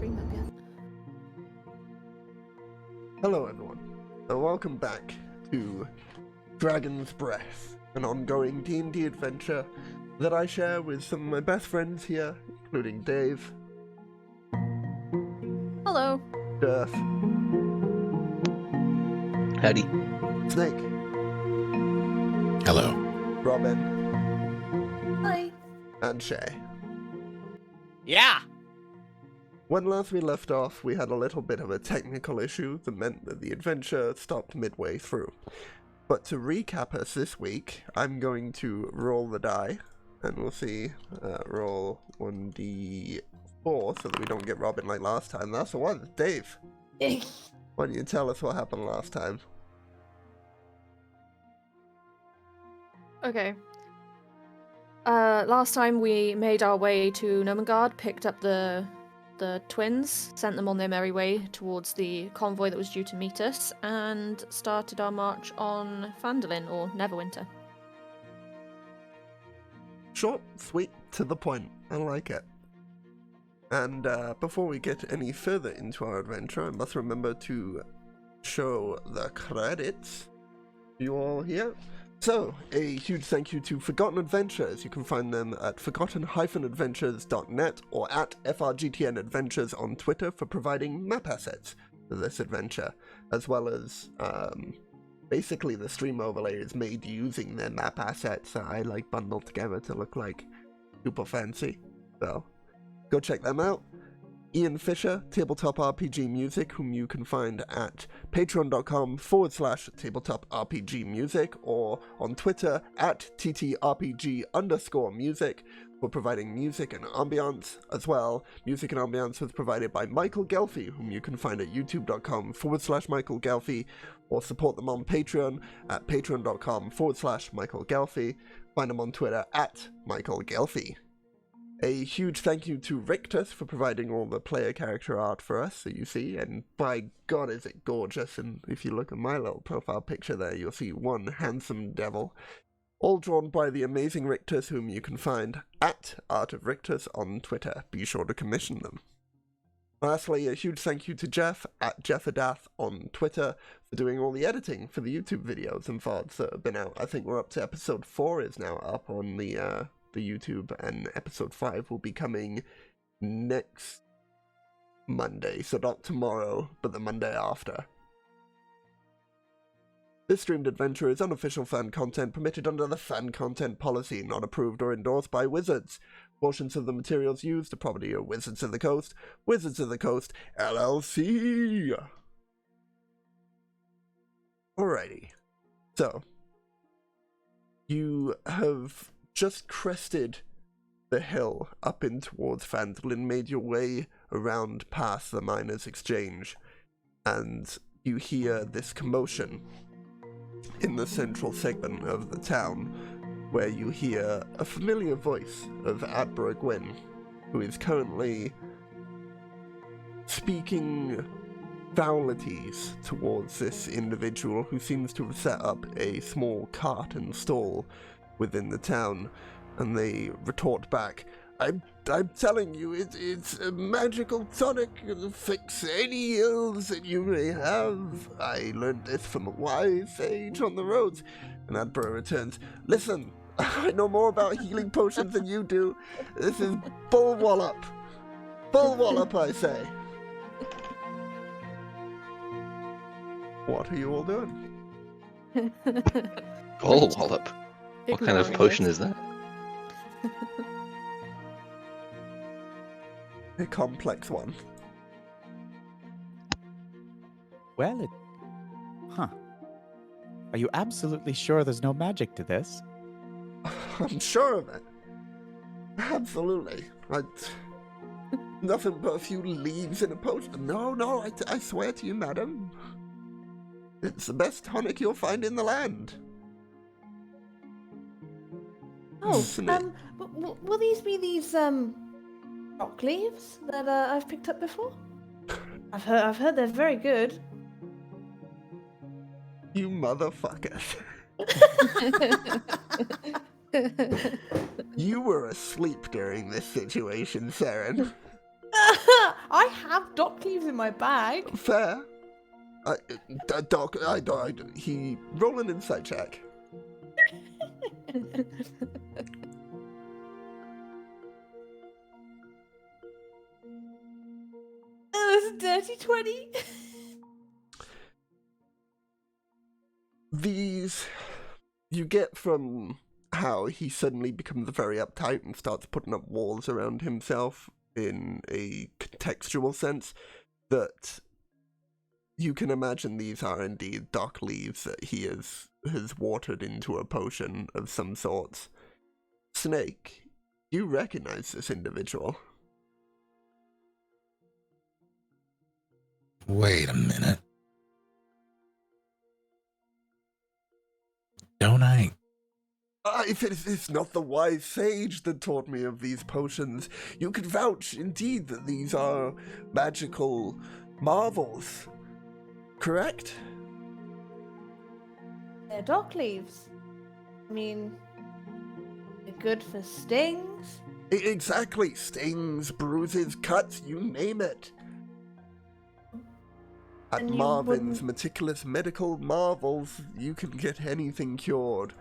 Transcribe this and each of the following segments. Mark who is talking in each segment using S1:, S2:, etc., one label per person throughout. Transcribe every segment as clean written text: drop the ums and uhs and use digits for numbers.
S1: stream up yet.
S2: Hello everyone, and welcome back to Dragon's Breath, an ongoing D&D adventure that I share with some of my best friends here, including Dave,
S1: Hello.
S2: Durf,
S3: Howdy.
S2: Snake,
S4: Hello.
S2: Robin,
S1: Hi.
S2: and Shay.
S5: Yeah!
S2: When last we left off, we had a little bit of a technical issue that meant that the adventure stopped midway through. But to recap us this week, I'm going to roll the die, and we'll see, roll 1d4 so that we don't get Robin like last time. That's the one. Dave, why don't you tell us what happened last time?
S1: Okay. Last time we made our way to Nomengard, picked up the twins, sent them on their merry way towards the convoy that was due to meet us, and started our march on Phandalin, or Neverwinter.
S2: Short, sweet, to the point. I like it. And before we get any further into our adventure, I must remember to show the credits. You all here? So, a huge thank you to Forgotten Adventures. You can find them at forgotten-adventures.net or at FRGTN Adventures on Twitter for providing map assets for this adventure, as well as basically the stream overlay is made using their map assets that I like bundled together to look like super fancy. So, go check them out. Ian Fisher, Tabletop RPG Music, whom you can find at patreon.com/tabletop RPG Music or on Twitter at TTRPG_music for providing music and ambiance as well. Music and ambiance was provided by Michael Gelfie, whom you can find at youtube.com/Michael Gelfie or support them on Patreon at patreon.com/Michael Gelfie. Find them on Twitter at Michael Gelfie. A huge thank you to Rictus for providing all the player character art for us that you see, and by God is it gorgeous, and if you look at my little profile picture there, you'll see one handsome devil, all drawn by the amazing Rictus, whom you can find at Art of Rictus on Twitter. Be sure to commission them. Lastly, a huge thank you to Jeff at Jeffadath on Twitter for doing all the editing for the YouTube videos and VODs that have been out. I think we're up to episode 4 is now up on the YouTube, and episode 5 will be coming next Monday, so not tomorrow, but the Monday after. This streamed adventure is unofficial fan content permitted under the fan content policy, not approved or endorsed by Wizards. Portions of the materials used are property of Wizards of the Coast, LLC. Alrighty, so you have just crested the hill up in towards Phandalin, made your way around past the Miners' Exchange, and you hear this commotion in the central segment of the town, where you hear a familiar voice of Adborough Gwyn, who is currently speaking foulties towards this individual who seems to have set up a small cart and stall within the town, and they retort back, I'm telling you, it's a magical tonic to fix any ills that you may have. I learned this from a wise sage on the roads. And Adborough returns, listen, I know more about healing potions than you do. This is bull wallop. Bull wallop, I say. What are you all doing?
S3: Oh, wallop. What kind of potion is that?
S2: A complex one.
S4: Well, Are you absolutely sure there's no magic to this?
S2: I'm sure of it. Absolutely. Nothing but a few leaves in a potion. No, I swear to you, madam. It's the best tonic you'll find in the land.
S6: Oh, will these be these rock leaves that I've picked up before? I've heard they're very good.
S2: You motherfucker. You were asleep during this situation, Saren.
S6: I have dock leaves in my bag.
S2: Fair. Doc, he roll an insight check.
S6: Oh, it's a dirty 20.
S2: These you get from how he suddenly becomes very uptight and starts putting up walls around himself in a contextual sense that you can imagine these are indeed dock leaves that he has watered into a potion of some sorts. Snake, you recognize this individual.
S7: Wait a minute. Don't I?
S2: If it is not the wise sage that taught me of these potions, you could vouch indeed that these are magical marvels. Correct?
S6: They're dock leaves. I mean, they're good for stings.
S2: Exactly. Stings, bruises, cuts, you name it. At
S6: And you
S2: Marvin's
S6: wouldn't-
S2: Meticulous Medical Marvels, you can get anything cured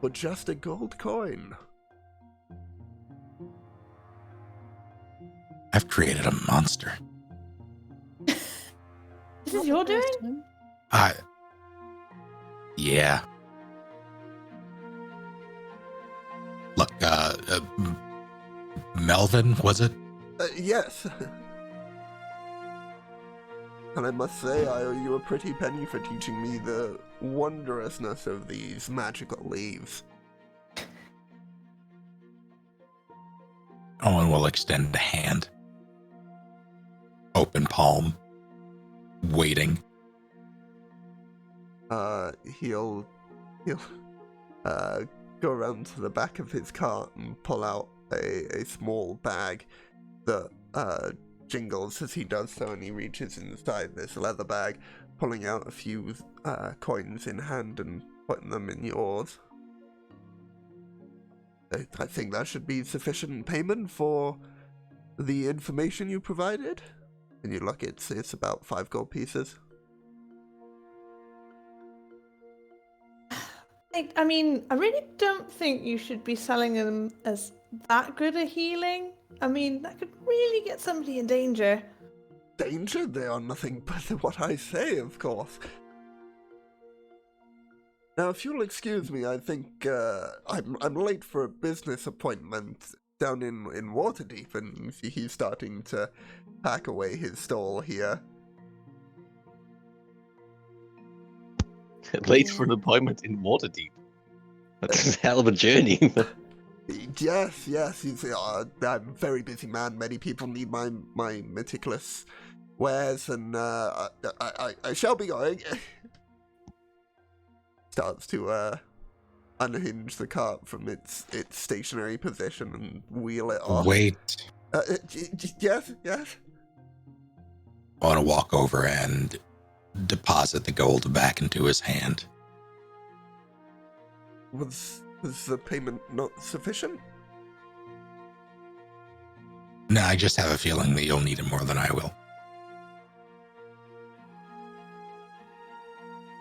S2: for just a gold coin.
S7: I've created a monster.
S6: This is your doing?
S7: Yeah. Look, Melvin, was it?
S2: Yes. And I must say, I owe you a pretty penny for teaching me the wondrousness of these magical leaves.
S7: Owen will extend a hand. Open palm. Waiting.
S2: He'll go around to the back of his cart and pull out a small bag that jingles as he does so, and he reaches inside this leather bag, pulling out a few coins in hand and putting them in yours. I think that should be sufficient payment for the information you provided. And you look, it's about 5 gold pieces.
S6: I mean, I really don't think you should be selling them as that good a healing. I mean, that could really get somebody in danger.
S2: Danger? They are nothing but what I say, of course. Now, if you'll excuse me, I think I'm late for a business appointment down in Waterdeep, and he's starting to pack away his stall here.
S3: Late for an appointment in Waterdeep. That's a hell of a journey.
S2: Yes, he's I'm a very busy man. Many people need my meticulous wares, and I shall be going. Starts to unhinge the cart from its stationary position and wheel it off.
S7: Wait.
S2: Yes.
S7: I want to walk over and deposit the gold back into his hand.
S2: Was the payment not sufficient?
S7: No, I just have a feeling that you'll need it more than I will.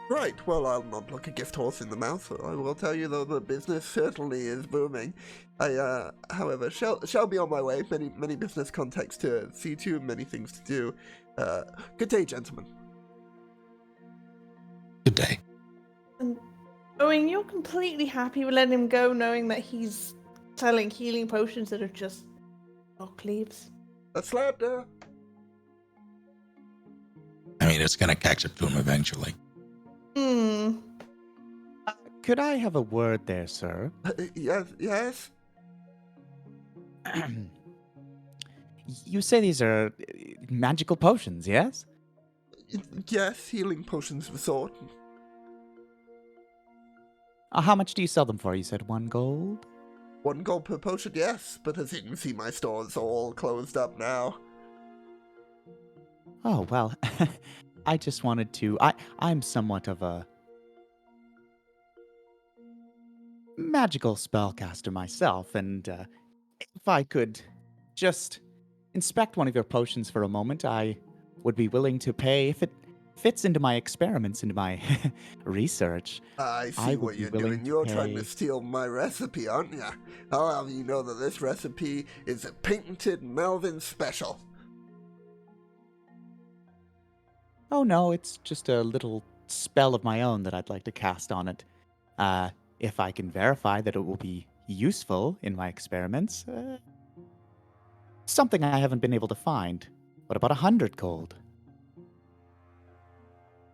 S2: Right, well, I'll not look a gift horse in the mouth. I will tell you, though, the business certainly is booming. I, however, shall be on my way. Many business contacts to see to, many things to do. Good day, gentlemen.
S7: Good day.
S6: And Owen, you're completely happy with letting him go, knowing that he's selling healing potions that are just dock leaves.
S2: A slander.
S7: I mean, it's going to catch up to him eventually.
S4: Could I have a word there, sir?
S2: Yes.
S4: You say these are magical potions, yes?
S2: Yes, healing potions of a sort.
S4: How much do you sell them for? You said 1 gold?
S2: 1 gold per potion, yes, but as you can see, my store's all closed up now.
S4: Oh, well, I just wanted to... I'm somewhat of a magical spellcaster myself, and if I could just inspect one of your potions for a moment, I would be willing to pay if it fits into my experiments, into my research.
S2: I see
S4: I would
S2: what
S4: be
S2: you're
S4: willing
S2: doing.
S4: to
S2: You're trying to
S4: pay-
S2: steal my recipe, aren't you? I'll have you know that this recipe is a patented Melvin special.
S4: Oh no, it's just a little spell of my own that I'd like to cast on it. If I can verify that it will be useful in my experiments, something I haven't been able to find. What about 100 gold?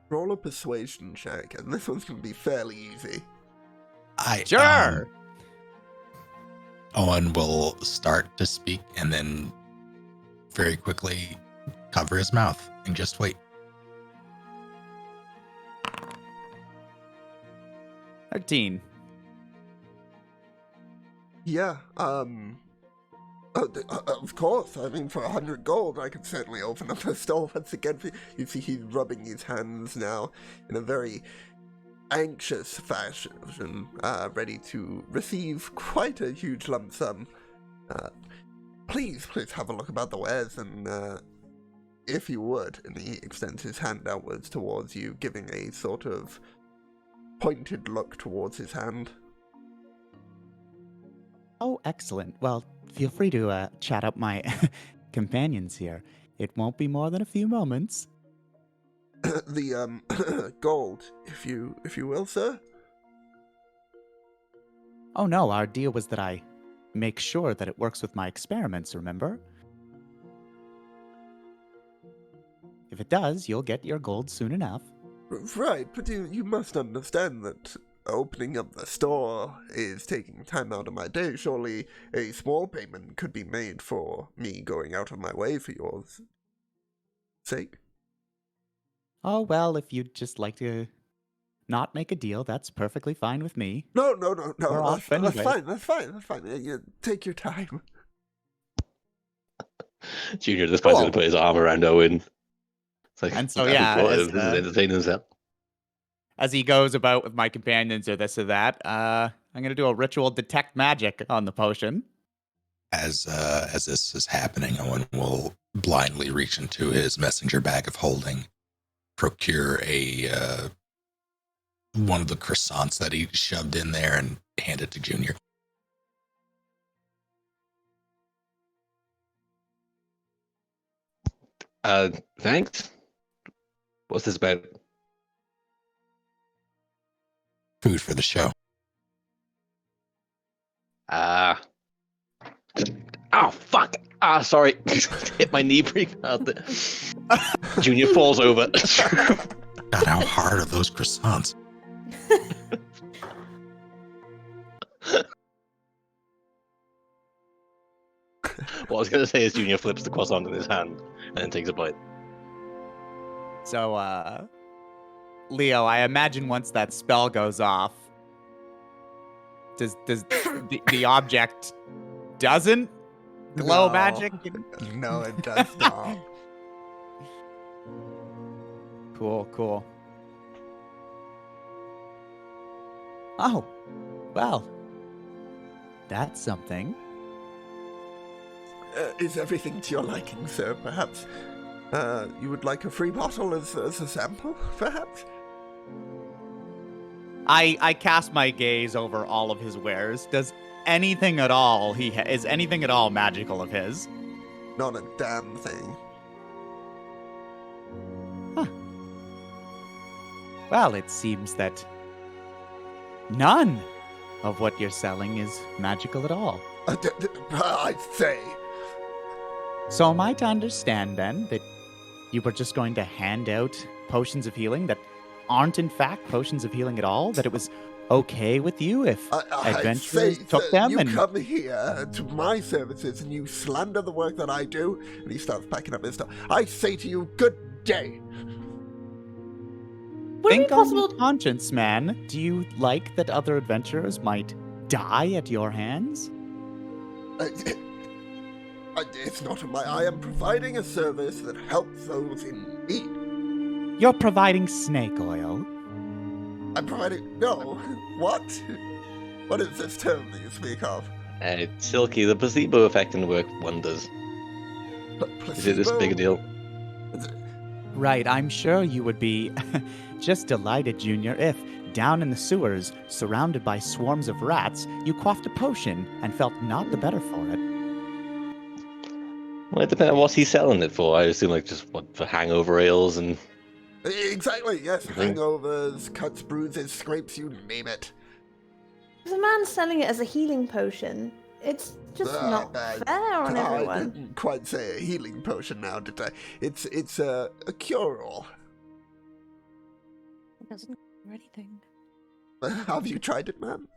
S2: Roll a persuasion check, and this one's going to be fairly easy.
S7: Owen will start to speak and then very quickly cover his mouth and just wait.
S4: 13.
S2: Yeah, of course. I mean, for 100 gold, I could certainly open up the store once again. You see, he's rubbing his hands now in a very anxious fashion, ready to receive quite a huge lump sum. Please have a look about the wares, and if you would, and he extends his hand outwards towards you, giving a sort of pointed look towards his hand.
S4: Oh, excellent. Well, feel free to chat up my companions here. It won't be more than a few moments.
S2: The gold, if you will, sir.
S4: Oh no, our deal was that I make sure that it works with my experiments, remember? If it does, you'll get your gold soon enough.
S2: Right, but you must understand that opening up the store is taking time out of my day. Surely a small payment could be made for me going out of my way for your sake.
S4: Oh, well, if you'd just like to not make a deal, that's perfectly fine with me.
S2: No,
S4: We're off
S2: that's
S4: anyway.
S2: fine, that's fine. You take your time.
S3: Junior at this point is going to put his arm around Owen. It's like,
S4: And so, yeah,
S3: this
S4: as,
S3: is entertaining himself.
S4: as he goes about with my companions or this or that, I'm going to do a ritual detect magic on the potion.
S7: As this is happening, Owen will blindly reach into his messenger bag of holding, procure a one of the croissants that he shoved in there, and hand it to Junior.
S3: Thanks. What's this about?
S7: Food for the show.
S3: Oh, fuck. Sorry. Hit my knee pretty hard there. Junior falls over.
S7: God, how hard are those croissants?
S3: What I was going to say is Junior flips the croissant in his hand and then takes a bite.
S4: So, Leo, I imagine once that spell goes off, does the object doesn't glow
S2: No.
S4: magic?
S2: No, it does not.
S4: Cool. Oh, well, that's something.
S2: Is everything to your liking, sir? Perhaps you would like a free bottle as a sample, perhaps?
S4: I cast my gaze over all of his wares. Does anything at all is anything at all magical of his?
S2: Not a damn thing.
S4: Huh. Well, it seems that none of what you're selling is magical at all.
S2: I'd say.
S4: So am I to understand then that you were just going to hand out potions of healing that aren't in fact potions of healing at all? That it was okay with you if adventurers took them?
S2: You
S4: And
S2: come here to my services and you slander the work that I do, and he starts packing up his stuff. I say to you, good day.
S6: Would it be
S4: think on
S6: possible?
S4: your conscience, man. Do you like that other adventurers might die at your hands?
S2: It's not in I am providing a service that helps those in need.
S4: You're providing snake oil.
S2: I'm providing... No. What? What is this term that you speak of?
S3: Silky, the placebo effect can work wonders. Is it this big a deal?
S4: Right, I'm sure you would be just delighted, Junior, if, down in the sewers, surrounded by swarms of rats, you quaffed a potion and felt not the better for it.
S3: Well, it depends on what he's selling it for. I assume like just what for hangover ales and
S2: Exactly, yes.
S3: something.
S2: Hangovers, cuts, bruises, scrapes, you name it.
S6: If a man's selling it as a healing potion, it's just not fair on
S2: I
S6: everyone.
S2: didn't quite say a healing potion now, did I? It's a cure-all.
S1: It doesn't do anything.
S2: Have you tried it, ma'am?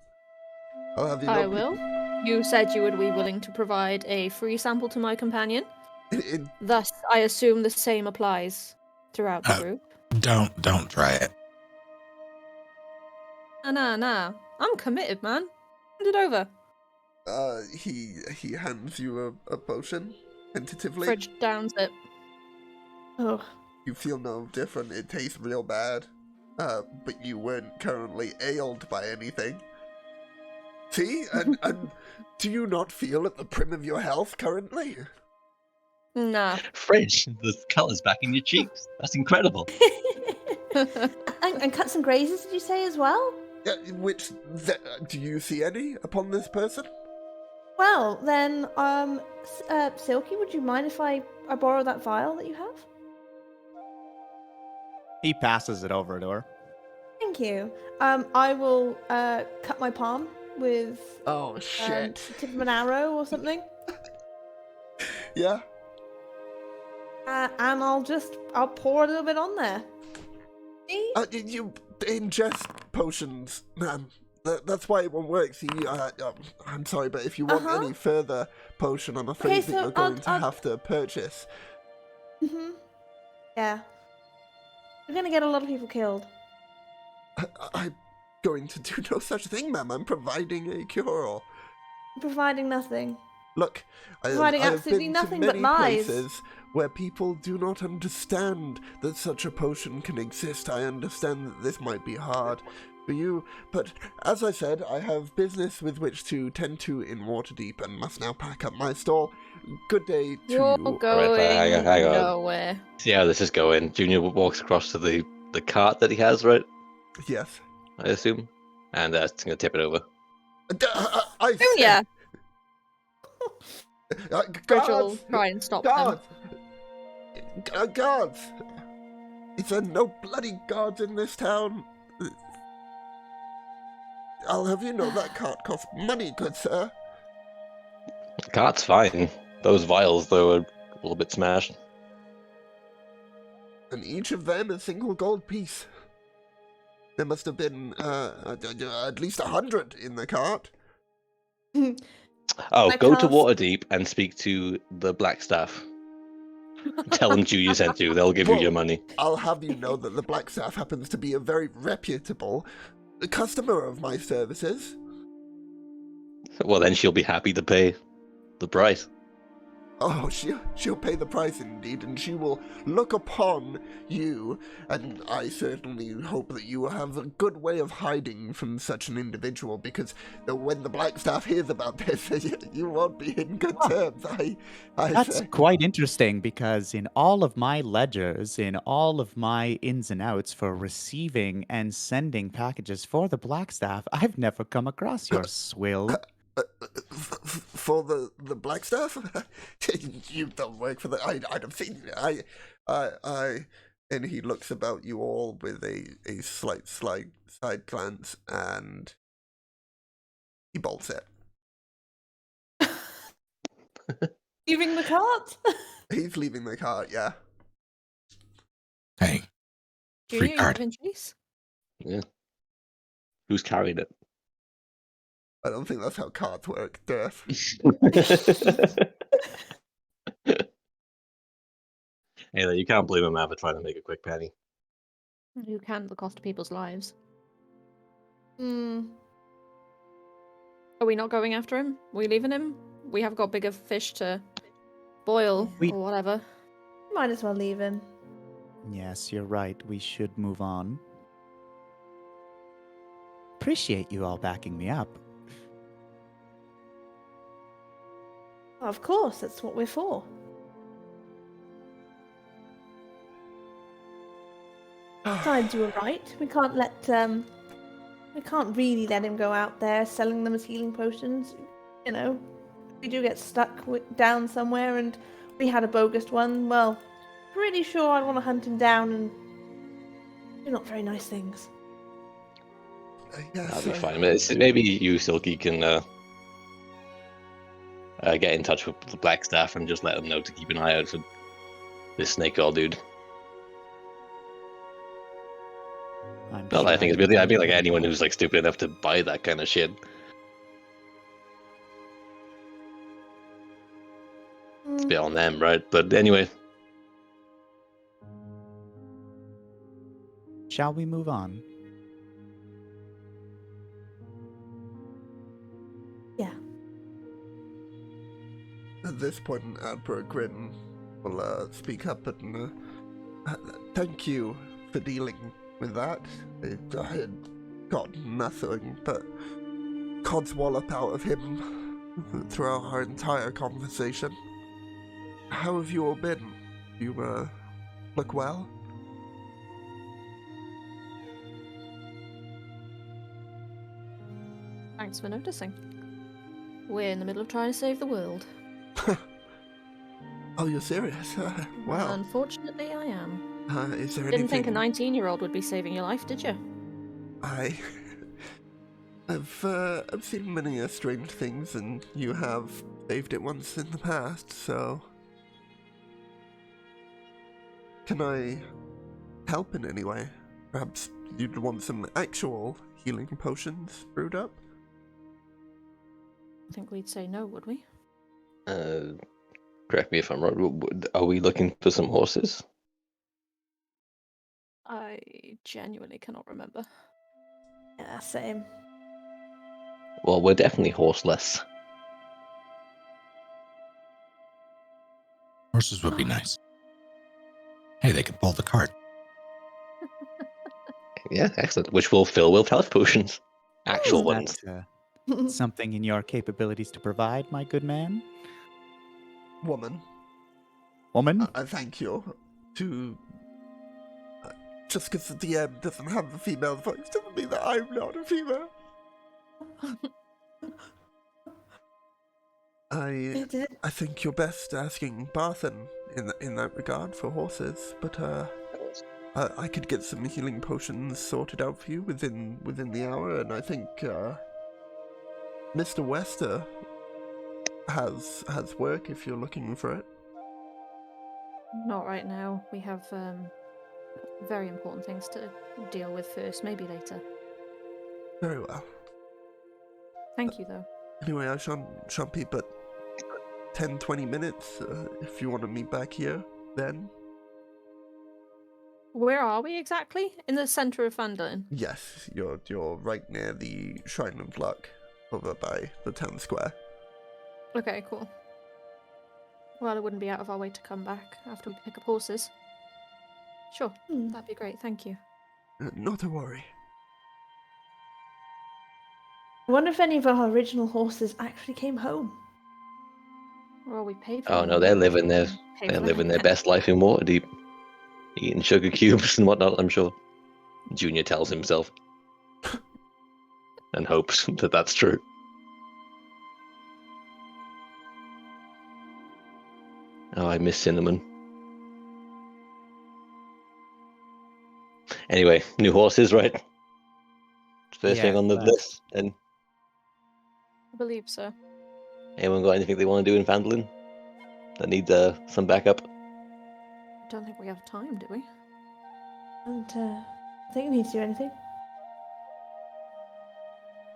S2: Or have you
S1: I
S2: not-
S1: will. You said you would be willing to provide a free sample to my companion.
S2: It-
S1: Thus, I assume the same applies throughout the group.
S7: Don't try it.
S1: Nah. I'm committed, man. Hand it over.
S2: he hands you a potion, tentatively.
S1: Fridge downs it.
S6: Oh,
S2: You feel no different. It tastes real bad. But you weren't currently ailed by anything. See? And do you not feel at the prim of your health currently?
S1: Nah.
S3: Fridge, the colour's back in your cheeks. That's incredible.
S6: and cuts and grazes, did you say as well?
S2: Do you see any upon this person?
S6: Well, then, Silky, would you mind if I borrow that vial that you have?
S4: He passes it over to her.
S6: Thank you. I will cut my palm with
S2: Oh,
S6: the tip of an arrow or something,
S2: Yeah?
S6: and I'll pour a little bit on there. See?
S2: You ingest potions, ma'am. That's why it won't work. See, I'm sorry, but if you want any further potion, I'm afraid
S6: Okay,
S2: that
S6: so
S2: you're going to
S6: I'll-
S2: have to purchase.
S6: Yeah. We're gonna get a lot of people killed.
S2: I'm going to do no such thing, ma'am. I'm providing a cure-all.
S6: Providing nothing.
S2: Look,
S6: Providing
S2: I have
S6: absolutely
S2: been
S6: nothing
S2: to
S6: but
S2: many
S6: lies.
S2: places where people do not understand that such a potion can exist. I understand that this might be hard for you, but as I said, I have business with which to tend to in Waterdeep and must now pack up my stall. Good day to
S1: You're
S2: you.
S1: going
S3: hang on.
S1: nowhere.
S3: See how this is going. Junior walks across to the cart that he has, right?
S2: Yes.
S3: I assume. And it's going to tip it over.
S2: I
S1: Oh, yeah. Fridge will
S2: guards!
S1: try and stop them.
S2: Guards! Guards! Is there no bloody guards in this town? I'll have you know that cart costs money, good sir.
S3: The cart's fine. Those vials, though, are a little bit smashed.
S2: And each of them a single gold piece. There must have been at least 100 in the cart.
S3: Oh,
S6: My
S3: go to
S6: cast-
S3: Waterdeep and speak to the Black Staff. Tell them Junior sent you. They'll give you your money.
S2: I'll have you know that the Black Staff happens to be a very reputable customer of my services.
S3: Well, then she'll be happy to pay the price.
S2: Oh, she'll pay the price indeed, and she will look upon you, and I certainly hope that you will have a good way of hiding from such an individual, because when the Black Staff hears about this, you won't be in good terms, I
S4: That's
S2: say.
S4: quite interesting because in all of my ledgers, in all of my ins and outs for receiving and sending packages for the Blackstaff, I've never come across your swill.
S2: For the Black Staff? You don't work for the... I'd have seen... I... And he looks about you all with a slight side glance, and he bolts it.
S6: Leaving the cart?
S2: He's leaving the cart, yeah.
S7: Hey,
S1: Junior,
S7: free
S1: you
S7: card.
S1: giving chase?
S3: Yeah. Who's carrying it?
S2: I don't think that's how carts work, Durf.
S3: Hey, you can't blame him for trying to make a quick penny.
S1: You can at the cost of people's lives.
S6: Hmm.
S1: Are we not going after him? Are we leaving him? We have got bigger fish to boil
S4: We-
S1: or whatever.
S6: Might as well leave him.
S4: Yes, you're right. We should move on. Appreciate you all backing me up.
S6: Of course, that's what we're for. Besides, you were right. We can't really let him go out there selling them as healing potions. You know, if we do get stuck down somewhere and we had a bogus one, well, pretty sure I'd want to hunt him down and do not very nice things.
S2: Yes,
S3: That'll be fine. Maybe you, Silky, can get in touch with the Black Staff and just let them know to keep an eye out for this snake oil dude.
S4: I'm
S3: Not
S4: sure
S3: that I think it's really. I mean, like
S4: can.
S3: anyone who's like stupid enough to buy that kind of shit. It's a bit on them, right? But anyway,
S4: Shall we move on?
S6: Yeah.
S2: At this point, Admiral Grin will speak up and thank you for dealing with that. I had got nothing but codswallop out of him throughout our entire conversation. How have you all been? You look well?
S1: Thanks for noticing. We're in the middle of trying to save the world.
S2: Oh, you're serious? Wow.
S1: Unfortunately, I am.
S2: Is there
S1: Didn't think a
S2: anything...
S1: 19-year-old would be saving your life, did you?
S2: I've seen many strange things, and you have saved it once in the past, so... Can I help in any way? Perhaps you'd want some actual healing potions brewed up?
S1: I think we'd say no, would we?
S3: correct me if I'm wrong. Are we looking for some horses?
S1: I genuinely cannot remember.
S6: Yeah, same.
S3: Well, we're definitely horseless.
S7: Horses would be nice. Hey, they could pull the cart.
S3: Yeah, excellent. Which will fill with health potions. Actual
S4: Is
S3: ones.
S4: that something in your capabilities to provide, my good man?
S2: Woman,
S4: Woman?
S2: I thank you. Just because the DM doesn't have a female voice doesn't mean that I'm not a female. I think you're best asking Barthen in that regard for horses, but I could get some healing potions sorted out for you within the hour, and I think Mr. Wester has work if you're looking for it.
S1: Not right now. We have very important things to deal with first. Maybe later.
S2: Very well.
S1: Thank you, though.
S2: Anyway, I shan't be but 10-20 minutes if you want to meet back here then.
S1: Where are we exactly? In the centre of Fandolin?
S2: Yes, you're right near the Shrine of Luck over by the town square.
S1: Okay, cool. Well, it wouldn't be out of our way to come back after we pick up horses. Sure, that'd be great, thank you.
S2: Not to worry.
S6: I wonder if any of our original horses actually came home.
S1: Well, we paid for
S3: Oh
S1: them.
S3: no, they're living their
S1: Paid for them
S3: their
S1: again.
S3: best life in Waterdeep, eating sugar cubes and whatnot. I'm sure. Junior tells himself, and hopes that that's true. Oh, I miss cinnamon. Anyway, new horses, right? First thing
S4: Yes,
S3: on the
S4: that.
S3: list. And
S1: I believe so.
S3: anyone got anything they want to do in Fandolin that needs some backup?
S1: I don't think we have time, do we?
S6: And I think we need to do anything.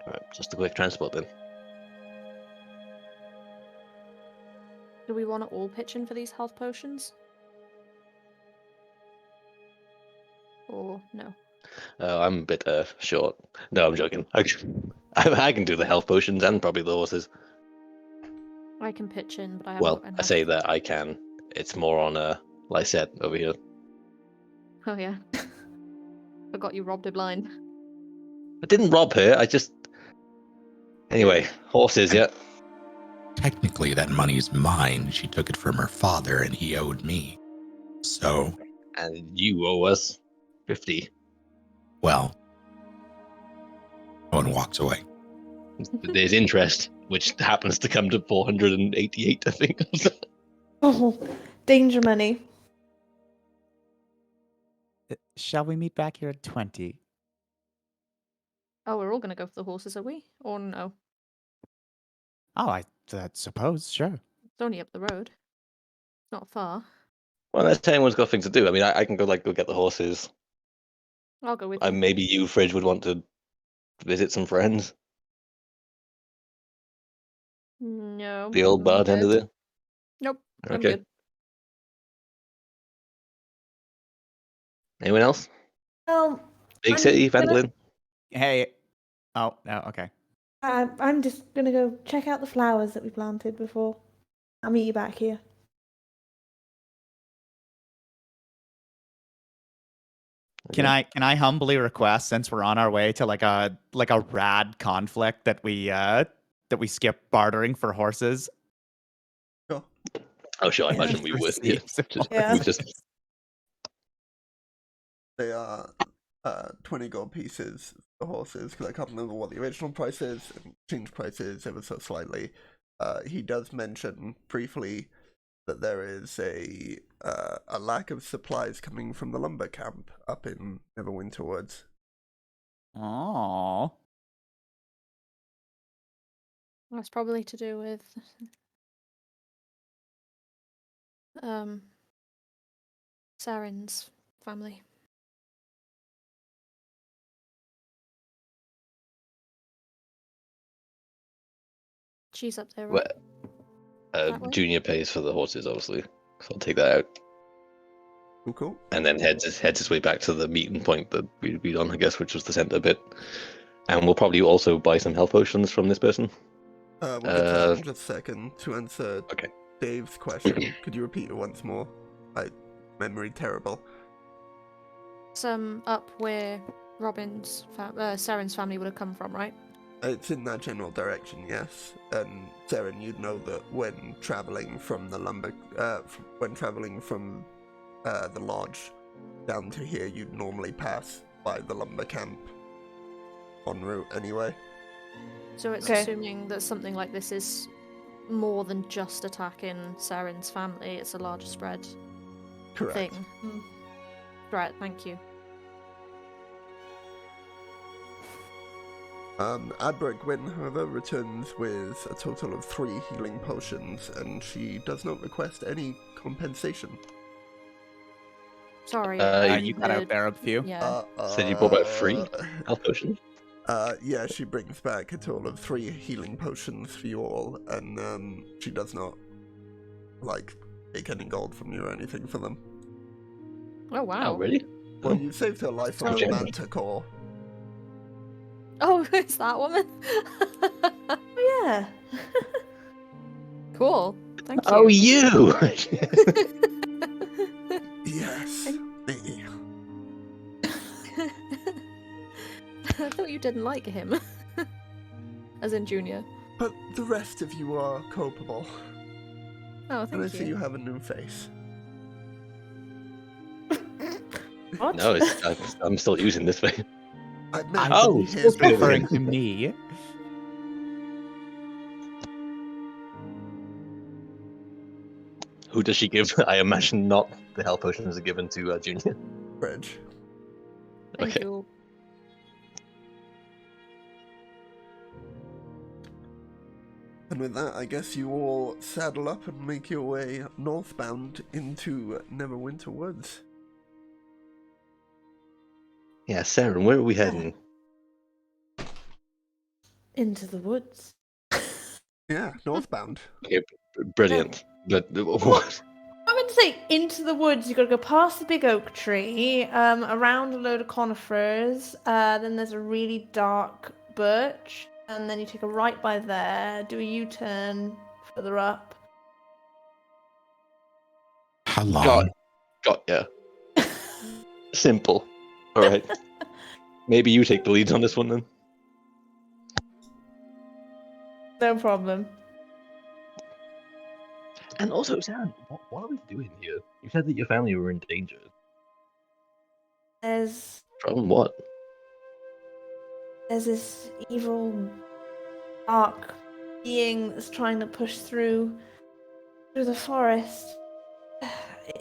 S3: All right, just a quick transport then.
S1: Do we want to all pitch in for these health potions? Or no?
S3: I'm a bit short. No, I'm joking. I can do the health potions and probably the horses.
S1: I can pitch in, but I haven't
S3: Well,
S1: got
S3: I
S1: enough.
S3: say that I can. It's more on Lysette over here.
S1: Oh yeah. Forgot you robbed her blind.
S3: I didn't rob her. I just. Anyway, horses, yeah.
S7: Technically, that money's mine. She took it from her father, and he owed me. So,
S3: And you owe us. 50.
S7: Well, no one walks away.
S3: There's interest, which happens to come to 488, I think.
S6: Oh, danger money.
S4: Shall we meet back here at 20?
S1: Oh, we're all gonna go for the horses, are we? Or no?
S4: Oh, I suppose, sure.
S1: It's only up the road. It's not far.
S3: Well, unless anyone's got things to do. I mean, I can go get the horses.
S1: I'll go with you.
S3: Maybe you, Fridge, would want to visit some friends.
S1: No.
S3: The old
S1: I'm
S3: bartender
S1: good.
S3: there.
S1: Nope. I'm
S3: Okay.
S1: good.
S3: Anyone else?
S6: Well,
S3: Big
S6: I'm
S3: city,
S6: gonna-
S3: Vandalin.
S4: Hey. Oh, no, okay.
S6: I'm just gonna go check out the flowers that we planted before. I'll meet you back here.
S4: Can I humbly request, since we're on our way to like a rad conflict, that we skip bartering for horses?
S2: Sure.
S3: Oh, sure. I
S6: Yeah.
S3: imagine we would. Yeah.
S4: Receive some
S3: Just,
S6: Yeah.
S3: we just
S2: They are 20 gold pieces for horses, because I can't remember what the original price is, and change prices ever so slightly. He does mention briefly that there is a lack of supplies coming from the lumber camp up in Neverwinter Woods.
S4: Oh.
S1: That's probably to do with Saren's family. She's up there, right? That way?
S3: Junior pays for the horses, obviously. So I'll take that out.
S2: Cool.
S3: And then heads his way back to the meeting point that we'd be on, I guess, which was the center bit. And we'll probably also buy some health potions from this person.
S2: We'll get to that in just a second. To answer
S3: Okay.
S2: Dave's question, could you repeat it once more? My memory terrible.
S1: Some up where Saren's family would have come from, right?
S2: It's in that general direction, yes. And Saren, you'd know that when traveling from the the lodge down to here, you'd normally pass by the lumber camp en route anyway.
S1: So it's
S6: Okay.
S1: assuming that something like this is more than just attacking Saren's family. It's a larger spread
S2: Correct.
S1: thing. Right, thank you.
S2: Adbert Gwyn, however, returns with a total of 3 healing potions, and she does not request any compensation.
S1: Sorry.
S4: You cut out there a few.
S1: Yeah.
S3: Said you bought about 3 health potions.
S2: Yeah, she brings back a total of 3 healing potions for you all, and she does not, take any gold from you or anything for them.
S1: Oh, wow.
S3: Oh, really?
S2: Well, you saved her life on the
S3: Okay.
S2: Manticore.
S1: Oh, it's that woman?
S6: Oh, yeah.
S1: Cool. Thank you.
S3: Oh, you!
S2: Yes, me.
S1: I thought you didn't like him. As in Junior.
S2: But the rest of you are culpable,
S1: Oh,
S2: and I
S1: thank
S2: see you
S1: you.
S2: have a new face.
S6: What?
S3: No, I'm still using this thing.
S2: I meant
S3: Oh,
S2: his
S3: it's
S2: face.
S4: Referring to me.
S3: Who does she give? I imagine not the health potions are given to Junior.
S2: Bridge.
S1: Thank
S3: Okay.
S1: you.
S2: And with that, I guess you all saddle up and make your way northbound into Neverwinter Woods.
S3: Yeah, Saren, where are we heading?
S6: Into the woods.
S2: Yeah, northbound.
S3: Okay, brilliant. But what?
S6: I meant to say into the woods. You've got to go past the big oak tree, around a load of conifers. Then there's a really dark birch, and then you take a right by there. Do a U-turn further up.
S7: How long?
S3: Got ya. Simple. All right. Maybe you take the lead on this one then.
S6: No problem.
S3: And also, Saren, what are we doing here? You said that your family were in danger.
S6: There's
S3: From what?
S6: this evil, dark being that's trying to push through the forest.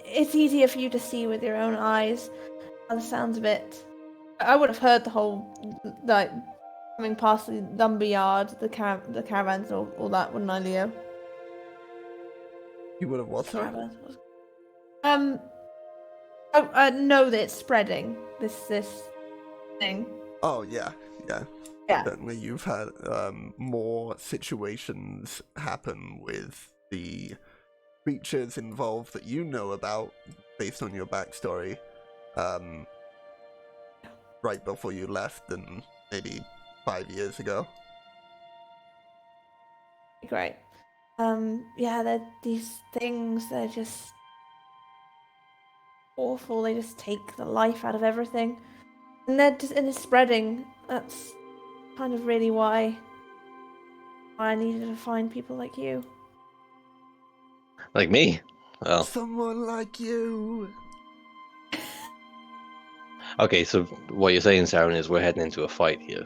S6: It's easier for you to see with your own eyes, by the sounds of it. I would have heard the whole, like, coming past the lumber yard, the caravans, all that, wouldn't I, Leo?
S2: You would have what, sorry?
S6: Caravans. I know that it's spreading. This thing.
S2: Oh, yeah.
S6: Yeah.
S2: Certainly you've had more situations happen with the creatures involved that you know about based on your backstory right before you left than maybe 5 years ago.
S6: Great. Yeah, they're these things, they're just awful. They just take the life out of everything. And it's spreading. That's kind of really why I needed to find people like you.
S3: Like me? Well,
S2: Someone like you!
S3: okay, so what you're saying, Saren, is we're heading into a fight here.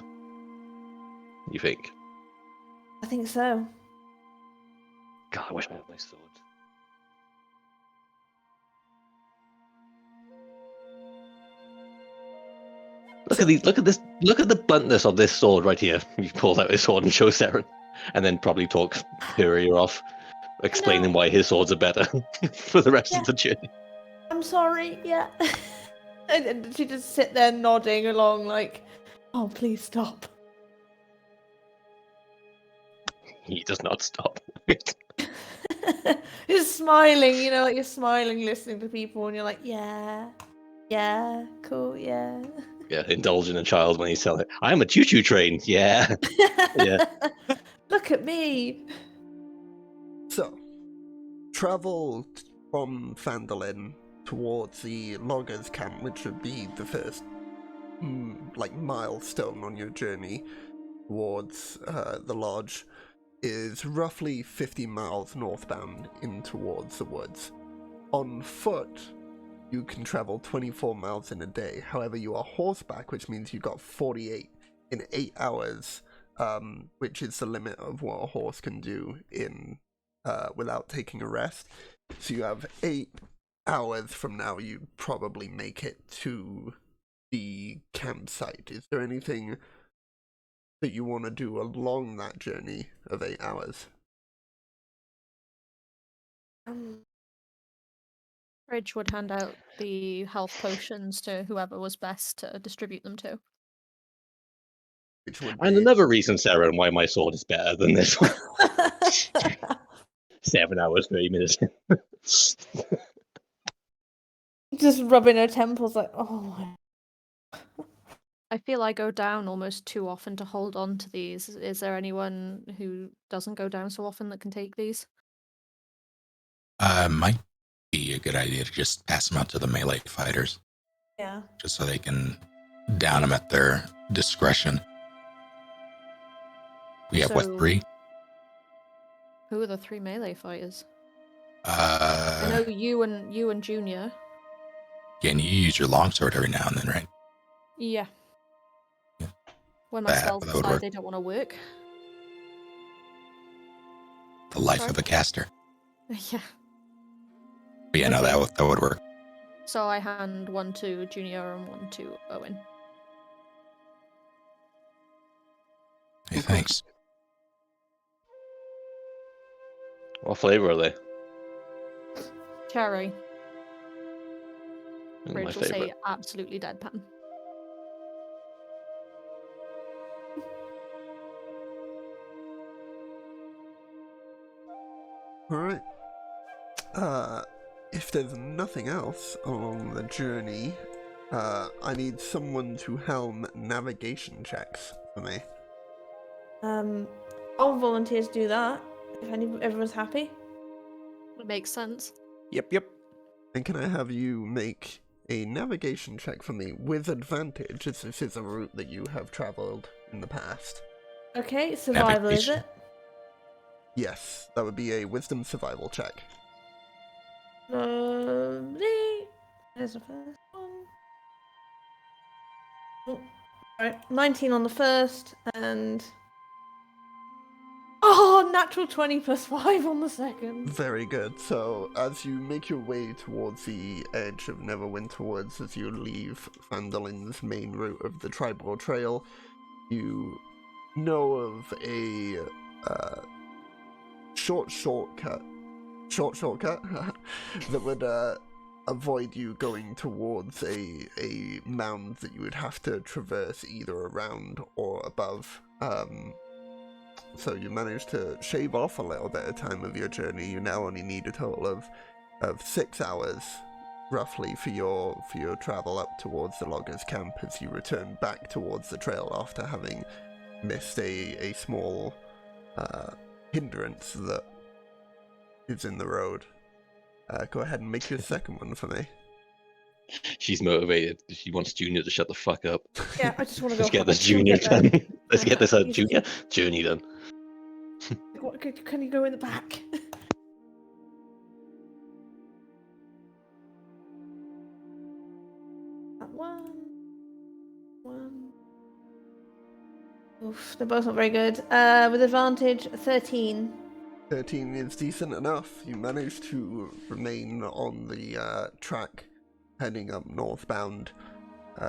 S3: You think?
S6: I think so.
S3: God, I wish I had my sword. Look at the bluntness of this sword right here. You pull out his sword and show Saren, and then probably talk her ear off, explaining why his swords are better for the rest of the journey.
S6: I'm sorry, yeah. And she just sit there nodding along like, oh, please stop.
S3: He does not stop.
S6: Just smiling, like you're smiling listening to people and you're like, yeah, cool, yeah.
S3: Yeah, indulging a child when he's telling it, I'm a choo-choo train. Yeah. Yeah.
S6: Look at me.
S2: So, travel from Phandalin towards the loggers' camp, which would be the first milestone on your journey towards the lodge, is roughly 50 miles northbound in towards the woods. On foot, you can travel 24 miles in a day. However, you are horseback, which means you got 48 in 8 hours, which is the limit of what a horse can do in without taking a rest. So you have 8 hours from now, you probably make it to the campsite. Is there anything that you want to do along that journey of 8 hours?
S1: Ridge would hand out the health potions to whoever was best to distribute them to.
S2: Which would
S3: And
S2: be
S3: another reason, Sarah, why my sword is better than this one. 7 hours, 30 minutes.
S6: Just rubbing her temples like, oh.
S1: I feel I go down almost too often to hold on to these. Is there anyone who doesn't go down so often that can take these?
S7: Might be a good idea to just pass them out to the melee fighters.
S6: Yeah.
S7: Just so they can down them at their discretion. We have,
S1: So-
S7: 3?
S1: Who are the 3 melee fighters?
S7: I
S1: I know you and Junior.
S7: Yeah, and you use your longsword every now and then, right?
S1: Yeah.
S7: Yeah.
S1: When my spells
S7: that would
S1: decide
S7: work.
S1: they don't want to work.
S7: The life
S1: Sorry?
S7: of a caster.
S1: Yeah.
S7: But yeah, no,
S1: Okay.
S7: that would work.
S1: So I hand 1 to Junior and 1 to Owen.
S7: Hey, thanks.
S3: What flavor are they?
S1: Cherry.
S3: My
S1: Ridge will
S3: favorite.
S1: say absolutely deadpan.
S2: Alright. If there's nothing else along the journey, I need someone to helm navigation checks for me.
S6: All volunteers do that. If everyone's happy.
S1: It makes sense.
S4: Yep.
S2: And can I have you make a navigation check for me with advantage, as this is a route that you have traveled in the past?
S6: Okay, survival is
S7: Navigation.
S6: it?
S2: Yes, that would be a wisdom survival check.
S6: Lovely. There's the first one. Alright, 19 on the first, and natural 20 plus 5 on the second.
S2: Very good. So, as you make your way towards the edge of Neverwinter Woods, as you leave Phandalin's main route of the Tribal Trail, you know of a shortcut that would avoid you going towards a mound that you would have to traverse either around or above. So you managed to shave off a little bit of time of your journey. You now only need a total of 6 hours, roughly, for your travel up towards the loggers' camp as you return back towards the trail after having missed a small hindrance that is in the road. Go ahead and make your second one for me.
S3: She's motivated. She wants Junior to shut the fuck up.
S6: Yeah, I just want to go.
S3: Let's get this
S6: I still
S3: Junior
S6: get there.
S3: done. Let's get this
S6: Jesus.
S3: Junior journey done.
S6: What, can you go in the back? That one. Oof, they're both not very good. With advantage, 13.
S2: 13 is decent enough. You managed to remain on the track heading up northbound.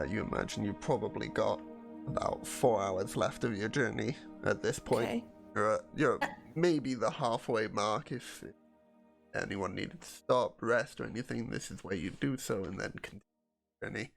S2: You imagine you probably got about 4 hours left of your journey at this point.
S6: Okay.
S2: You're maybe the halfway mark. If anyone needed to stop, rest, or anything, this is where you do so and then continue the journey.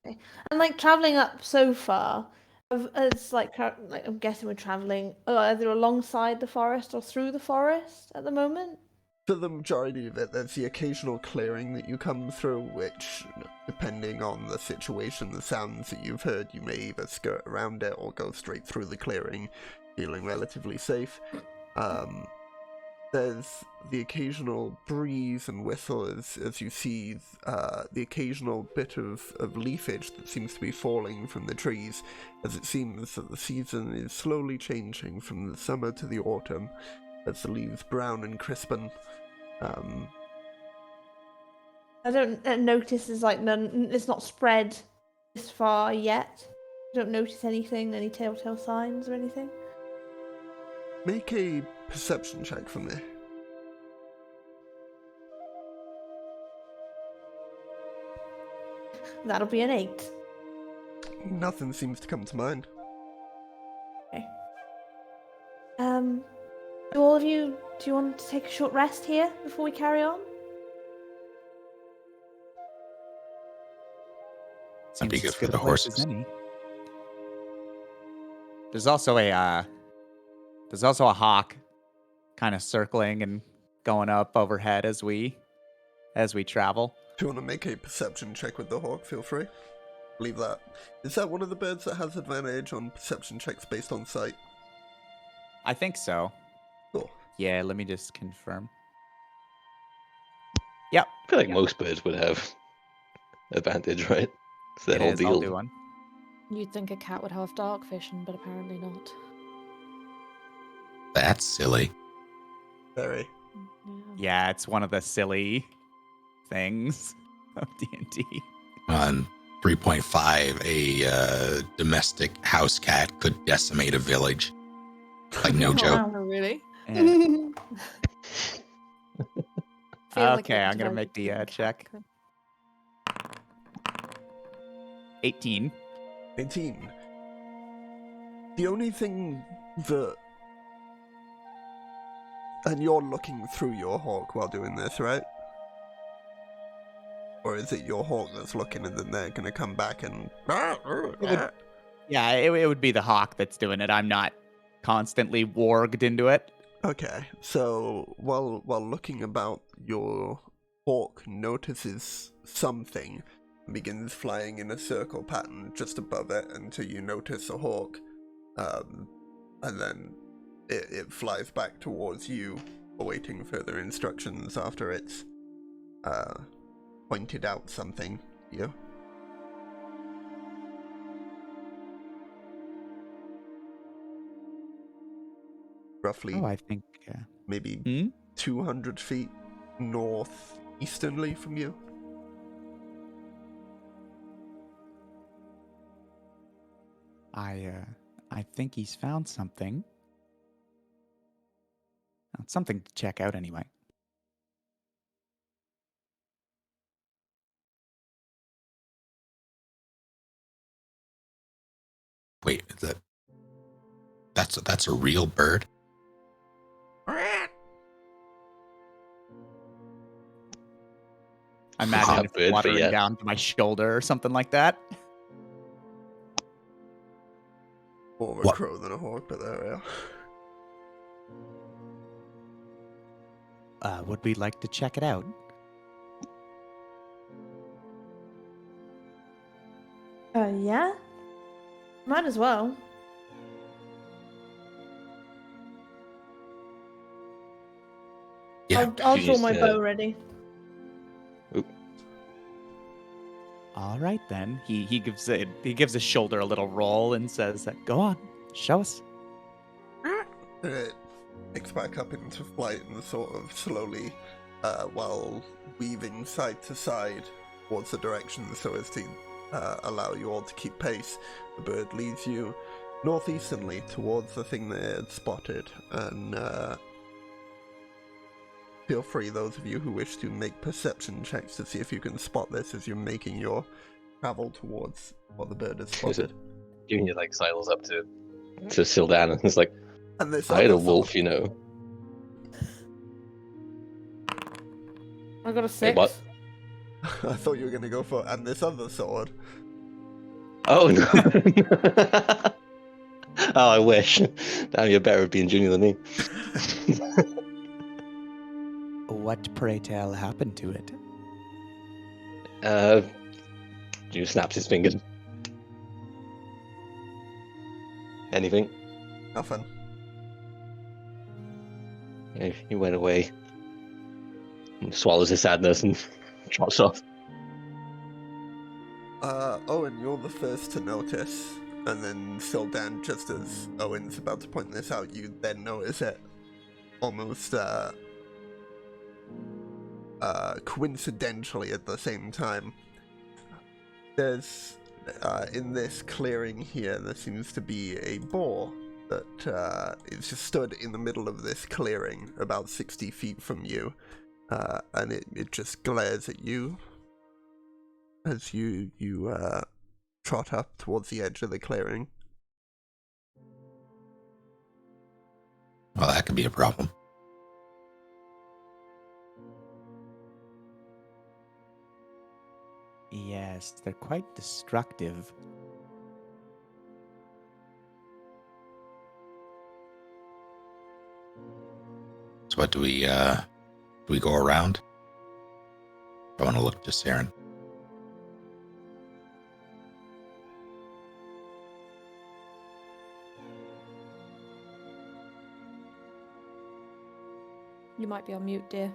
S6: Okay. And like traveling up so far, it's like I'm guessing we're traveling either alongside the forest or through the forest at the moment.
S2: For the majority of it, there's the occasional clearing that you come through, which, depending on the situation, the sounds that you've heard, you may either skirt around it or go straight through the clearing, feeling relatively safe. There's the occasional breeze and whistle as you see the occasional bit of leafage that seems to be falling from the trees, as it seems that the season is slowly changing from the summer to the autumn, as the leaves brown and crispen.
S6: I don't notice it's not spread this far yet. I don't notice anything, any telltale signs or anything.
S2: Make a perception check for me.
S6: That'll be an 8.
S2: Nothing seems to come to mind.
S6: Okay. Do all of you, do you want to take a short rest here before we carry on?
S7: That'd be
S4: Seems
S7: good
S4: as
S7: for
S4: a
S7: the
S4: place as
S7: horses.
S4: any. There's also a hawk kind of circling and going up overhead as we travel.
S2: If you want to make a perception check with the hawk, feel free. Leave that. Is that one of the birds that has advantage on perception checks based on sight?
S4: I think so.
S2: Cool.
S4: Yeah, let me just confirm. Yep,
S3: I feel like most birds would have advantage, right? It's their
S4: it
S3: whole
S4: is. I'll
S3: deal.
S4: do one.
S1: You'd think a cat would have dark vision, but apparently not.
S7: That's silly.
S2: Very.
S4: Yeah, it's one of the silly things of D&D.
S7: On 3.5, a domestic house cat could decimate a village. Like, no joke.
S1: Oh, really?
S4: Yeah.
S1: Feel like
S4: Okay,
S1: it
S4: I'm gonna
S1: divided
S4: make the
S1: between
S4: check.
S1: cat-
S4: 18.
S2: 18. The only thing that... And you're looking through your hawk while doing this, right? Or is it your hawk that's looking and then they're gonna come back and...
S4: Yeah, it would be the hawk that's doing it. I'm not constantly warged into it.
S2: Okay, so while looking about, your hawk notices something and begins flying in a circle pattern just above it until you notice a hawk, and then it flies back towards you, awaiting further instructions after it's pointed out something to you. Roughly,
S4: Oh, I think.
S2: maybe 200 feet northeasternly from you.
S4: I think he's found something. Something to check out anyway.
S7: Wait, that's a real bird?
S4: I imagine
S3: Not
S4: it's
S3: bird, but
S4: fluttering
S3: yeah.
S4: down to my shoulder or something like that.
S2: More of a
S7: What?
S2: crow than a hawk, but there we are.
S4: Would we like to check it out?
S6: Yeah. Might as well.
S7: Yeah.
S6: I'll
S3: You
S6: draw
S3: just,
S6: my bow ready.
S4: All right then. He gives his shoulder a little roll and says, "Go on, show us."
S2: It picks back up into flight and sort of slowly, while weaving side to side towards the direction so as to allow you all to keep pace. The bird leads you northeasterly towards the thing they had spotted, and feel free, those of you who wish to make perception checks to see if you can spot this as you're making your travel towards what the bird has spotted.
S3: Giving you like sidles up to Sildan, and it's like,
S2: And this
S3: I had a
S2: other
S3: wolf,
S2: sword.
S3: you know.
S6: I got a 6.
S3: Wait, what?
S2: I thought you were going to go for, and this other sword.
S3: Oh no! Oh, I wish. Damn, you're better at being junior than me.
S4: What, pray tell, happened to it?
S3: Junior snaps his fingers. Anything?
S2: Nothing.
S3: He went away. And swallows his sadness and trots off.
S2: Owen, you're the first to notice, and then Sildan, just as Owen's about to point this out, you then notice it almost coincidentally at the same time. There's in this clearing here, there seems to be a boar that is just stood in the middle of this clearing about 60 feet from you, and it just glares at you as you trot up towards the edge of the clearing.
S7: Well, that could be a problem.
S4: Yes, they're quite destructive.
S7: So what do we go around? I want to look to Saren.
S1: You might be on mute, dear.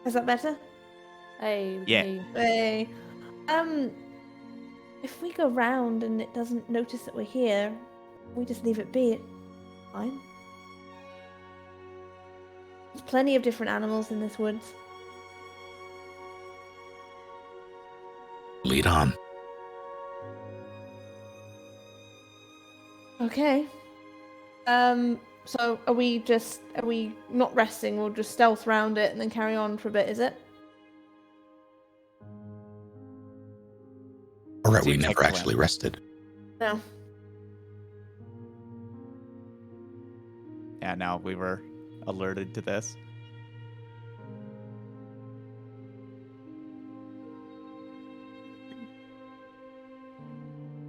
S6: Is that better?
S1: Hey, we can
S4: Yeah.
S1: hear you.
S6: Hey. If we go round and it doesn't notice that we're here, we just leave it be. It's fine. There's plenty of different animals in this woods.
S7: Lead on.
S6: Okay. So are we not resting? We'll just stealth round it and then carry on for a bit, is it?
S7: All right, we
S4: Seems like
S7: never
S4: a
S7: actually rested.
S6: No.
S4: Yeah, now we were alerted to this.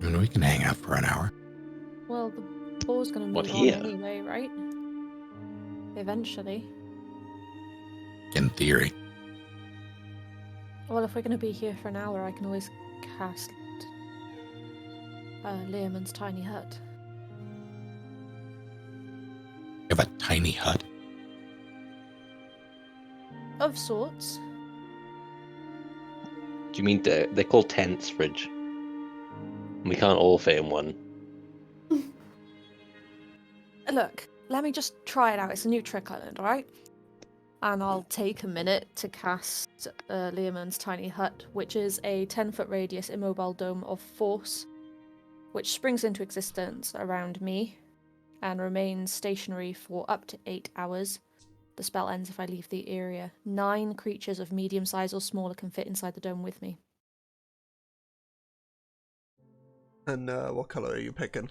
S7: I mean, we can hang out for an hour.
S1: Well, the boar's gonna
S3: What,
S1: move on
S3: here?
S1: anyway, right? Eventually.
S7: In theory.
S1: Well, if we're gonna be here for an hour, I can always cast Learman's tiny hut.
S7: You have a tiny hut.
S1: Of sorts.
S3: Do you mean they're called tents, Fridge? We can't all fit in one.
S1: Look, let me just try it out. It's a new trick I learned, alright? And I'll take a minute to cast Leomund's Tiny Hut, which is a 10-foot radius immobile dome of force, which springs into existence around me and remains stationary for up to 8 hours. The spell ends if I leave the area. 9 creatures of medium size or smaller can fit inside the dome with me.
S2: And what color are you picking?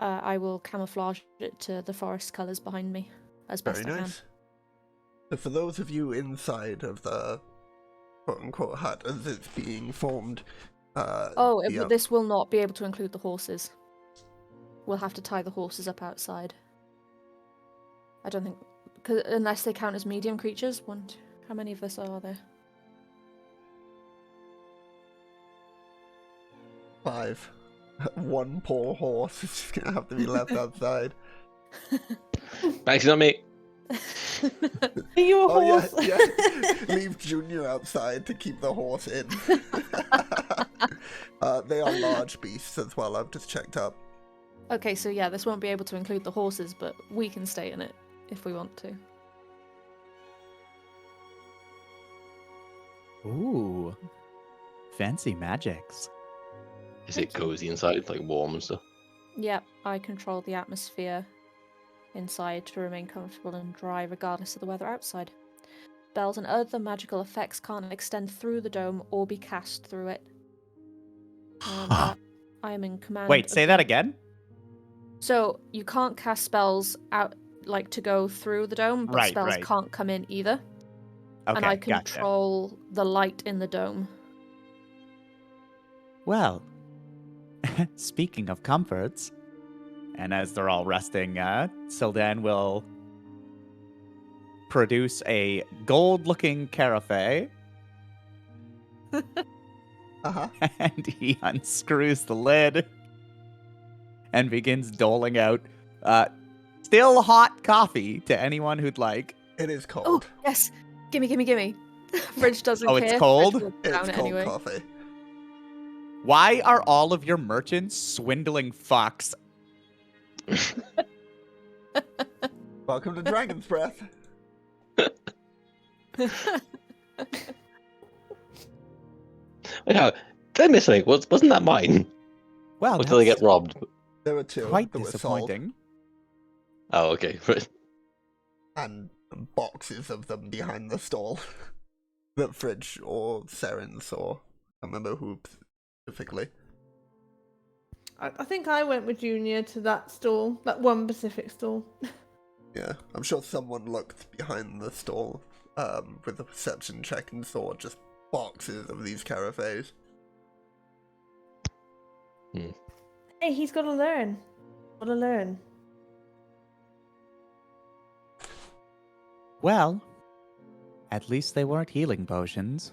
S1: I will camouflage it to the forest colours behind me as best
S2: Very
S1: I can.
S2: nice. So for those of you inside of the quote-unquote hut as it's being formed...
S1: This will not be able to include the horses. We'll have to tie the horses up outside. I don't think... unless they count as medium creatures. How many of us are there?
S2: 5. One poor horse is just gonna have to be left outside.
S3: Thanks, not me.
S6: Are you a
S2: Oh
S6: horse?
S2: yeah. Leave Junior outside to keep the horse in. They are large beasts as well, I've just checked up.
S1: Okay, so yeah, this won't be able to include the horses, but we can stay in it if we want to.
S4: Ooh. Fancy magics.
S3: Is it cozy inside, like warm and stuff?
S1: Yep, I control the atmosphere inside to remain comfortable and dry regardless of the weather outside. Spells and other magical effects can't extend through the dome or be cast through it.
S7: Huh.
S1: I am in command.
S4: Wait, say that again?
S1: So you can't cast spells out like to go through the dome, but spells
S4: Right.
S1: can't come in either.
S4: Okay,
S1: And I
S4: gotcha.
S1: control the light in the dome.
S4: Well, speaking of comforts, and as they're all resting, Sildan will produce a gold-looking carafe,
S2: Uh-huh.
S4: and he unscrews the lid and begins doling out still hot coffee to anyone who'd like.
S2: It is cold.
S1: Oh, yes. Gimme. Fridge doesn't
S4: Oh,
S1: care.
S4: it's cold?
S1: Fridge will
S2: It's
S1: down it
S2: cold
S1: anyway.
S2: coffee.
S4: Why are all of your merchants swindling fucks?
S2: Welcome to Dragon's Breath.
S3: Yeah, did I miss something? Wasn't that mine?
S4: Well,
S3: Or did I get
S4: that's
S3: robbed?
S2: There were 2
S4: quite
S2: that were sold.
S4: disappointing.
S3: Oh, okay. Right.
S2: And boxes of them behind the stall. That Fridge or Seren saw. I can't remember who specifically.
S6: I think I went with Junior to that stall, that one Pacific stall.
S2: Yeah, I'm sure someone looked behind the stall with a perception check and saw just boxes of these carafes.
S6: Hey, he's got to learn. Gotta learn.
S4: Well, at least they weren't healing potions.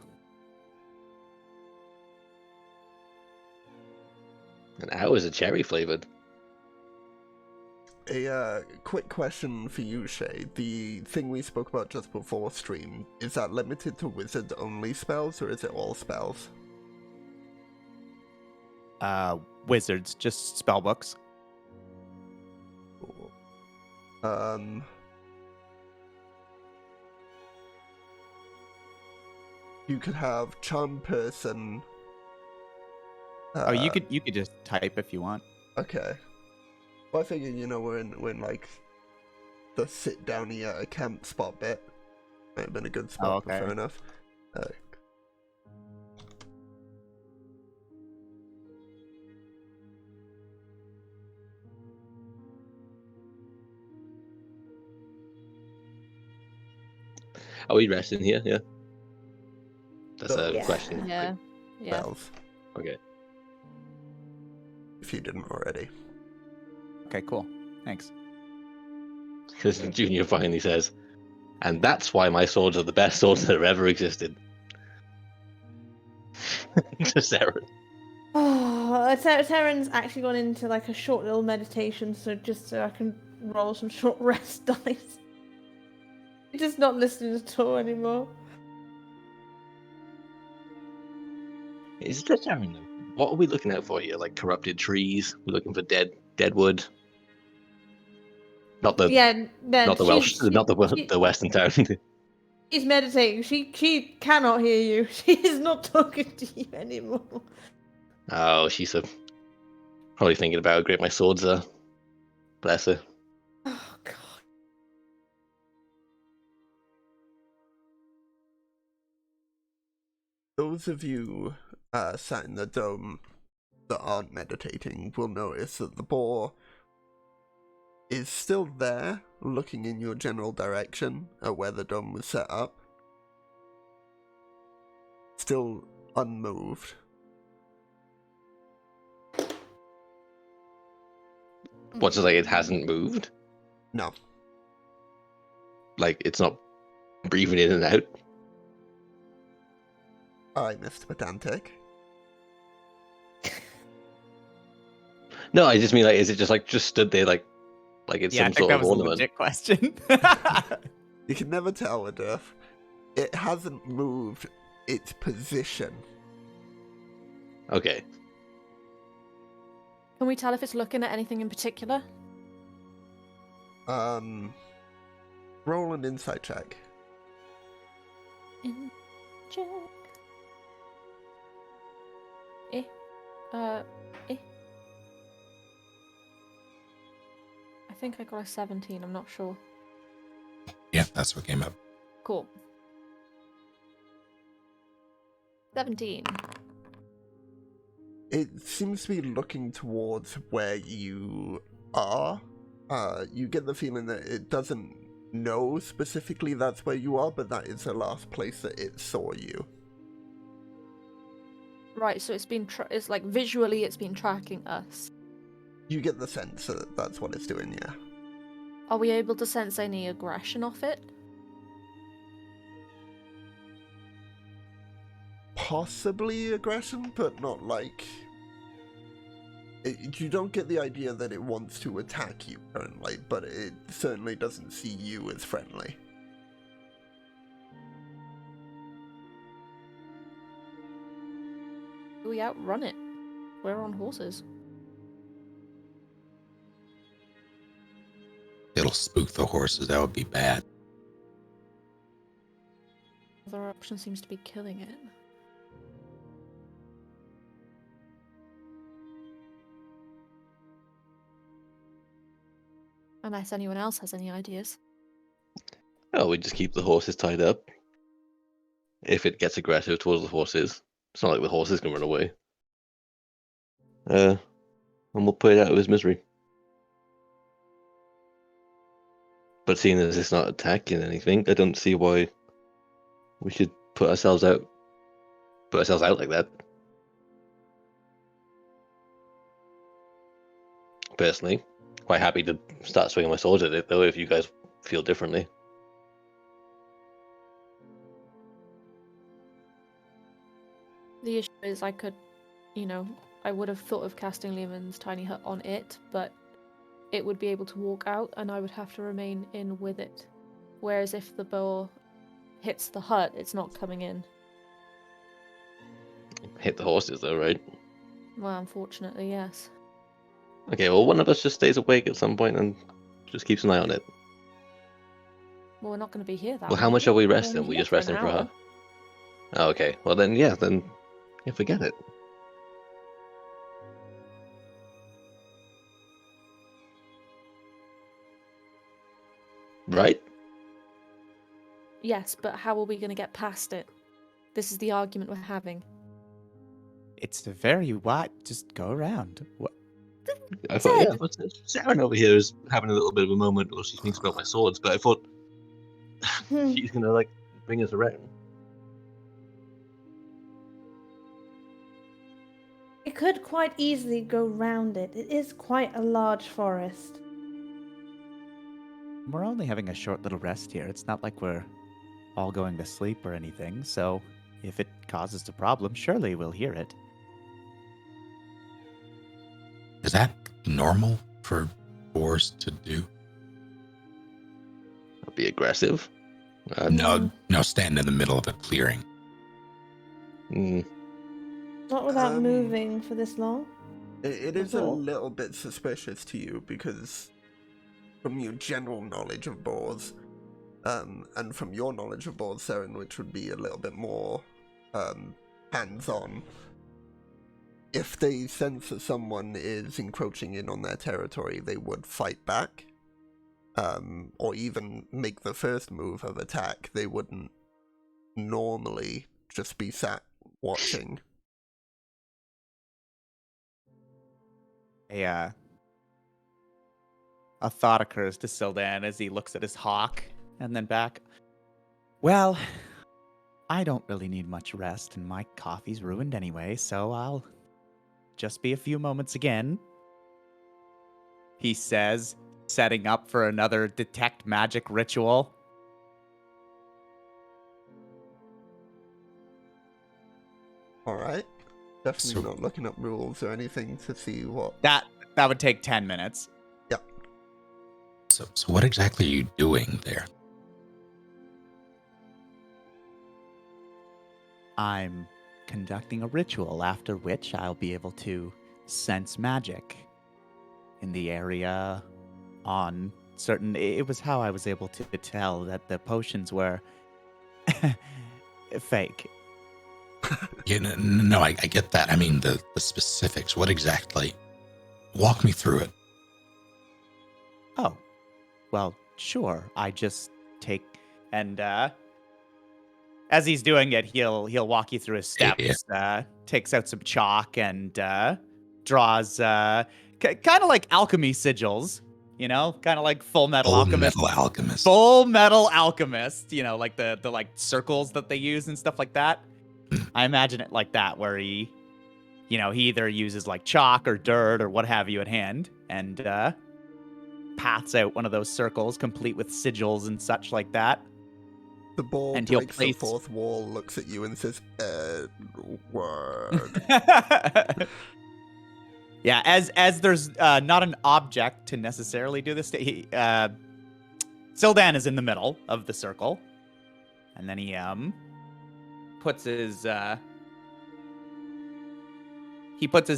S3: And ours are cherry flavored.
S2: A quick question for you, Shay. The thing we spoke about just before stream, is that limited to wizard-only spells, or is it all spells?
S4: Wizards, just spell books.
S2: You could have Charm Person.
S4: You could just type if you want.
S2: Okay. Well, I figured, we're in like the sit down here at a camp spot bit. Might have been a good spot,
S4: Oh,
S2: but
S4: okay.
S2: fair enough.
S3: Are we resting here? Yeah. That's
S2: So-
S3: a
S6: Yeah.
S3: question.
S1: Yeah. Yeah.
S2: Spells,
S3: Okay.
S2: if you didn't already.
S4: Okay, cool. Thanks.
S3: Because Junior finally says, and that's why my swords are the best swords that have ever existed. To Saren.
S6: Oh, Teren's actually gone into like a short little meditation, so I can roll some short rest dice. He's just not listening at all anymore.
S3: Is this Saren though? What are we looking out for here? Like corrupted trees? We're looking for dead wood. Not the
S6: Yeah, no,
S3: not the Welsh, not
S6: she-
S3: the Western town.
S6: she's meditating. She cannot hear you. She is not talking to you anymore.
S3: Oh, she's probably thinking about how great my swords are. Bless her.
S6: Oh god.
S2: Those of you sat in the dome that aren't meditating will notice that the boar is still there, looking in your general direction at where the dome was set up. Still unmoved.
S3: What's it like? It hasn't moved.
S2: No.
S3: Like it's not breathing in and out.
S2: Alright, Mr. Pedantic.
S3: No, I just mean like, is it just stood there like it's
S4: Yeah, I
S3: some
S4: think
S3: sort
S4: that
S3: of
S4: was a
S3: ornament?
S4: legit question.
S2: You can never tell with Earth. It hasn't moved its position.
S3: Okay.
S1: Can we tell if it's looking at anything in particular?
S2: Roll an insight check.
S1: Check. Eh. Eh. I think I got a 17, I'm not sure.
S7: Yeah, that's what came up.
S1: Cool. 17.
S2: It seems to be looking towards where you are. You get the feeling that it doesn't know specifically that's where you are, but that is the last place that it saw you.
S1: Right, so it's been it's like visually it's been tracking us.
S2: You get the sense that that's what it's doing, yeah.
S1: Are we able to sense any aggression off it?
S2: Possibly aggression, but not like... you don't get the idea that it wants to attack you currently, but it certainly doesn't see you as friendly.
S1: We outrun it. We're on horses.
S7: It'll spook the horses. That would be bad.
S1: Other option seems to be killing it. Unless anyone else has any ideas.
S3: Oh, we just keep the horses tied up. If it gets aggressive towards the horses, it's not like the horses can run away. And we'll put it out of his misery. But seeing as it's not attacking anything, I don't see why we should put ourselves out like that. Personally, quite happy to start swinging my sword at it, though, if you guys feel differently.
S1: The issue is I could, I would have thought of casting Lehman's tiny hut on it, but it would be able to walk out and I would have to remain in with it. Whereas if the boar hits the hut, it's not coming in.
S3: Hit the horses, though, right?
S1: Well, unfortunately, yes.
S3: Okay, well, one of us just stays awake at some point and just keeps an eye on it.
S1: Well, we're not going to be here that
S3: Well, how
S1: long.
S3: much are we
S1: We're
S3: resting?
S1: only
S3: We
S1: here
S3: just resting
S1: an
S3: for
S1: hour.
S3: her? Oh, okay. Well, then, forget it. Right?
S1: Yes, but how are we going to get past it? This is the argument we're having.
S4: It's very wide. Just go around. What?
S3: I thought, yeah,
S1: Ted!
S3: what's this? Sharon over here is having a little bit of a moment while she thinks about my swords, but I thought she's gonna, bring us around.
S6: It could quite easily go round it. It is quite a large forest.
S4: We're only having a short little rest here. It's not like we're all going to sleep or anything. So if it causes a problem, surely we'll hear it.
S7: Is that normal for boars to do?
S3: Be aggressive.
S7: No, stand in the middle of a clearing.
S6: Not without
S2: Um,
S6: moving for this long.
S2: It is a
S6: Before.
S2: little bit suspicious to you because from your general knowledge of boars, and from your knowledge of boars, Seren, which would be a little bit more hands-on, if they sense that someone is encroaching in on their territory, they would fight back, or even make the first move of attack. They wouldn't normally just be sat watching.
S4: A thought occurs to Sildan as he looks at his hawk and then back. Well, I don't really need much rest, and my coffee's ruined anyway, so I'll just be a few moments again. He says, setting up for another detect magic ritual.
S2: Alright. Definitely not looking up rules or anything to see what...
S4: That would take 10 minutes.
S2: Yeah.
S7: So what exactly are you doing there?
S4: I'm conducting a ritual, after which I'll be able to sense magic in the area on certain... It was how I was able to tell that the potions were fake.
S7: Yeah, no, I get that. I mean, the specifics. What exactly? Walk me through it.
S4: Oh, well, sure. I just take... And, as he's doing it, he'll walk you through his steps, takes out some chalk and draws kind of like alchemy sigils, you know, kind of like Full Metal Alchemist. Full Metal Alchemist, you know, like the like circles that they use and stuff like that. I imagine it like that, where he either uses like chalk or dirt or what have you at hand and paths out one of those circles complete with sigils and such like that.
S2: The ball
S4: and
S2: breaks the fourth wall, looks at you and says, Edward.
S4: Yeah, as there's not an object to necessarily do this. Sildan is in the middle of the circle. And then he puts his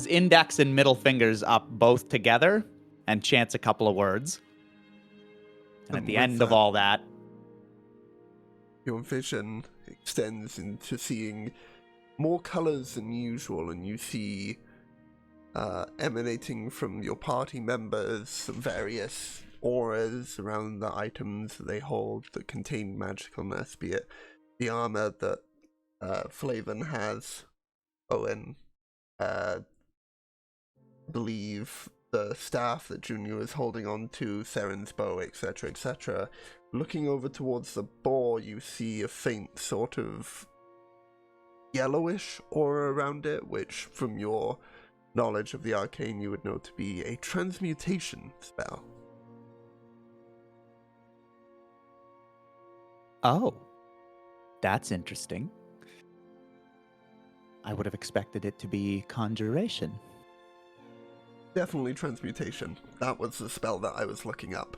S4: index and middle fingers up both together and chants a couple of words. And at the end of all that,
S2: your vision extends into seeing more colors than usual, and you see emanating from your party members various auras around the items that they hold that contain magicalness, be it the armor that Flavin has, Owen, believe the staff that Junior is holding on to, Seren's bow, etc., etc. Looking over towards the boar, you see a faint sort of yellowish aura around it, which, from your knowledge of the arcane, you would know to be a transmutation spell.
S4: Oh, that's interesting. I would have expected it to be conjuration.
S2: Definitely transmutation. That was the spell that I was looking up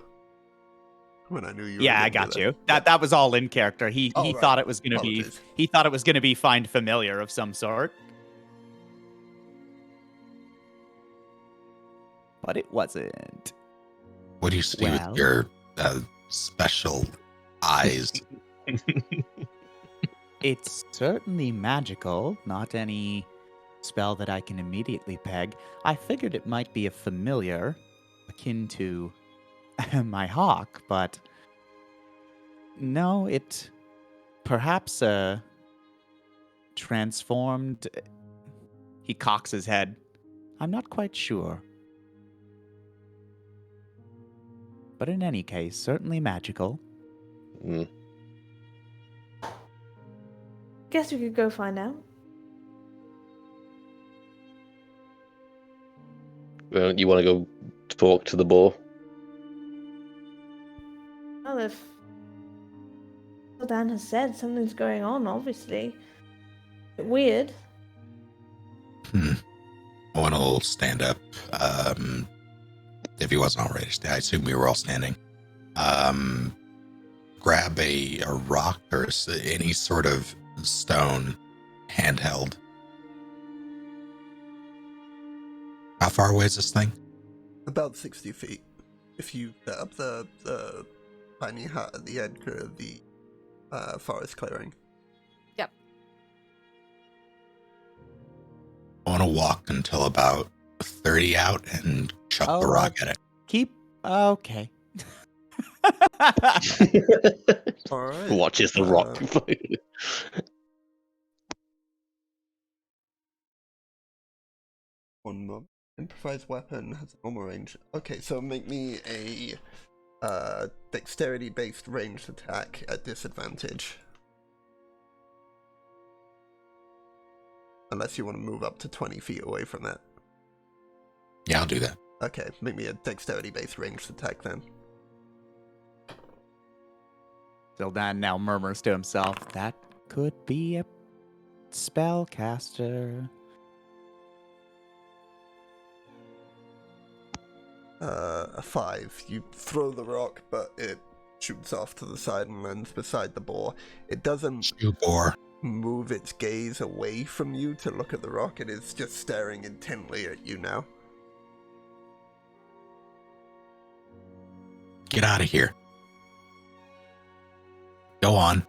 S2: when I knew you.
S4: Yeah, I got you. That was all in character. He
S2: right.
S4: thought it was going to be. He thought it was going to be find familiar of some sort, but it wasn't.
S7: What do you see with your special eyes?
S4: It's certainly magical, not any spell that I can immediately peg. I figured it might be a familiar, akin to my hawk, but no, it perhaps transformed. He cocks his head. I'm not quite sure. But in any case, certainly magical.
S6: Guess we could go find out.
S3: You want to go talk to the boar?
S6: Well, if Dan has said something's going on, obviously. Weird.
S7: Owen will stand up. If he wasn't already, I assume we were all standing. Grab a rock or any sort of stone, handheld. How far away is this thing?
S2: About 60 feet. if you set up the tiny hut at the edge of the forest clearing.
S1: Yep.
S7: I want to walk until about 30 out and chuck the rock at it.
S4: Okay.
S2: All right.
S3: Watches the rock.
S2: One more. Improvised weapon has a normal range. Okay, so make me a dexterity-based ranged attack at disadvantage. Unless you want to move up to 20 feet away from that.
S7: Yeah, I'll do that.
S2: Okay, make me a dexterity-based ranged attack then.
S4: Zildan now murmurs to himself, that could be a spellcaster.
S2: A 5. You throw the rock, but it shoots off to the side and lands beside the boar. It doesn't
S7: Shoot boar.
S2: move its gaze away from you to look at the rock. It is just staring intently at you now.
S7: Get out of here. Go on.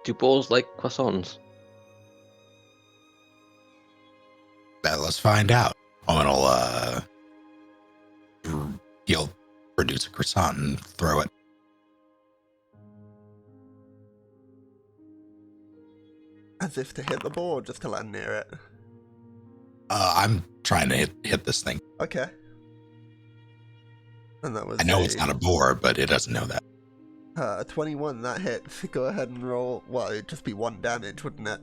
S3: Do boars like croissants?
S7: Let's find out. Owen he'll produce a croissant and throw it.
S2: As if to hit the boar, just to land near it.
S7: I'm trying to hit this thing.
S2: Okay. And that was
S7: I know it's not a boar, but it doesn't know that.
S2: a 21, that hits. Go ahead and roll. Well, it'd just be 1 damage, wouldn't it?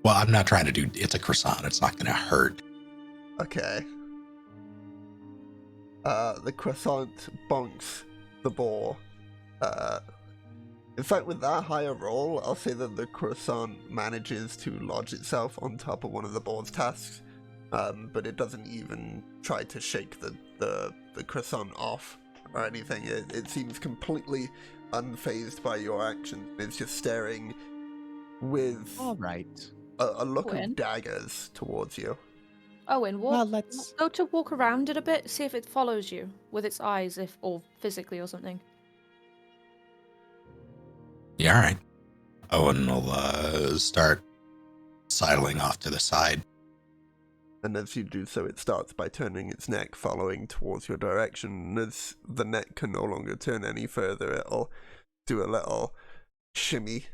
S7: Well, I'm not trying to do... It's a croissant. It's not going to hurt.
S2: Okay. The croissant bonks the boar. In fact, with that higher roll, I'll say that the croissant manages to lodge itself on top of one of the boar's tusks, but it doesn't even try to shake the croissant off or anything. It seems completely unfazed by your actions. It's just staring with
S4: All right.
S2: a look
S1: Owen?
S2: of daggers towards you.
S1: Owen,
S4: Well,
S1: walk,
S4: let's...
S1: go to walk around it a bit, see if it follows you with its eyes, or physically or something.
S7: Yeah, all right. Owen will start sidling off to the side.
S2: And as you do so, it starts by turning its neck, following towards your direction. And as the neck can no longer turn any further, it'll do a little shimmy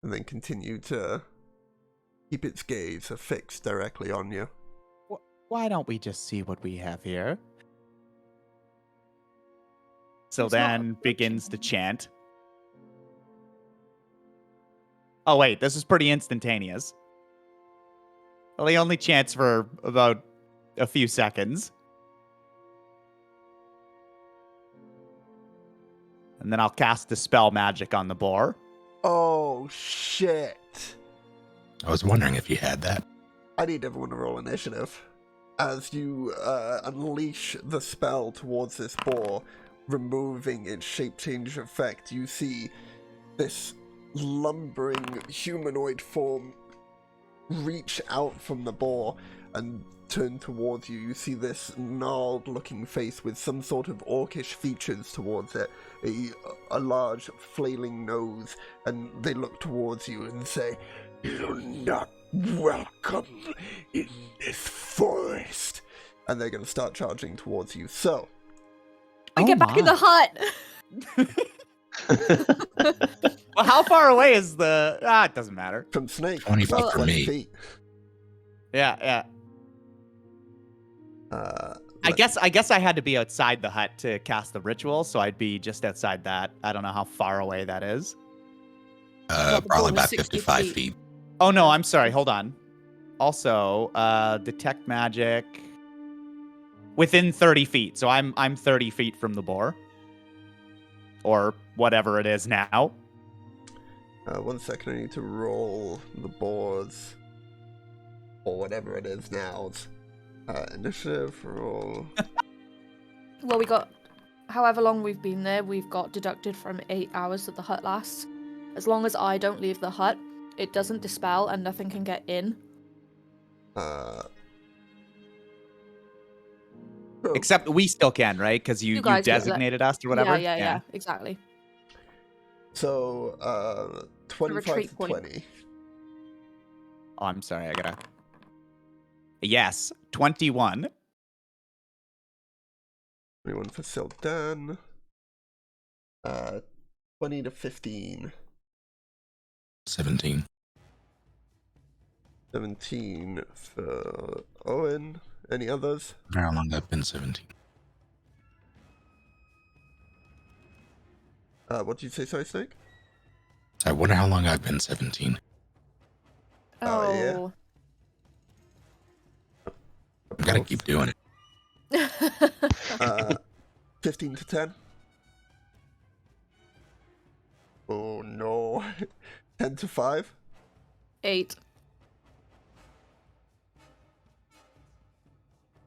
S2: and then continue to keep its gaze affixed directly on you.
S4: Why don't we just see what we have here?
S1: It's not
S4: Zildan begins to chant. Oh, wait, this is pretty instantaneous. Well, he only chants for about a few seconds. And then I'll cast Dispel Magic on the boar.
S2: Oh, shit.
S7: I was wondering if you had that.
S2: I need everyone to roll initiative. As you unleash the spell towards this boar, removing its shape change effect, you see this lumbering humanoid form reach out from the boar and turn towards you. You see this gnarled looking face with some sort of orcish features towards it, a large flailing nose, and they look towards you and say, "You're not welcome in this forest." And they're going to start charging towards you. So,
S1: Get back in the hut!
S4: Well, how far away is the... it doesn't matter.
S2: from Snake,
S7: 20 feet
S2: about
S7: from
S2: 20
S7: me.
S2: feet.
S4: Yeah. I guess I had to be outside the hut to cast the ritual, so I'd be just outside that. I don't know how far away that is.
S1: the
S7: Probably
S1: boar was
S7: about
S1: 60
S7: 55
S1: feet.
S7: feet.
S4: Oh, no, I'm sorry. Hold on. Also, detect magic within 30 feet. So I'm 30 feet from the boar. Or whatever it is now.
S2: 1 second, I need to roll the boards. Or whatever it is now. Initiative, roll.
S1: Well, we got, however long we've been there, we've got deducted from 8 hours that the hut lasts. As long as I don't leave the hut, it doesn't dispel and nothing can get in.
S2: So,
S4: Except we still can, right? Because you
S1: guys get
S4: designated us or whatever.
S1: Yeah, exactly.
S2: So, 25
S1: retreat
S2: to
S1: point.
S2: 20.
S4: Oh, I'm sorry. I gotta. Yes, 21.
S2: 21 for Sildan. 20 to 15.
S7: 17.
S2: 17 for Owen. Any others?
S7: How long I've been 17?
S2: What did you say, sorry, Snake?
S7: I wonder how long I've been 17.
S2: Oh, yeah.
S1: Oh.
S7: I gotta keep doing it.
S2: 15 to 10. Oh no. 10 to 5.
S1: 8.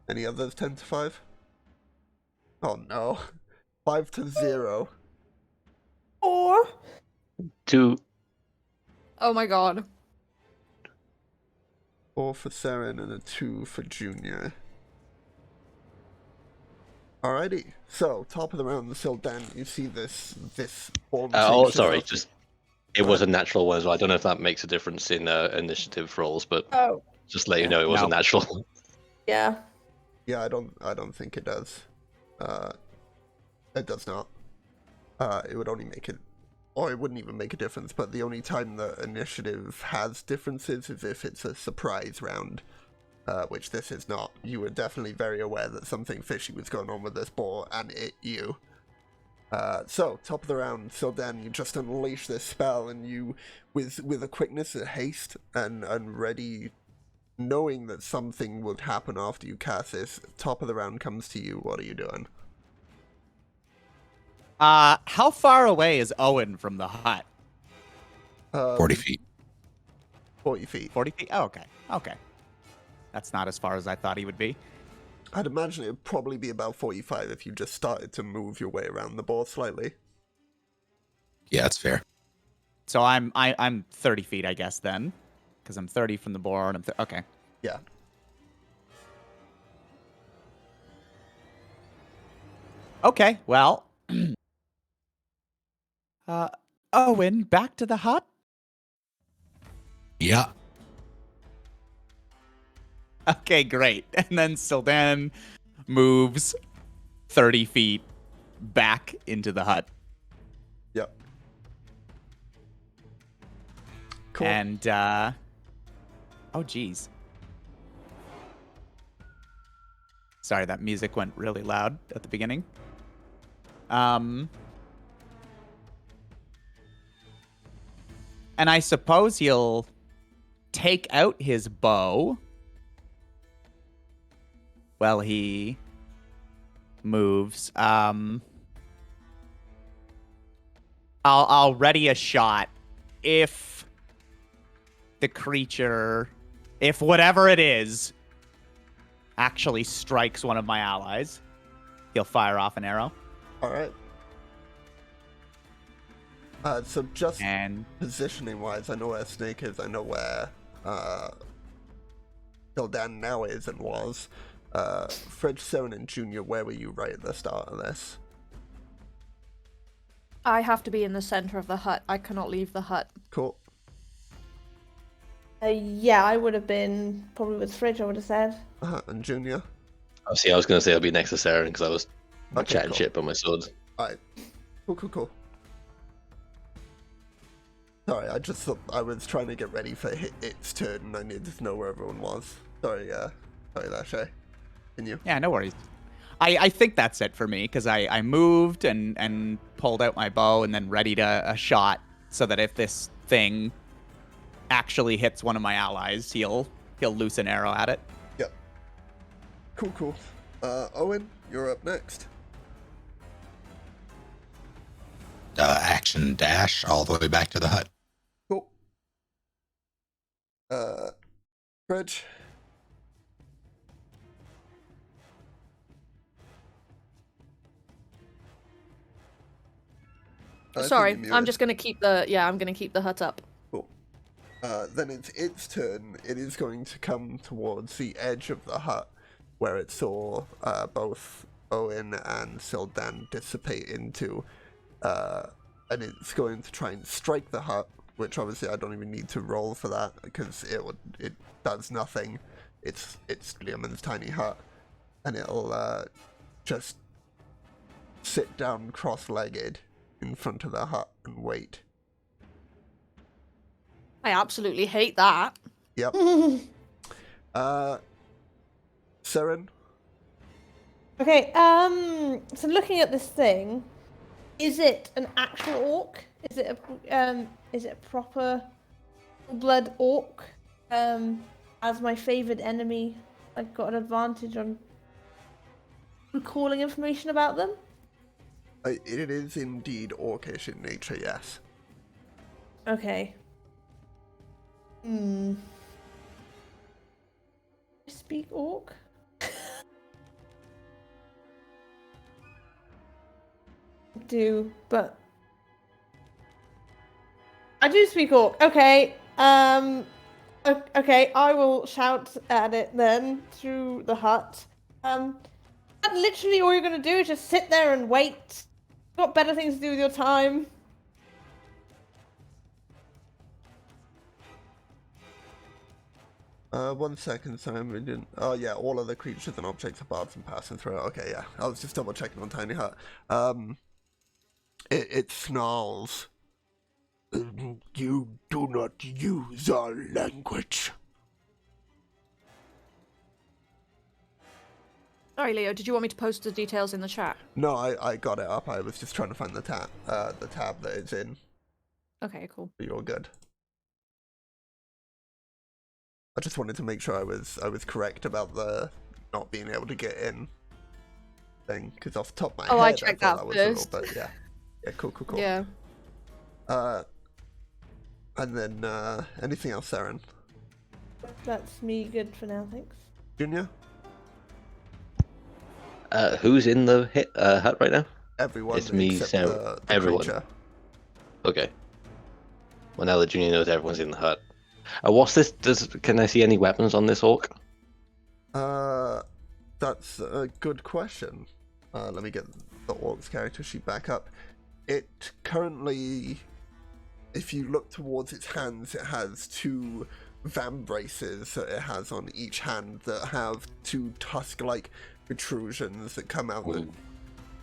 S2: Any others? 10 to 5. Oh no. 5 to 0.
S6: 4.
S3: 2.
S1: Oh my god.
S2: 4 for Saren and a 2 for Junior. Alrighty. So, top of the round, the Sildan, you see this form.
S3: Sorry, just it was a natural one as well. I don't know if that makes a difference in initiative rolls, but
S6: Oh.
S3: just let you know it was a natural.
S6: Yeah.
S2: Yeah, I don't think it does. It does not. It would only make it, or it wouldn't even make a difference, but the only time the initiative has differences is if it's a surprise round, which this is not. You were definitely very aware that something fishy was going on with this boar, and you. So, top of the round, Sildan, you just unleash this spell, and you, with a quickness and haste, and ready, knowing that something would happen after you cast this, top of the round comes to you. What are you doing?
S4: How far away is Owen from the hut?
S7: 40 feet.
S2: 40 feet.
S4: 40 feet? Oh, okay. Okay. That's not as far as I thought he would be.
S2: I'd imagine it would probably be about 45 if you just started to move your way around the board slightly.
S7: Yeah, that's fair.
S4: So I'm 30 feet, I guess, then. Because I'm 30 from the board. Okay.
S2: Yeah.
S4: Okay, well. Owen, back to the hut?
S7: Yeah.
S4: Okay, great. And then Sildan moves 30 feet back into the hut.
S2: Yep. Cool.
S4: And, oh, geez. Sorry, that music went really loud at the beginning. And I suppose he'll take out his bow. Well, he moves. I'll ready a shot if the creature, if whatever it is, actually strikes one of my allies. He'll fire off an arrow.
S2: All right. So just
S4: And
S2: positioning-wise, I know where Snake is. I know where Sildan now is and was. Fred, Saren, and Junior, where were you right at the start of this?
S1: I have to be in the center of the hut. I cannot leave the hut.
S2: Cool.
S6: Yeah, I would have been probably with Fridge, I would have said.
S2: And Junior?
S3: Oh, see, I was going to say I'll be next to Saren because I was chatting
S2: cool.
S3: shit by my sword.
S2: Alright. Cool. Sorry, I just thought I was trying to get ready for its turn and I needed to know where everyone was. Sorry, Lashay. And you?
S4: yeah, no worries. I think that's it for me because I moved and pulled out my bow and then readied a shot so that if this thing actually hits one of my allies, he'll loose an arrow at it.
S2: Yep. Cool. Owen, you're up next.
S7: Action dash all the way back to the hut.
S2: Cool. Fred.
S1: Sorry, I'm just gonna keep the I'm gonna keep the hut up.
S2: Cool. Then it's its turn. It is going to come towards the edge of the hut, where it saw both Owen and Sildan dissipate into, and it's going to try and strike the hut, which obviously I don't even need to roll for that, because it does nothing. It's Leoman's tiny hut, and it'll just sit down cross-legged in front of the hut and wait.
S1: I absolutely hate that.
S2: Yep. Seren?
S6: Okay, so looking at this thing, is it an actual orc? Is it a proper blood orc? As my favoured enemy, I've got an advantage on recalling information about them.
S2: It is indeed orcish in nature, yes.
S6: Okay. Speak orc? Do, but I do speak orc. Okay. Okay, I will shout at it then through the hut. And literally all you're gonna do is just sit there and wait. Got better things to do with your time.
S2: One second, sorry, we didn't. Oh yeah, all other creatures and objects are barred from passing through. Okay, yeah, I was just double checking on Tiny Hut. It snarls. You do not use our language.
S1: Sorry, Leo, did you want me to post the details in the chat?
S2: No, I got it up. I was just trying to find the tab that it's in.
S1: Okay, cool.
S2: You're good. I just wanted to make sure I was correct about the not being able to get in thing, because off the top of my head,
S1: I checked
S2: thought
S1: that
S2: was
S1: first.
S2: but yeah, cool.
S1: Yeah.
S2: And then anything else, Saren?
S6: That's me good for now, thanks.
S2: Junior?
S3: Who's in the hut right now?
S2: Everyone
S3: It's me,
S2: except
S3: Sam,
S2: the
S3: everyone.
S2: creature.
S3: Okay. Well, now that Junior knows everyone's in the hut. What's this? Can I see any weapons on this orc?
S2: That's a good question. Let me get the orc's character sheet back up. It currently, if you look towards its hands, it has two vambraces that it has on each hand that have two tusk-like protrusions that come out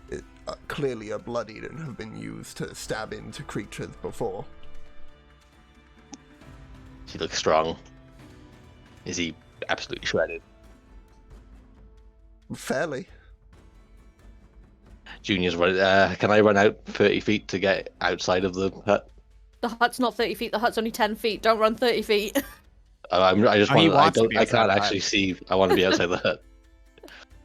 S2: that clearly are bloodied and have been used to stab into creatures before.
S3: He looks strong. Is he absolutely shredded?
S2: Fairly.
S3: Junior's running. Can I run out 30 feet to get outside of the hut?
S1: The hut's not 30 feet, the hut's only 10 feet. Don't run 30 feet.
S3: I just
S4: Oh, he
S3: want.
S4: wants to be
S3: I
S4: outside
S3: can't
S4: the hut.
S3: actually see. I want to be outside the hut.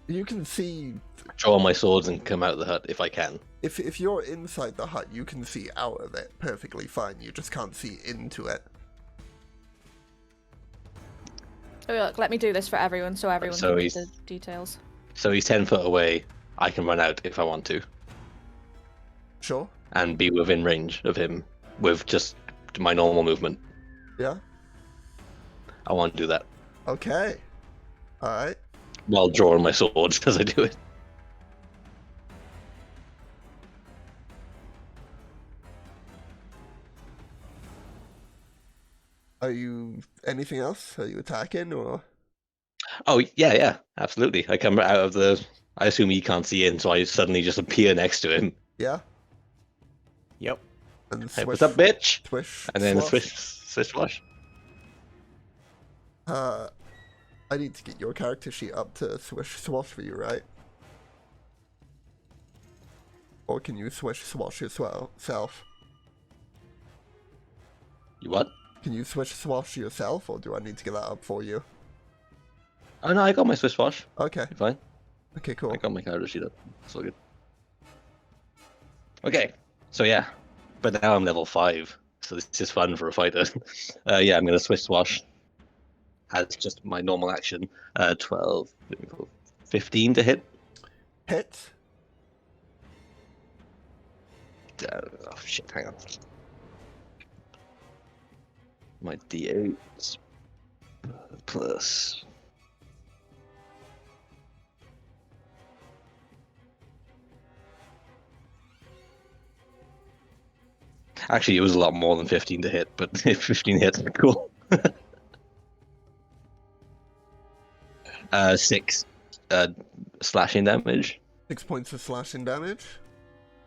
S2: You can see,
S3: Draw my swords and come out of the hut if I can.
S2: if you're inside the hut, you can see out of it perfectly fine. You just can't see into it.
S1: Oh, look, let me do this for everyone so everyone
S3: So
S1: can
S3: he's-
S1: get the details.
S3: So he's 10 foot away. I can run out if I want to,
S2: Sure?
S3: and be within range of him with just my normal movement.
S2: Yeah?
S3: I want to do that
S2: Okay. Alright.
S3: while drawing my sword as I do it.
S2: Are you... anything else? Are you attacking, or...?
S3: Oh yeah, absolutely. I come out of the. I assume he can't see in, so I suddenly just appear next to him.
S2: Yeah?
S4: Yep.
S2: And
S3: Hey,
S2: swish...
S3: what's up, bitch?
S2: Swish...
S3: And then
S2: swash.
S3: swish flush.
S2: I need to get your character sheet up to swish swash for you, right? Or can you swish swash yourself?
S3: You what?
S2: Can you swish swash yourself, or do I need to get that up for you?
S3: Oh no, I got my swish flush.
S2: Okay.
S3: You're fine.
S2: Okay, cool.
S3: I got my character sheet up. It's all good. Okay, so yeah, but now I'm level 5, so this is fun for a fighter. Yeah, I'm gonna swish swash as just my normal action. 12, 15 to hit.
S2: Hit.
S3: Oh shit, hang on. my D8 plus. Actually, it was a lot more than 15 to hit, but 15 hits, cool. 6 slashing damage.
S2: 6 points of slashing damage.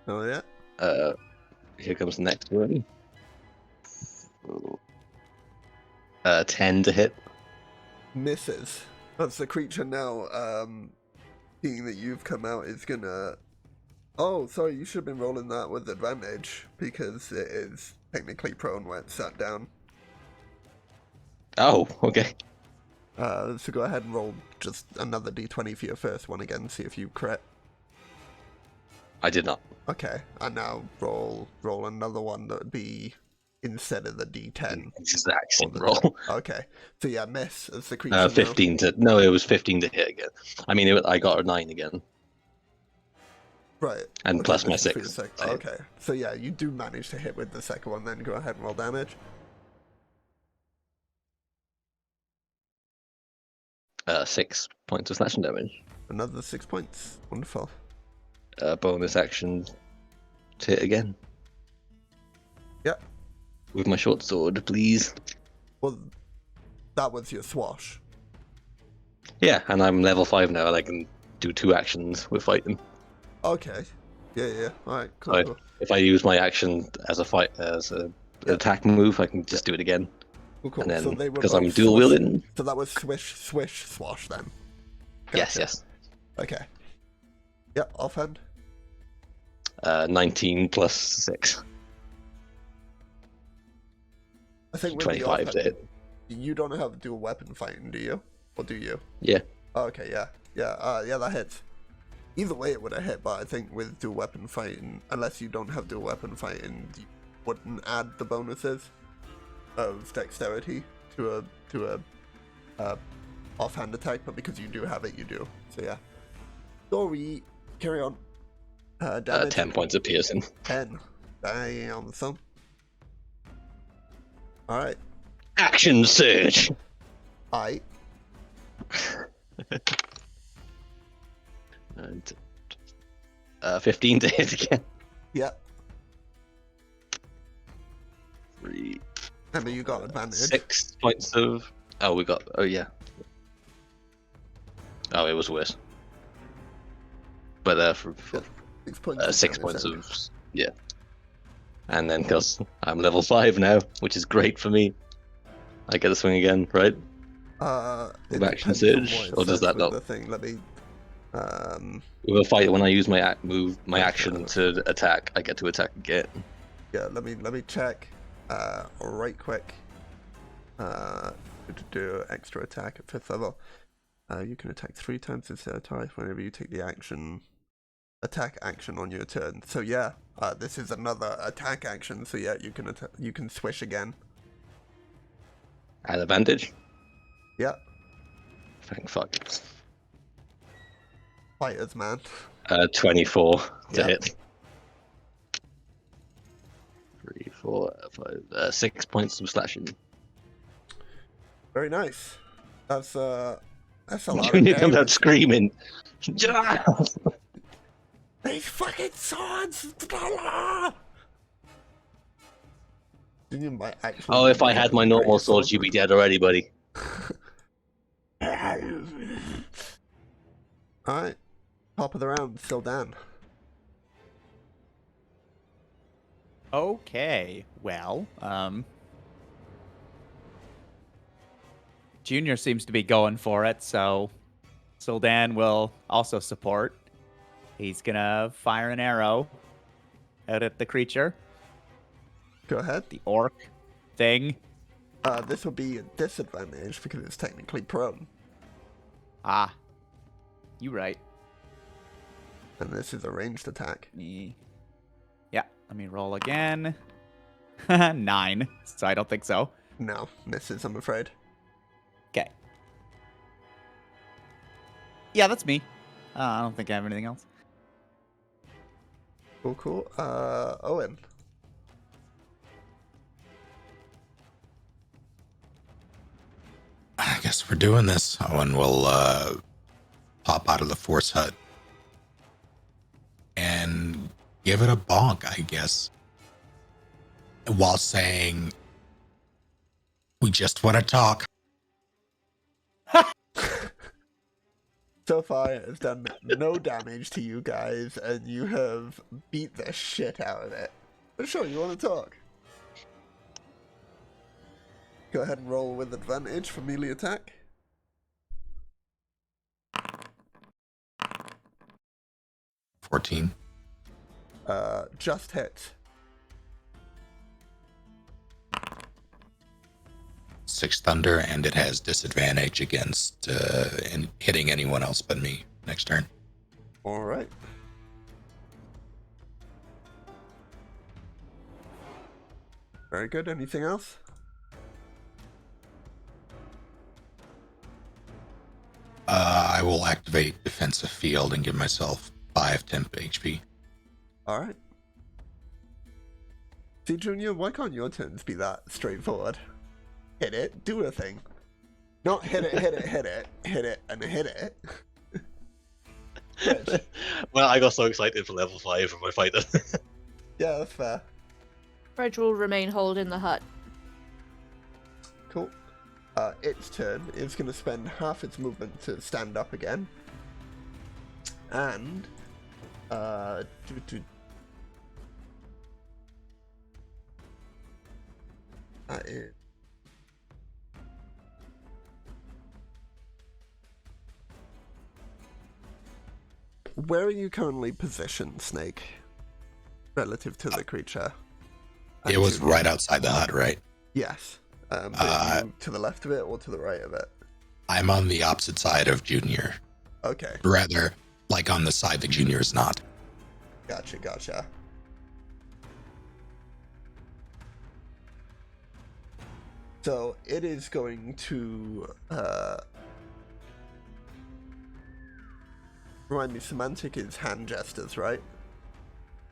S2: Oh yeah.
S3: Here comes the next one. 10 to hit.
S2: Misses. That's the creature now. Seeing that you've come out is gonna. Oh, sorry. You should have been rolling that with advantage because it is technically prone where it's sat down.
S3: Oh, okay.
S2: So go ahead and roll just another d20 for your first one again. See if you crit.
S3: I did not.
S2: Okay, and now roll another one that would be instead of the d10.
S3: Exact same roll.
S2: Okay, so yeah, miss as the creature.
S3: 15 to no, it was 15 to hit again. I mean, I got a 9 again.
S2: Right.
S3: And
S2: okay,
S3: plus my
S2: this is for
S3: 6.
S2: your okay, so yeah, you do manage to hit with the second one. Then go ahead and roll damage.
S3: 6 points of slashing damage.
S2: Another 6 points. Wonderful.
S3: Bonus action to hit again.
S2: Yep.
S3: With my short sword, please.
S2: Well, that was your swash.
S3: Yeah, and I'm level 5 now, and I can do 2 actions with fighting.
S2: Okay. Yeah. All right. Cool.
S3: So
S2: cool.
S3: if I use my action as an attack move, I can just do it again.
S2: Cool.
S3: And then,
S2: So they were
S3: because I'm
S2: both
S3: dual
S2: swish-
S3: wielding.
S2: So that was swish, swash then.
S3: Yes,
S2: Gotcha.
S3: yes.
S2: Okay. Yep. Offhand.
S3: 19 plus 6.
S2: I think with
S3: 25
S2: the
S3: to
S2: offhand,
S3: hit.
S2: you don't have dual weapon fighting, do you? Or do you?
S3: Yeah.
S2: Oh, okay. Yeah. Yeah. That hits. Either way, it would have hit, but I think with dual weapon fighting, unless you don't have dual weapon fighting, you wouldn't add the bonuses of dexterity to a offhand attack, but because you do have it, you do. So yeah. Sorry. Carry on. Damage.
S3: 10 points of piercing.
S2: 10. Damn, son. Alright.
S3: Action surge!
S2: I.
S3: And 15 to hit again.
S2: Yep.
S3: 3,
S2: Remember, you got advantage.
S3: 6 points of. Oh, we got. Oh, yeah. Oh, it was worse. But for
S2: 6 points.
S3: 6 points of. Yeah. And then, because I'm level 5 now, which is great for me, I get to swing again, right?
S2: It
S3: With action
S2: depends on
S3: surge,
S2: what it
S3: or does
S2: says
S3: that
S2: with
S3: not?
S2: The thing. Let me.
S3: With a fight, when I use my my action to attack, I get to attack again.
S2: Yeah. Let me check. Right quick. To do extra attack at 5th level. You can attack 3 times instead of twice whenever you take the attack action on your turn. So yeah, this is another attack action. So yeah, you can swish again.
S3: At advantage?
S2: Yeah,
S3: Thank fuck.
S2: fighters, man.
S3: 24 to
S2: Yeah.
S3: hit. 3, 4, 5, 6 points of slashing.
S2: Very nice. That's a lot
S3: When
S2: of
S3: you come out
S2: damage.
S3: screaming.
S2: These fucking swords! You might actually
S3: Oh, if I
S2: be
S3: had my
S2: a
S3: normal
S2: great
S3: sword, you'd be dead already, buddy.
S2: Alright. Top of the round, still Dan.
S4: Okay, well, Junior seems to be going for it, so Sildan will also support. He's gonna fire an arrow out at the creature,
S2: Go ahead.
S4: the orc thing.
S2: This will be a disadvantage because it's technically prone.
S4: Ah, you right.
S2: And this is a ranged attack.
S4: Yeah, let me roll again. 9, so I don't think so.
S2: No, misses, I'm afraid.
S4: Okay. Yeah, that's me. I don't think I have anything else.
S2: Cool. Owen.
S7: guess we're doing this. Owen will pop out of the force hut and give it a bonk, I guess, while saying, "We just want to talk."
S2: So far, it has done no damage to you guys, and you have beat the shit out of it. But sure, you want to talk? Go ahead and roll with advantage for melee attack.
S7: $14.
S2: Just hits.
S7: 6 thunder, and it has disadvantage against hitting anyone else but me next turn.
S2: All right. Very good. Anything else?
S7: I will activate defensive field and give myself 5 temp HP.
S2: All right. See, Junior, why can't your turns be that straightforward? Hit it, do a thing. Not hit it, hit it, hit it, hit it, and hit it. Rich.
S3: Well, I got so excited for level 5 for my fighter.
S2: Yeah, that's fair.
S1: Reg will remain holding the hut.
S2: Cool. Its turn. It's going to spend half its movement to stand up again. And... That is... Where are you currently positioned, Snake? Relative to the creature?
S7: It was right outside the hut, right?
S2: Yes. But are you to the left of it or to the right of it?
S7: I'm on the opposite side of Junior.
S2: Okay.
S7: Rather, like on the side that Junior is not.
S2: Gotcha. So it is going to remind me, semantic is hand gestures, right?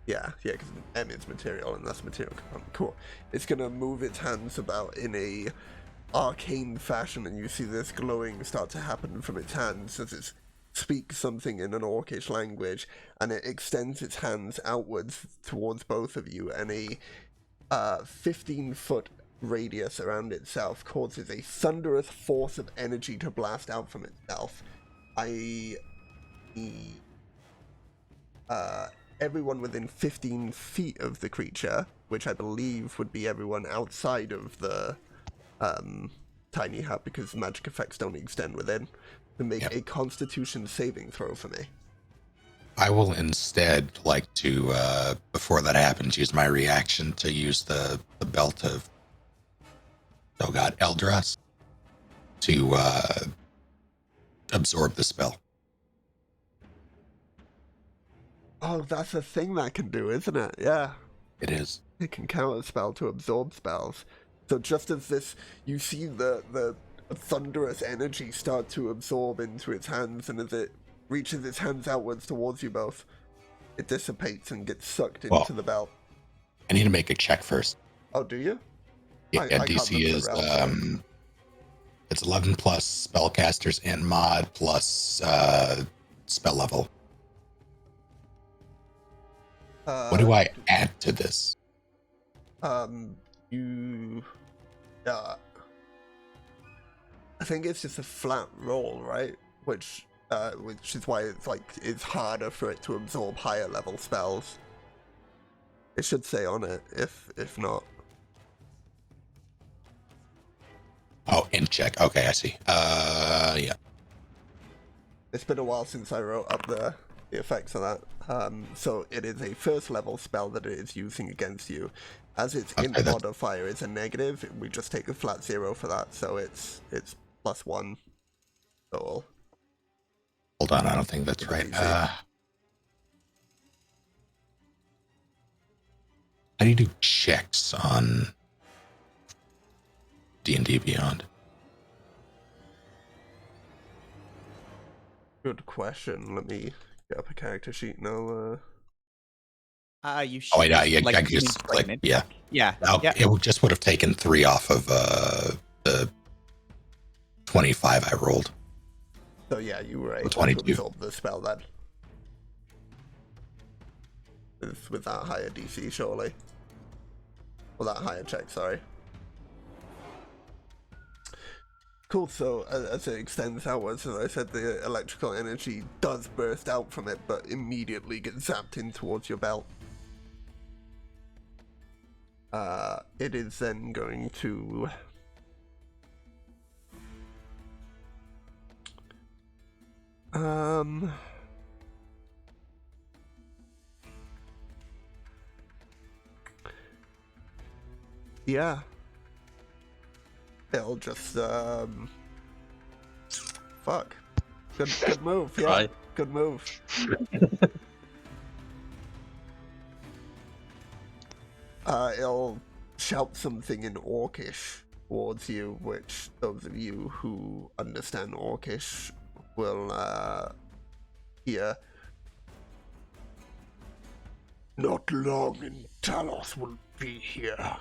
S2: Yeah, because M is material and that's material component. Cool. It's gonna move its hands about in a arcane fashion, and you see this glowing start to happen from its hands as it speaks something in an orcish language, and it extends its hands outwards towards both of you, and a 15-foot radius around itself causes a thunderous force of energy to blast out from itself. Everyone within 15 feet of the creature, which I believe would be everyone outside of the tiny hut because magic effects don't extend within, to make a Constitution saving throw for me.
S7: I will instead like to, before that happens, use my reaction to use the belt of, Eldrass to absorb the spell.
S2: Oh, that's a thing that can do, isn't it? Yeah.
S7: It is.
S2: It can counter spell to absorb spells. So just as this, you see the thunderous energy start to absorb into its hands, and as it reaches its hands outwards towards you both, it dissipates and gets sucked into the belt.
S7: I need to make a check first.
S2: Oh, do you?
S7: Yeah, DC is it's 11 plus spellcasters and mod plus spell level. What do I add to this?
S2: I think it's just a flat roll, right? Which is why it's harder for it to absorb higher level spells. It should say on it, if not.
S7: Oh, int check. Okay, I see. Yeah.
S2: It's been a while since I wrote up the effects of that. So it is a first level spell that it is using against you. As its int modifier is a negative, we just take a flat 0 for that, so it's +1 total.
S7: Hold on, I don't think that's right. How do you do checks on D&D Beyond?
S2: Good question. Let me get up a character sheet now.
S4: You should.
S7: Oh, yeah,
S4: like,
S7: I just click. Yeah.
S4: Yeah.
S7: It just would have taken 3 off of the 25 I rolled.
S2: So yeah, you were able to
S7: 22.
S2: absorb the spell then. With that higher DC, surely. Or that higher check, sorry. Cool, so as it extends outwards, as I said, the electrical energy does burst out from it, but immediately gets zapped in towards your belt. It is then going to... Yeah. It'll just, Fuck. Good move, yeah.
S3: Right.
S2: Good move. It'll shout something in Orcish towards you, which those of you who understand Orcish will, hear. Not long and Talos will be here.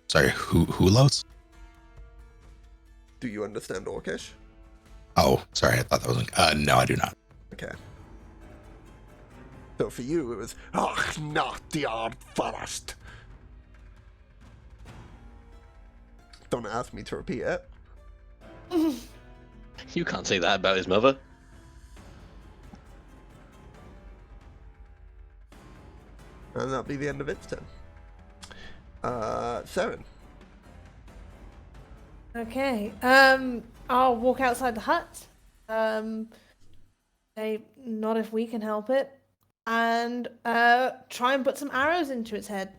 S7: Sorry, who loads?
S2: Do you understand Orcish?
S7: Oh, sorry, I thought that was... no, I do not.
S2: Okay. So for you, it was, "Ach, not the odd forest." Don't ask me to repeat it.
S3: You can't say that about his mother.
S2: And that'll be the end of its turn. Saren.
S6: Okay. I'll walk outside the hut. Say, not if we can help it. And try and put some arrows into its head.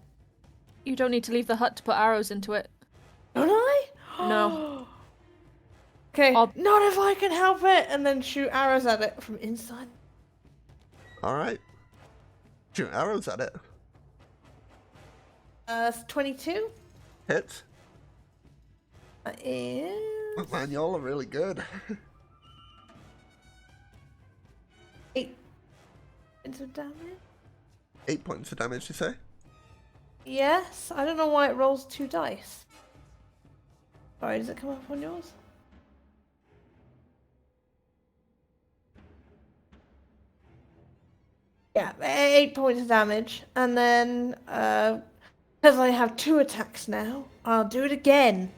S1: You don't need to leave the hut to put arrows into it.
S6: Don't I?
S1: No.
S6: Okay.
S1: I'll-
S6: Not if I can help it. And then shoot arrows at it from inside.
S2: Alright. Shoot arrows at it.
S6: 22.
S2: Hits.
S6: That is...
S2: Oh, man, y'all are really good.
S6: 8 points of damage.
S2: 8 points of damage, you say?
S6: Yes. I don't know why it rolls 2 dice. Sorry, does it come up on yours? Yeah, 8 points of damage. And then, because I have 2 attacks now, I'll do it again.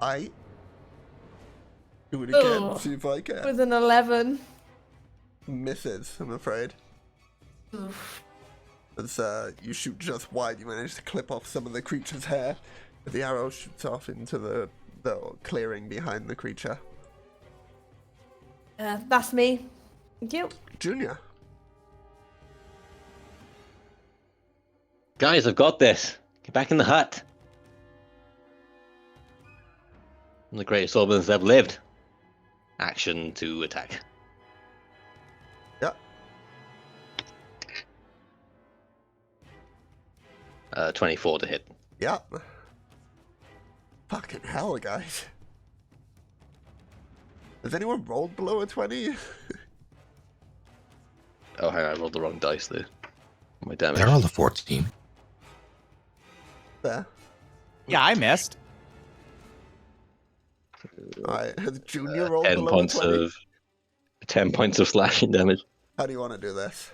S2: I do it again,
S6: Ugh.
S2: see if I can.
S6: With an 11.
S2: Misses, I'm afraid.
S6: Oof.
S2: As you shoot just wide, you manage to clip off some of the creature's hair. But the arrow shoots off into the clearing behind the creature.
S6: That's me. Thank you.
S2: Junior.
S3: Guys, I've got this. Get back in the hut. I'm the greatest swordsman that's ever lived. Action to attack.
S2: Yeah.
S3: 24 to hit.
S2: Yeah. Fucking hell, guys. Has anyone rolled below a 20?
S3: Oh, hang on, I rolled the wrong dice there. My damage.
S7: I rolled a 14.
S2: There.
S4: Yeah, I missed.
S2: Alright, has Junior rolled
S3: 10
S2: below
S3: points
S2: a 20?
S3: of 10 points of slashing damage.
S2: How do you want to do this?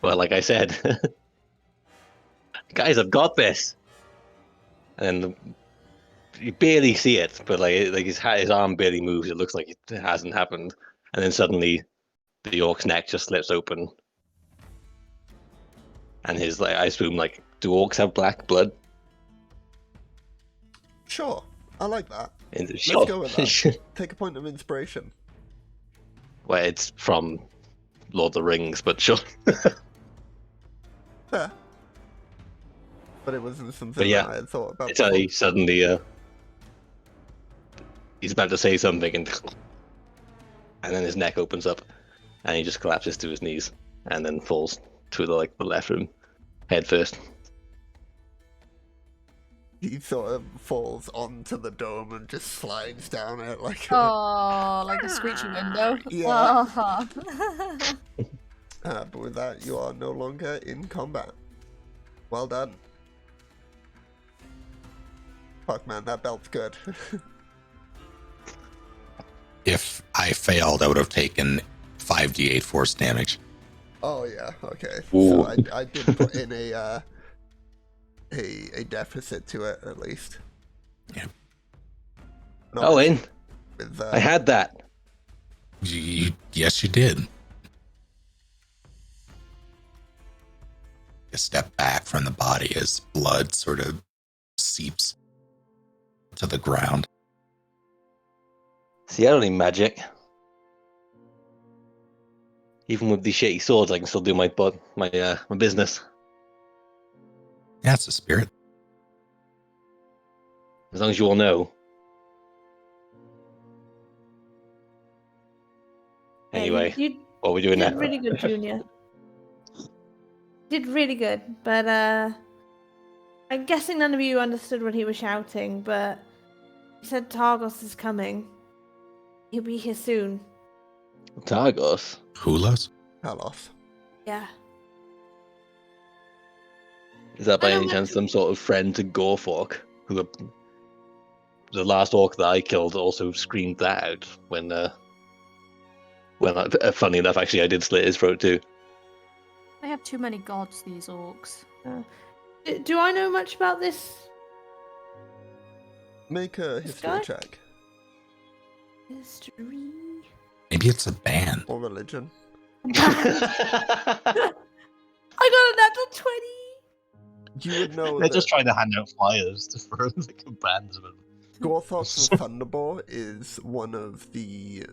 S3: Well, like I said, guys, I've got this. And you barely see it, but like his arm barely moves. It looks like it hasn't happened, and then suddenly the orc's neck just slips open, and his I assume do orcs have black blood?
S2: Sure, I like that.
S3: Sure.
S2: Let's go with that. Take a point of inspiration.
S3: Well, it's from Lord of the Rings, but sure.
S2: Fair. But it wasn't something
S3: But yeah,
S2: that I had thought about.
S3: It's he suddenly he's about to say something, and then his neck opens up, and he just collapses to his knees, and then falls to the left room, head first.
S2: He sort of falls onto the dome and just slides down it like a...
S1: Oh, like a screechy window.
S2: Yeah.
S1: Oh.
S2: But with that, you are no longer in combat. Well done. Fuck, man, that belt's good.
S7: If I failed, I would have taken 5d8 force damage.
S2: Oh yeah, okay.
S3: Ooh.
S2: So I did put in a deficit to it at least.
S7: Yeah.
S2: No,
S3: Owen,
S2: with,
S3: I had that.
S7: Yes, you did. A step back from the body as blood sort of seeps to the ground.
S3: See, I don't need magic. Even with these shitty swords, I can still do my business.
S7: That's the spirit.
S3: As long as you all know. Anyway,
S6: you
S3: what are we doing
S6: did
S3: now?
S6: really good, Junior. Did really good, but I'm guessing none of you understood what he was shouting, but he said Targos is coming. He'll be here soon.
S3: Targos?
S7: Hulas?
S2: Talos.
S6: Yeah.
S3: Is that by
S6: I
S3: any
S6: don't
S3: chance
S6: know.
S3: some sort of friend to Gorfork? Who the last orc that I killed also screamed that out when funny enough, actually, I did slit his throat too.
S1: They have too many gods, these orcs.
S6: Do I know much about this?
S2: Make a
S6: This
S2: history
S6: guy?
S2: check
S6: History.
S7: Maybe it's a band.
S2: or religion.
S6: I got a natural 20.
S2: You would know
S3: They're
S2: that
S3: just trying to hand out flyers to throw like bands of them.
S2: Gorthok the Thunderboar is one of the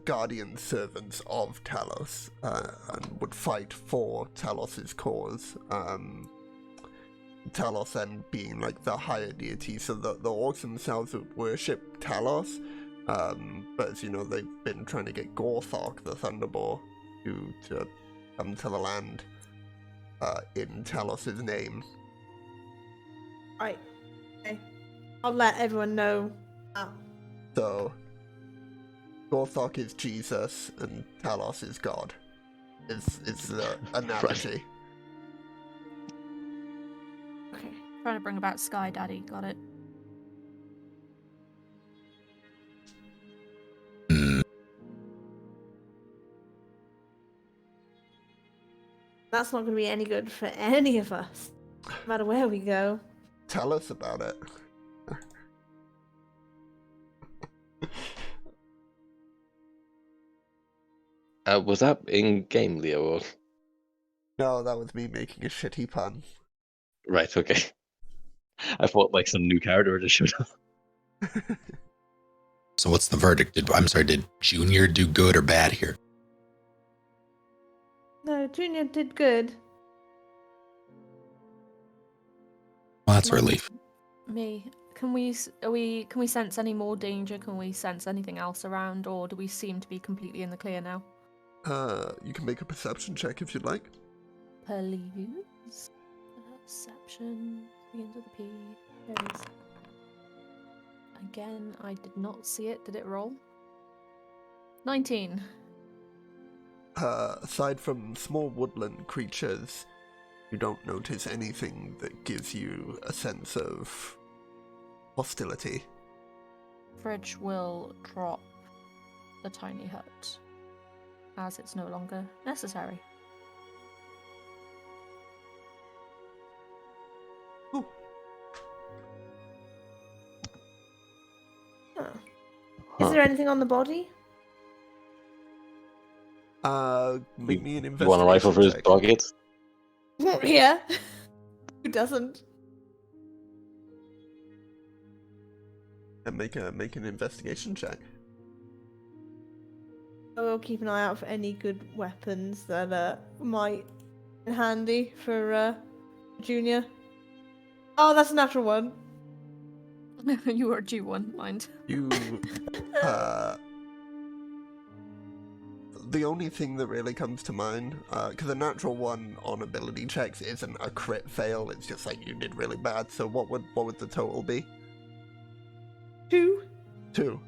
S2: guardian servants of Talos, and would fight for Talos's cause. Talos then being like the higher deity, so the orcs themselves would worship Talos, but as you know, they've been trying to get Gorthok the Thunderboar to come to the land in Talos's name.
S6: Right. Okay. I'll let everyone know.
S2: So, Gorthok is Jesus and Talos is God. Is the analogy.
S1: Okay. Trying to bring about Sky Daddy. Got it.
S7: Hmm.
S6: That's not going to be any good for any of us, no matter where we go.
S2: Tell us about it.
S3: Was that in game, Leo? Or...
S2: No, that was me making a shitty pun.
S3: Right, okay. I thought like some new character just showed up.
S7: So what's the verdict? Did Junior do good or bad here?
S6: No, Junior did good.
S7: Well, that's a
S1: Mine-
S7: relief.
S1: Me. Can we sense any more danger? Can we sense anything else around, or do we seem to be completely in the clear now?
S2: You can make a perception check if you'd like.
S1: Please. Perception. Begins with a P. There it is. Again, I did not see it. Did it roll? 19.
S2: Aside from small woodland creatures, you don't notice anything that gives you a sense of hostility.
S1: Fridge will drop the tiny hut, as it's no longer necessary.
S2: Ooh.
S6: Huh. Is there anything on the body?
S2: Make me an investigation
S3: You want a rifle for his
S2: check.
S3: pockets?
S6: Yeah. Who doesn't?
S2: And make an investigation check.
S6: I will keep an eye out for any good weapons that might be handy for Junior. Oh, that's a natural one.
S1: You are due one, mind.
S2: You, the only thing that really comes to mind, because a natural one on ability checks isn't a crit fail, it's just like you did really bad, so what would the total be?
S6: 2.
S2: 2.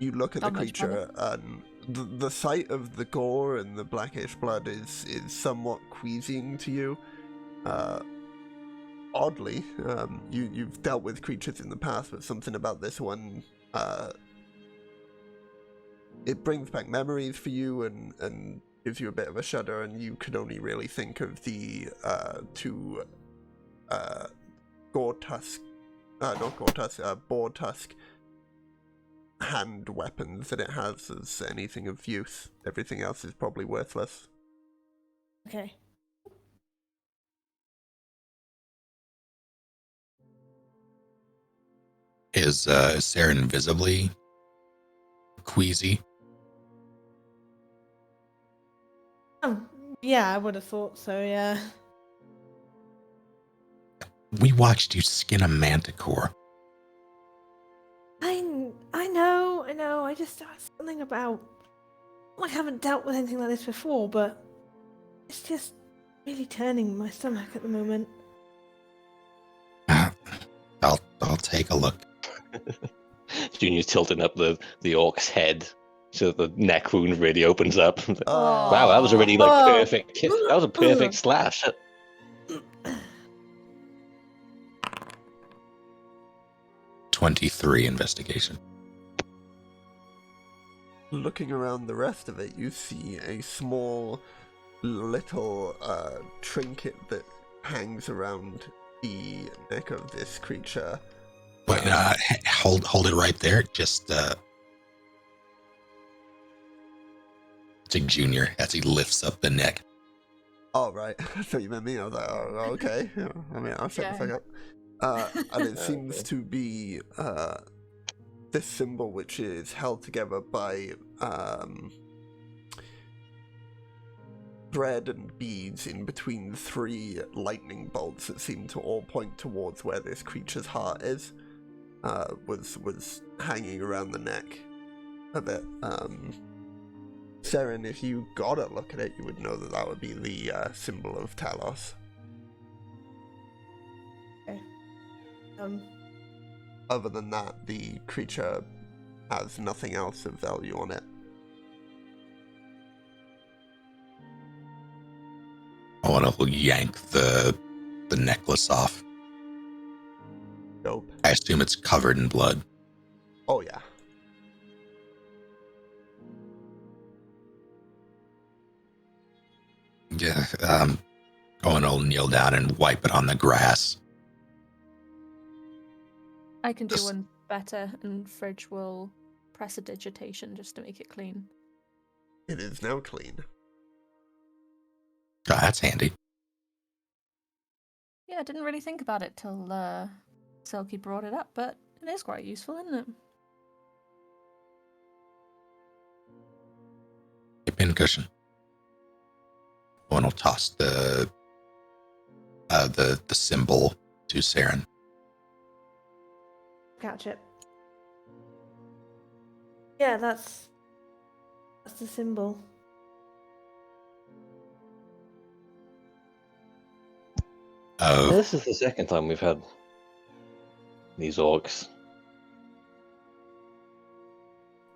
S2: You look at the
S1: Not much
S2: creature, and the sight of the gore and the blackish blood is somewhat queasing to you. oddly. You've dealt with creatures in the past, but something about this one, it brings back memories for you and gives you a bit of a shudder, and you can only really think of the two boar tusk hand weapons that it has as anything of use. Everything else is probably worthless.
S6: Okay.
S7: Is Saren visibly queasy?
S6: Yeah, I would have thought so, yeah.
S7: We watched you skin a manticore.
S6: I know. I just something about. I haven't dealt with anything like this before, but it's just really turning my stomach at the moment.
S7: I'll take a look.
S3: Junior's tilting up the orc's head so the neck wound really opens up.
S1: Oh.
S3: Wow, that was a really
S6: Oh.
S3: perfect. That was a perfect slash.
S7: 23 investigation.
S2: Looking around the rest of it, you see a small little trinket that hangs around the neck of this creature.
S7: Wait, hold it right there. Just to Junior as he lifts up the neck.
S2: Oh, right. I thought you meant me. I was like, oh, okay. Yeah, I mean, I'll shut the fuck up. And it seems to be this symbol, which is held together by thread and beads in between 3 lightning bolts that seem to all point towards where this creature's heart is. Was hanging around the neck of it. Saren, if you got a look at it, you would know that that would be the symbol of Talos.
S6: Okay.
S2: Other than that, the creature has nothing else of value on it.
S7: I want to yank the necklace off.
S2: Dope.
S7: I assume it's covered in blood.
S2: Oh, yeah.
S7: Yeah, Owen will kneel down and wipe it on the grass.
S1: I can do
S7: Just-
S1: one better, and Fridge will press a digitation just to make it clean.
S2: It is now clean.
S7: Oh, that's handy.
S1: Yeah, I didn't really think about it till Silky brought it up, but it is quite useful, isn't it?
S7: A pincushion. Owen will toss the symbol to Saren.
S6: Catch it. Yeah, that's the symbol.
S3: This is the second time we've had these orcs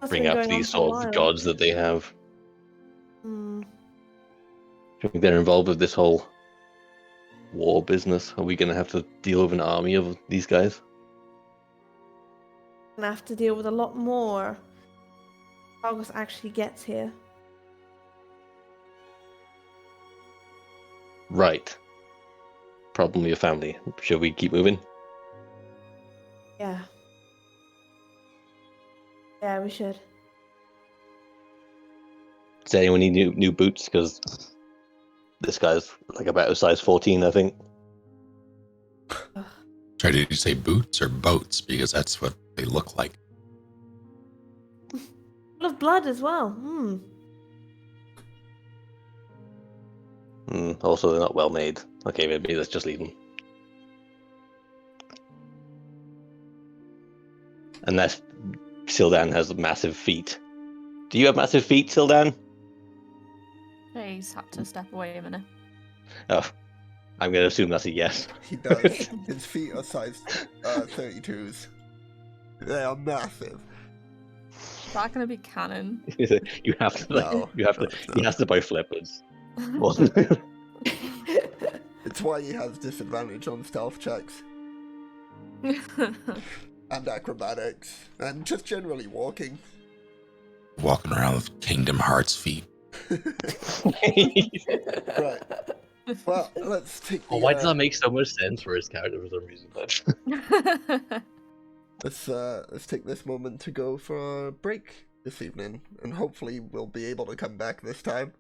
S6: That's
S3: bring
S6: been
S3: up
S6: going on
S3: these
S6: for a
S3: sort
S6: while.
S3: of gods that they have.
S6: Hmm.
S3: Do you think they're involved with this whole war business? Are we going to have to deal with an army of these guys?
S6: Gonna have to deal with a lot more. August actually gets here.
S3: Right. Problem with your family. Should we keep moving?
S6: Yeah. Yeah, we should.
S3: Does anyone need new boots? Because this guy's like about a size 14, I think.
S7: Sorry, did you say boots or boats? Because that's what they look like.
S6: Full of blood as well. Hmm.
S3: Also, they're not well made. Okay, maybe let's just leave them. Unless Sildan has massive feet. Do you have massive feet, Sildan?
S1: He's had to step away a minute.
S3: Oh, I'm going to assume that's a yes.
S2: He does. His feet are size 32s. They are massive.
S1: Is that going to be canon?
S3: You have to.
S2: No,
S3: You have to.
S2: no, it's
S3: He
S2: not.
S3: has to buy flippers.
S2: It's why he has disadvantage on stealth checks and acrobatics and just generally walking.
S7: Walking around with Kingdom Hearts feet.
S2: Right. Well, let's take the.
S3: Oh, why does that make so much sense for his character for some reason?
S2: Let's take this moment to go for a break this evening, and hopefully we'll be able to come back this time.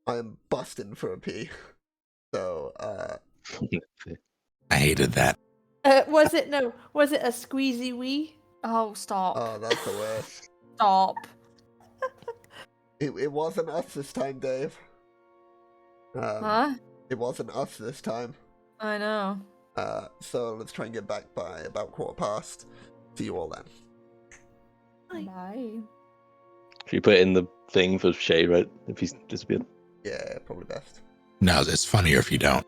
S2: I am busting for a pee, so
S7: I hated that.
S6: Was it a squeezy wee?
S1: Oh, stop.
S2: oh, that's the worst.
S1: Stop.
S2: It wasn't us this time, Dave.
S1: Huh?
S2: It wasn't us this time.
S1: I know.
S2: So let's try and get back by about 1:15. See you all then.
S1: Bye.
S3: Should you put in the thing for Shay, right? If he's disappeared.
S2: Yeah, probably best.
S7: No, it's funnier if you don't.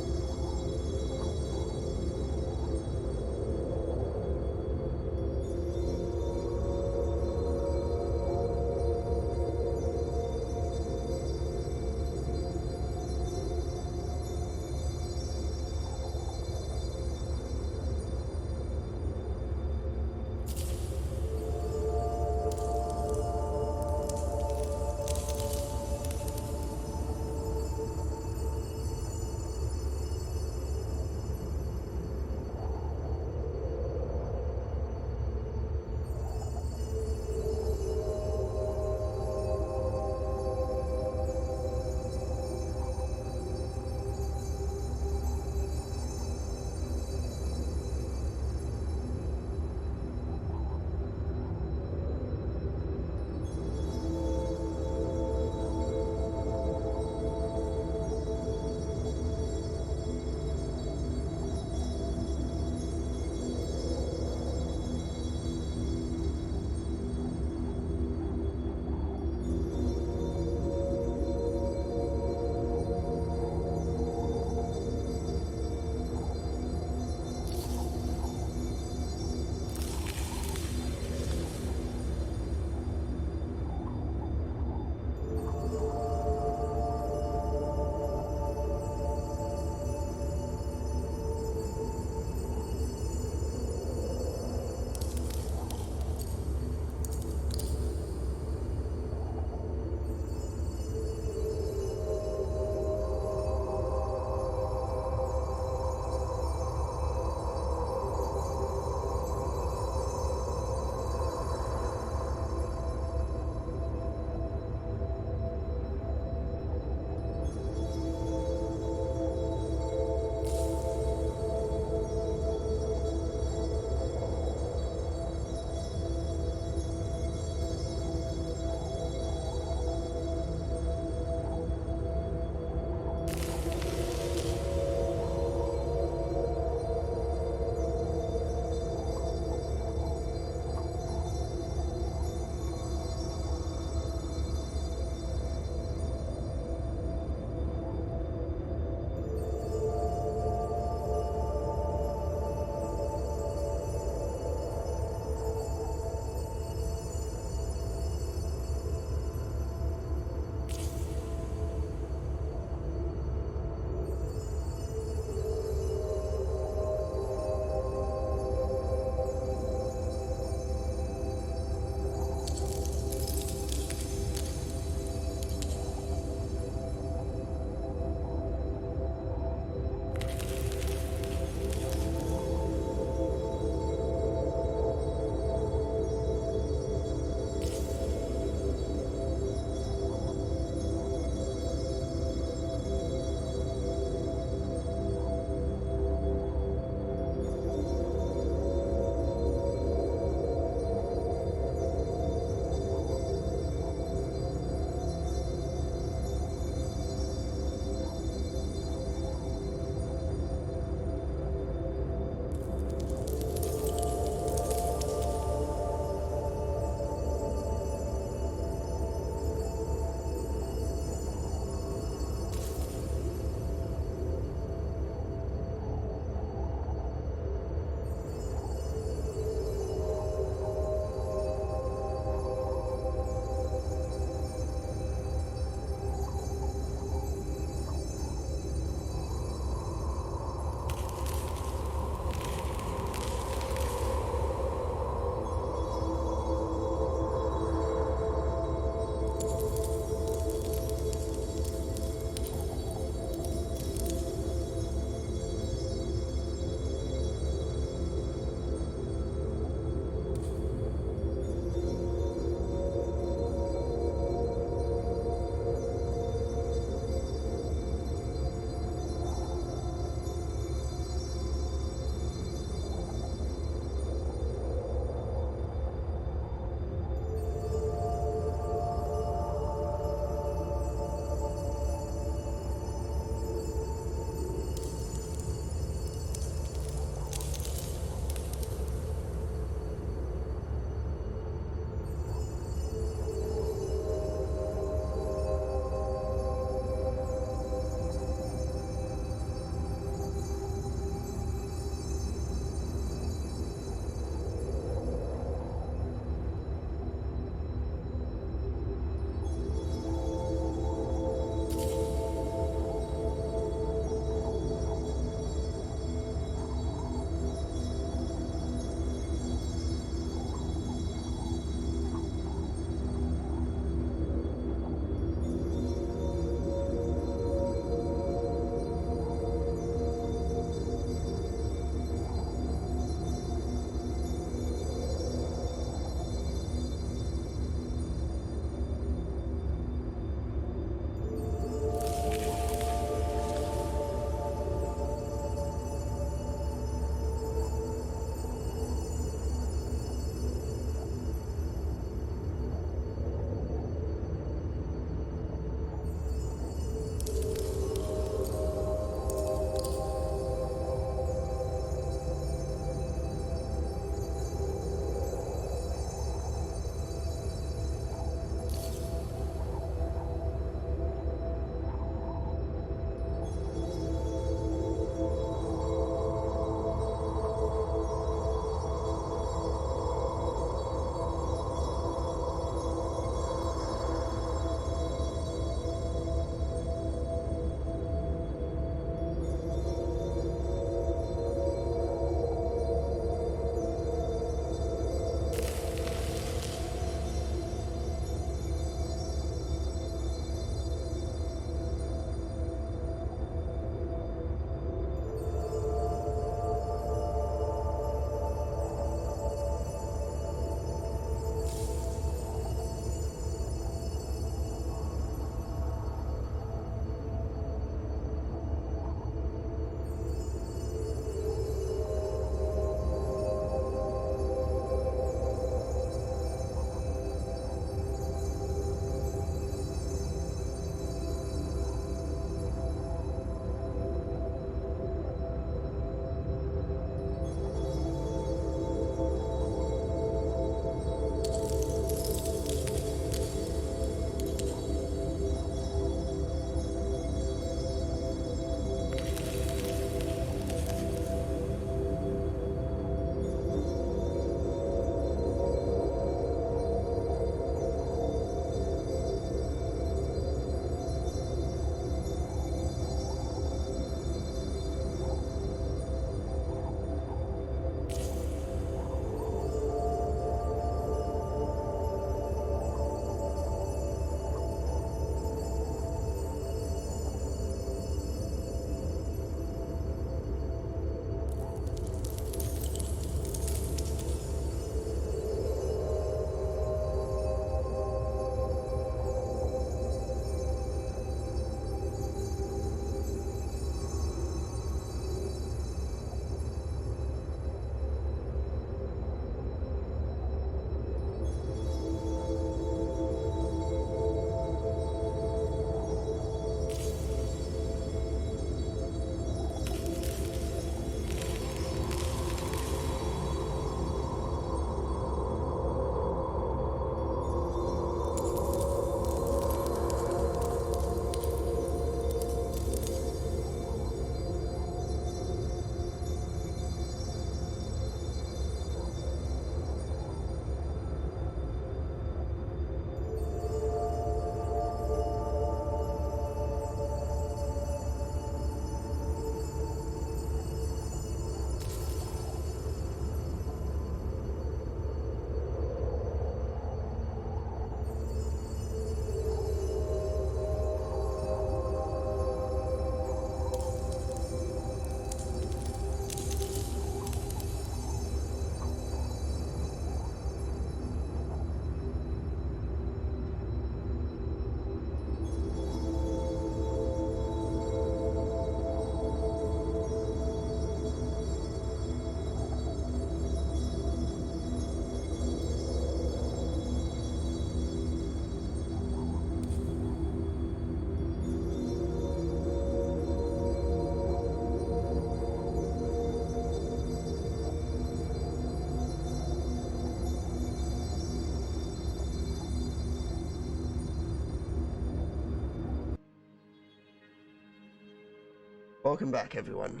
S2: welcome back, everyone.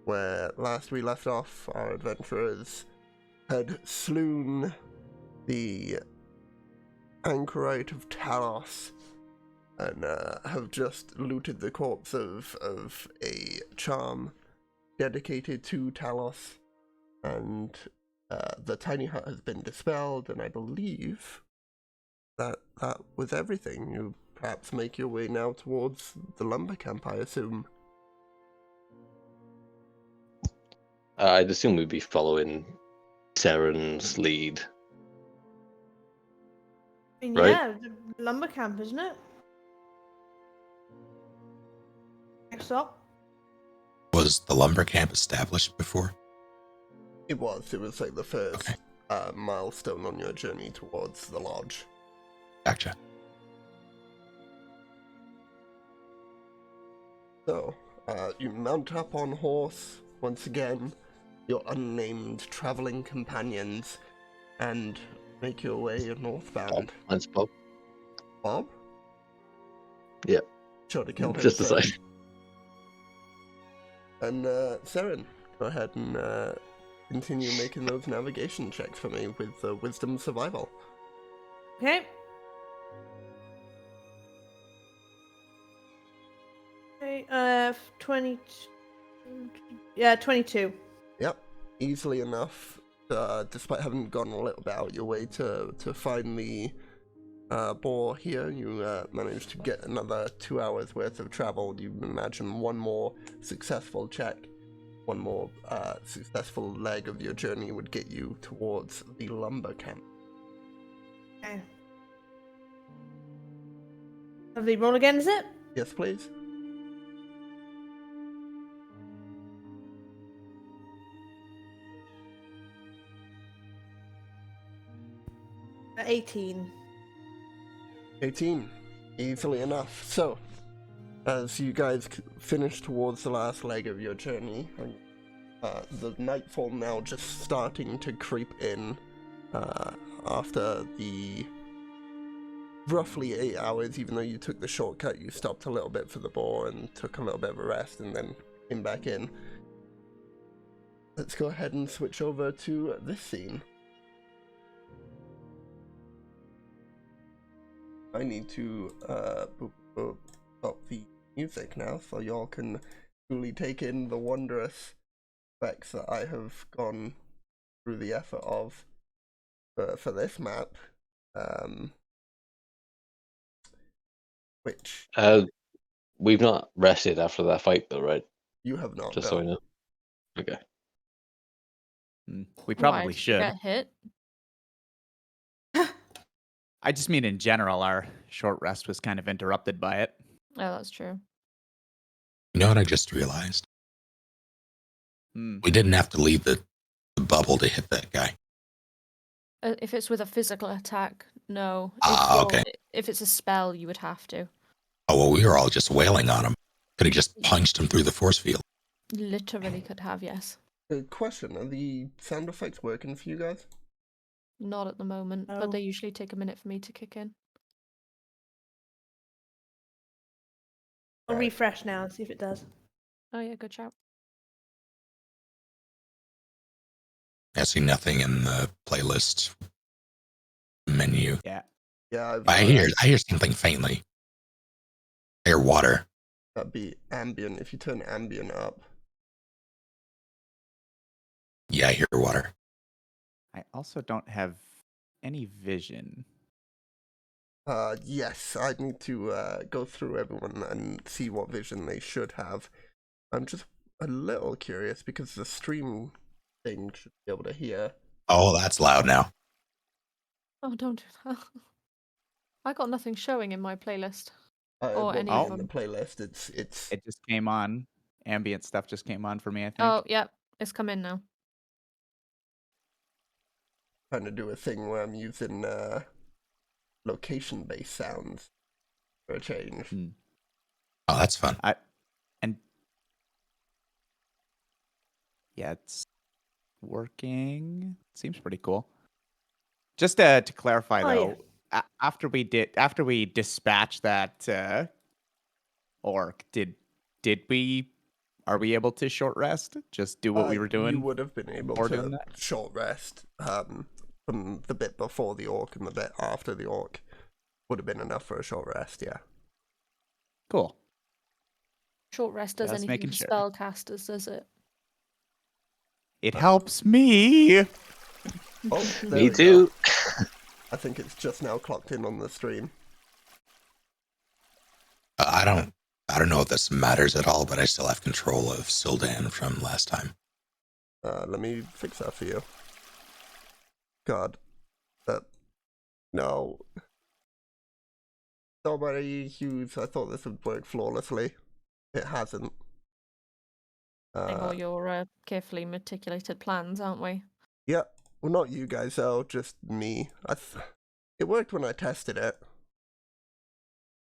S2: Where last we left off, our adventurers had slewn the anchorite of Talos and have just looted the corpse of a charm dedicated to Talos, and the tiny hut has been dispelled, and I believe that was everything. You perhaps make your way now towards the lumber camp, I assume.
S3: I'd assume we'd be following Saren's lead.
S6: I mean,
S3: Right.
S6: yeah, the lumber camp, isn't it? Next up.
S7: Was the lumber camp established before?
S2: It was like the first milestone on your journey towards the lodge.
S7: Gotcha.
S2: So, you mount up on horse, once again, your unnamed traveling companions, and make your way northbound.
S3: That's Bob.
S2: Bob?
S3: Yep.
S2: Sure to kill him.
S3: Just the same.
S2: And, Saren, go ahead and continue making those navigation checks for me with Wisdom Survival.
S6: Okay. Okay, 22. Yeah, 22.
S2: Yep, easily enough, despite having gone a little bit out your way to find the boar here. You managed to get another 2 hours worth of travel. You imagine one more successful check, one more successful leg of your journey would get you towards the lumber camp.
S6: Okay. Lovely. Roll again, is it?
S2: Yes, please.
S6: At 18.
S2: 18. Easily enough. So, as you guys finish towards the last leg of your journey, the nightfall now just starting to creep in after the roughly 8 hours. Even though you took the shortcut, you stopped a little bit for the boar and took a little bit of a rest and then came back in. Let's go ahead and switch over to this scene. I need to stop the music now so y'all can truly take in the wondrous effects that I have gone through the effort of for this map. Which
S3: We've not rested after that fight, though, right?
S2: you have not
S3: Just
S2: done.
S3: so I know. Okay.
S4: We probably
S1: Why, did you
S4: should.
S1: get hit?
S4: I just mean in general, our short rest was kind of interrupted by it.
S1: Oh, that's true.
S7: You know what I just realized?
S4: Hmm.
S7: We didn't have to leave the bubble to hit that guy.
S1: If it's with a physical attack, no.
S7: Okay.
S1: If it's a spell, you would have to.
S7: Oh, well, we were all just wailing on him. Could have just punched him through the force field.
S1: Literally could have, yes.
S2: Question, are the sound effects working for you guys?
S1: Not at the moment,
S6: No.
S1: but they usually take a minute for me to kick in.
S6: I'll refresh now and see if it does.
S1: Oh yeah, good shout.
S7: I see nothing in the playlist menu.
S4: Yeah.
S2: Yeah,
S7: I hear something faintly. I hear water.
S2: That'd be ambient. If you turn ambient up.
S7: Yeah, I hear water.
S4: I also don't have any vision.
S2: Yes, I need to go through everyone and see what vision they should have. I'm just a little curious because the stream thing should be able to hear.
S7: Oh, that's loud now.
S1: Oh, don't do that. I got nothing showing in my playlist.
S2: It
S1: Or
S2: won't
S1: any
S2: be
S1: of
S2: in the
S1: them.
S2: playlist. It's
S4: It just came on. Ambient stuff just came on for me, I think.
S1: Oh, yep. It's come in now.
S2: trying to do a thing where I'm using location-based sounds for a change.
S7: Oh, that's fun.
S4: And yeah, it's working. Seems pretty cool. Just to clarify
S6: Oh,
S4: though, after we dispatched that orc, did we Are we able to short rest? Just do what we were doing?
S2: You would have been able
S4: before
S2: to
S4: doing that?
S2: short rest from the bit before the orc and the bit after the orc. Would have been enough for a short rest, yeah.
S4: Cool.
S1: Short rest does
S4: Just
S1: anything
S4: making
S1: for
S4: sure.
S1: spellcasters, does it?
S4: It helps me.
S2: Oh, there
S3: Me
S2: we
S3: too.
S2: Go. I think it's just now clocked in on the stream.
S7: I don't know if this matters at all, but I still have control of Sildan from last time.
S2: Let me fix that for you. God. No. Somebody Hughes, I thought this would work flawlessly. It hasn't.
S1: All your carefully meticulated plans, aren't we?
S2: Yeah. Well, not you guys, though, just me. It worked when I tested it.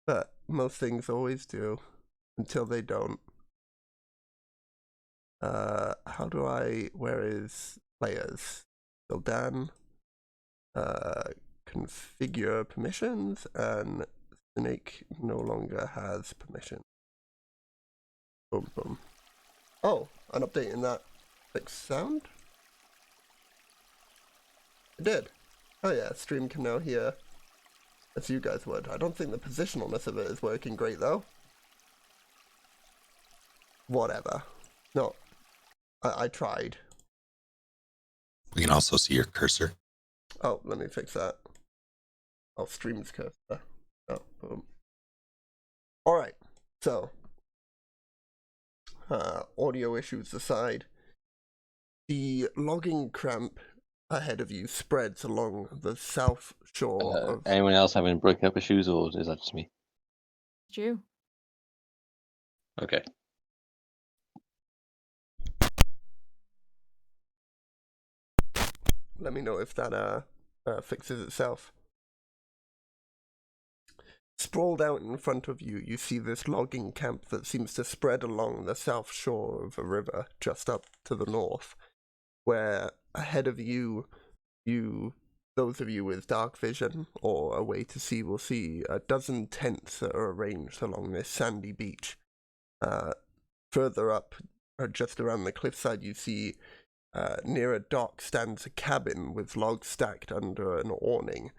S2: But most things always do. Until they don't. Where is players? So Dan, configure permissions, and Snake no longer has permission. Boom, boom. Oh, an update in that fixed sound? It did. Oh yeah, stream can now hear as you guys would. I don't think the positionalness of it is working great though. Whatever. No. I tried.
S7: We can also see your cursor.
S2: Oh, let me fix that. Oh, stream's cursor. Oh, boom. Alright, so. Audio issues aside. The logging cramp ahead of you spreads along the south shore of...
S3: Anyone else having breaking up issues, or is that just me?
S1: Did you?
S3: Okay.
S2: Let me know if that fixes itself. Sprawled out in front of you, you see this logging camp that seems to spread along the south shore of a river just up to the north, where ahead of you, those of you with dark vision or a way to see will see a dozen tents that are arranged along this sandy beach. Further up, just around the cliffside, you see near a dock stands a cabin with logs stacked under an awning.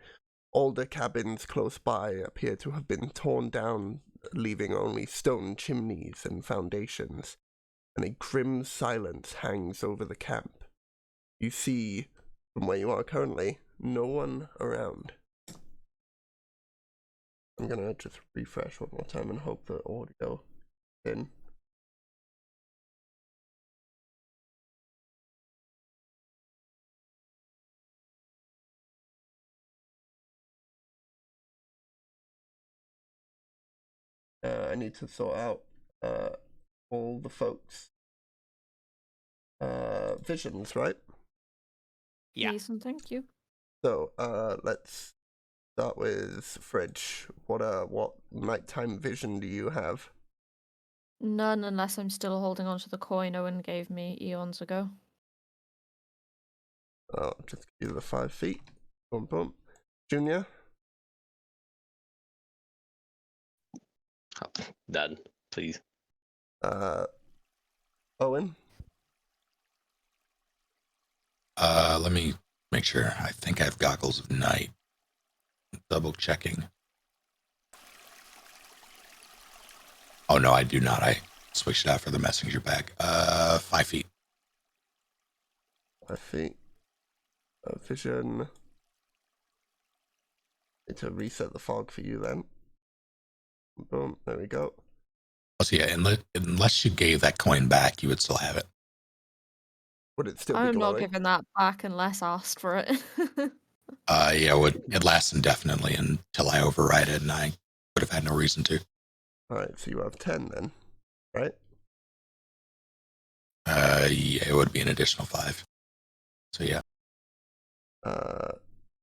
S2: Older cabins close by appear to have been torn down, leaving only stone chimneys and foundations, and a grim silence hangs over the camp. You see, from where you are currently, no one around. I'm gonna just refresh one more time and hope the audio is in. I need to sort out all the folks' visions, right?
S5: Yeah.
S1: Please and thank you.
S2: So let's start with Fridge. What nighttime vision do you have?
S1: None, unless I'm still holding on to the coin Owen gave me eons ago.
S2: Oh, just give you the 5 feet. Boom, boom. Junior?
S3: Done, please.
S2: Owen?
S7: Let me make sure. I think I have goggles of night. Double checking. Oh no, I do not. I switched it out for the messenger bag. 5 feet.
S2: 5 feet. Vision. Need to reset the fog for you then. Boom, there we go.
S7: Oh, so yeah, unless you gave that coin back, you would still have it.
S2: Would it still be
S1: I'm not
S2: glowing?
S1: giving that back unless asked for it.
S7: Yeah, it lasts indefinitely until I override it, and I would have had no reason to.
S2: Alright, so you have 10 then, right?
S7: Yeah, it would be an additional 5. So yeah.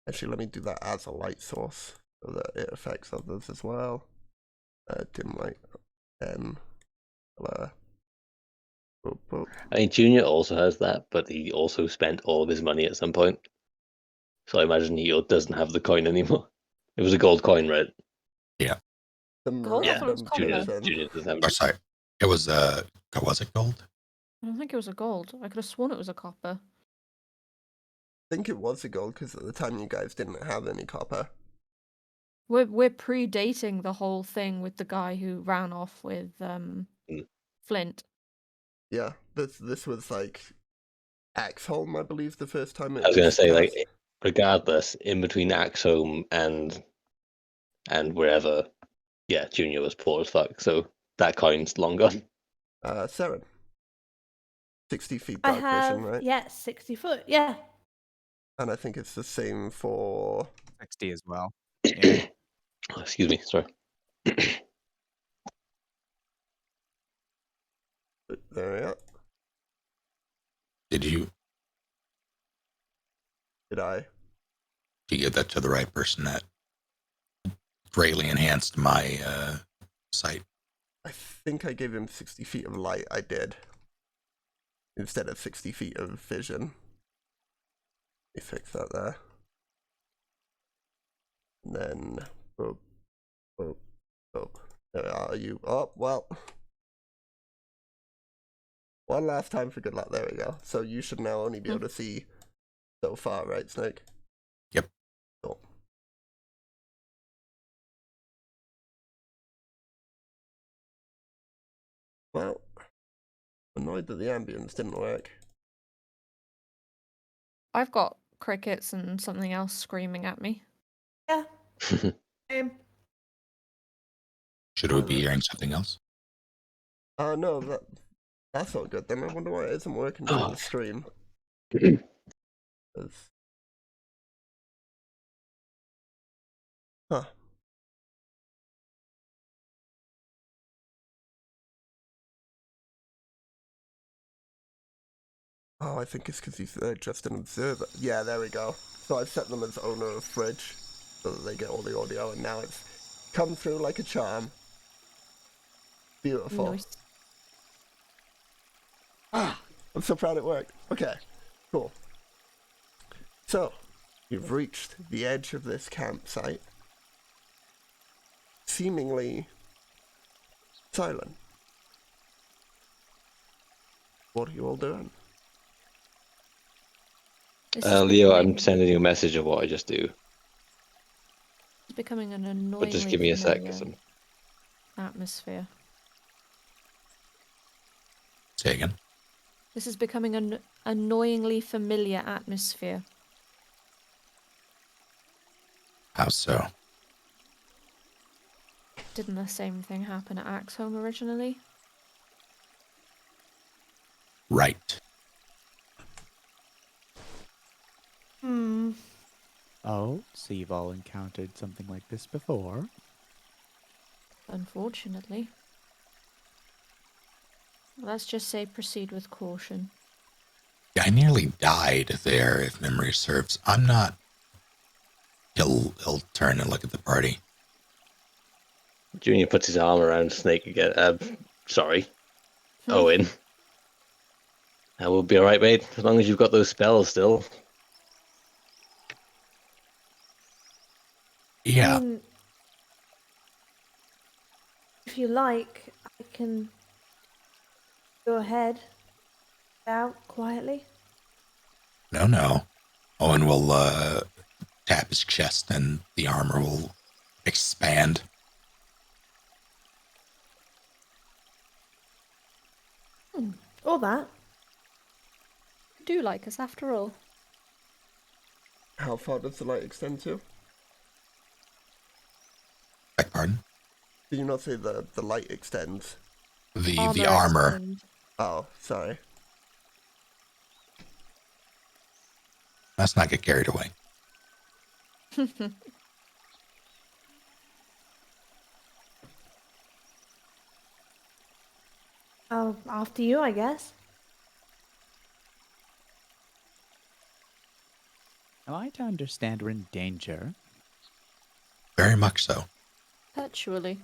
S2: Actually, let me do that as a light source so that it affects others as well. Dim light, 10, blur. Boop, boop.
S3: I mean, Junior also has that, but he also spent all of his money at some point. So I imagine he doesn't have the coin anymore. It was a gold coin, right?
S7: Yeah.
S2: Some
S1: Gold? I thought it was
S2: random
S1: copper.
S3: Junior
S2: person.
S3: December.
S7: Oh, sorry. It was was it gold?
S1: I don't think it was a gold. I could have sworn it was a copper.
S2: I think it was a gold because at the time you guys didn't have any copper.
S1: We're predating the whole thing with the guy who ran off with Flint.
S2: Yeah, this was like Axholm, I believe, the first time it
S3: I was going to say, like,
S2: cast.
S3: regardless, in between Axome and wherever, yeah, Junior was poor as fuck. So that coin's long gone.
S2: Saren. 60 feet
S6: I
S2: dark
S6: have,
S2: vision, right?
S6: yeah, 60 foot. Yeah.
S2: And I think it's the same for
S4: 60 as well. Yeah.
S3: Excuse me, sorry.
S2: there we are.
S7: Did you
S2: Did I?
S7: give that to the right person? That greatly enhanced my sight.
S2: I think I gave him 60 feet of light. I did. Instead of 60 feet of vision. Let me fix that there. And then, boop, boop, boop. There are you. Oh, well. One last time for good luck. There we go. So you should now only be able to see so far, right, Snake?
S7: Yep.
S2: Cool. Well, annoyed that the ambience didn't work.
S1: I've got crickets and something else screaming at me.
S6: Yeah. Same.
S7: Should we be hearing something else?
S2: No, that's not good then. I wonder why it isn't working for
S3: Oh.
S2: the stream. 'Cause- Huh. Oh, I think it's because he's just an observer. Yeah, there we go. So I've set them as owner of fridge, so that they get all the audio, and now it's come through like a charm. Beautiful.
S1: Nice.
S2: Ah, I'm so proud it worked. Okay, cool. So, you've reached the edge of this campsite. Seemingly silent. What are you all doing?
S1: This is
S3: Leo, I'm
S1: becoming-
S3: sending you a message of what I just do.
S1: It's becoming an annoyingly
S3: But just give me a sec.
S1: familiar atmosphere.
S7: Say again.
S1: This is becoming an annoyingly familiar atmosphere.
S7: How so?
S1: Didn't the same thing happen at Axholm originally?
S7: Right.
S6: Hmm.
S4: Oh, so you've all encountered something like this before?
S1: Unfortunately. Let's just say proceed with caution.
S7: I nearly died there, if memory serves. I'm not. He'll turn and look at the party.
S3: Junior puts his arm around Snake again. Sorry. Owen. That will be alright, mate, as long as you've got those spells still.
S7: Yeah.
S6: I mean, if you like, I can go ahead out quietly.
S7: No. Owen will tap his chest and the armor will expand.
S6: Or that.
S1: You do like us after all.
S2: How far does the light extend to?
S7: Beg pardon?
S2: Did you not say the light extends?
S7: The armor.
S1: extend.
S2: Oh, sorry.
S7: Let's not get carried away.
S6: Oh, after you, I guess.
S4: Am I to understand we're in danger?
S7: Very much so.
S1: Perpetually.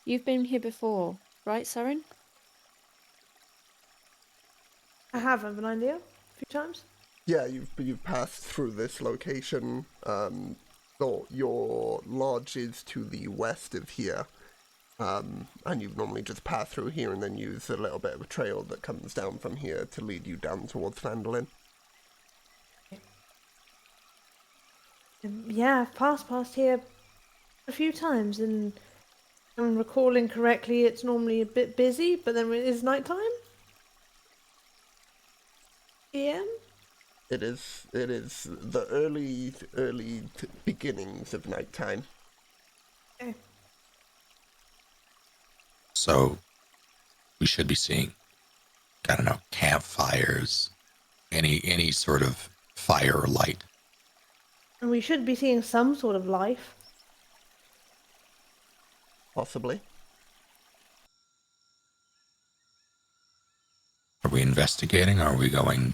S1: You've been here before, right, Saren?
S6: I haven't a few times.
S2: Yeah, you've passed through this location So your lodge is to the west of here, and you normally just pass through here and then use a little bit of a trail that comes down from here to lead you down towards Vandalin.
S6: Yeah, I've passed here a few times, and if I'm recalling correctly, it's normally a bit busy, but then it is nighttime. PM.
S2: It is the early beginnings of nighttime.
S6: Okay.
S7: So we should be seeing, I don't know, campfires, any sort of fire or light.
S6: And we should be seeing some sort of life.
S2: Possibly.
S7: Are we investigating or are we going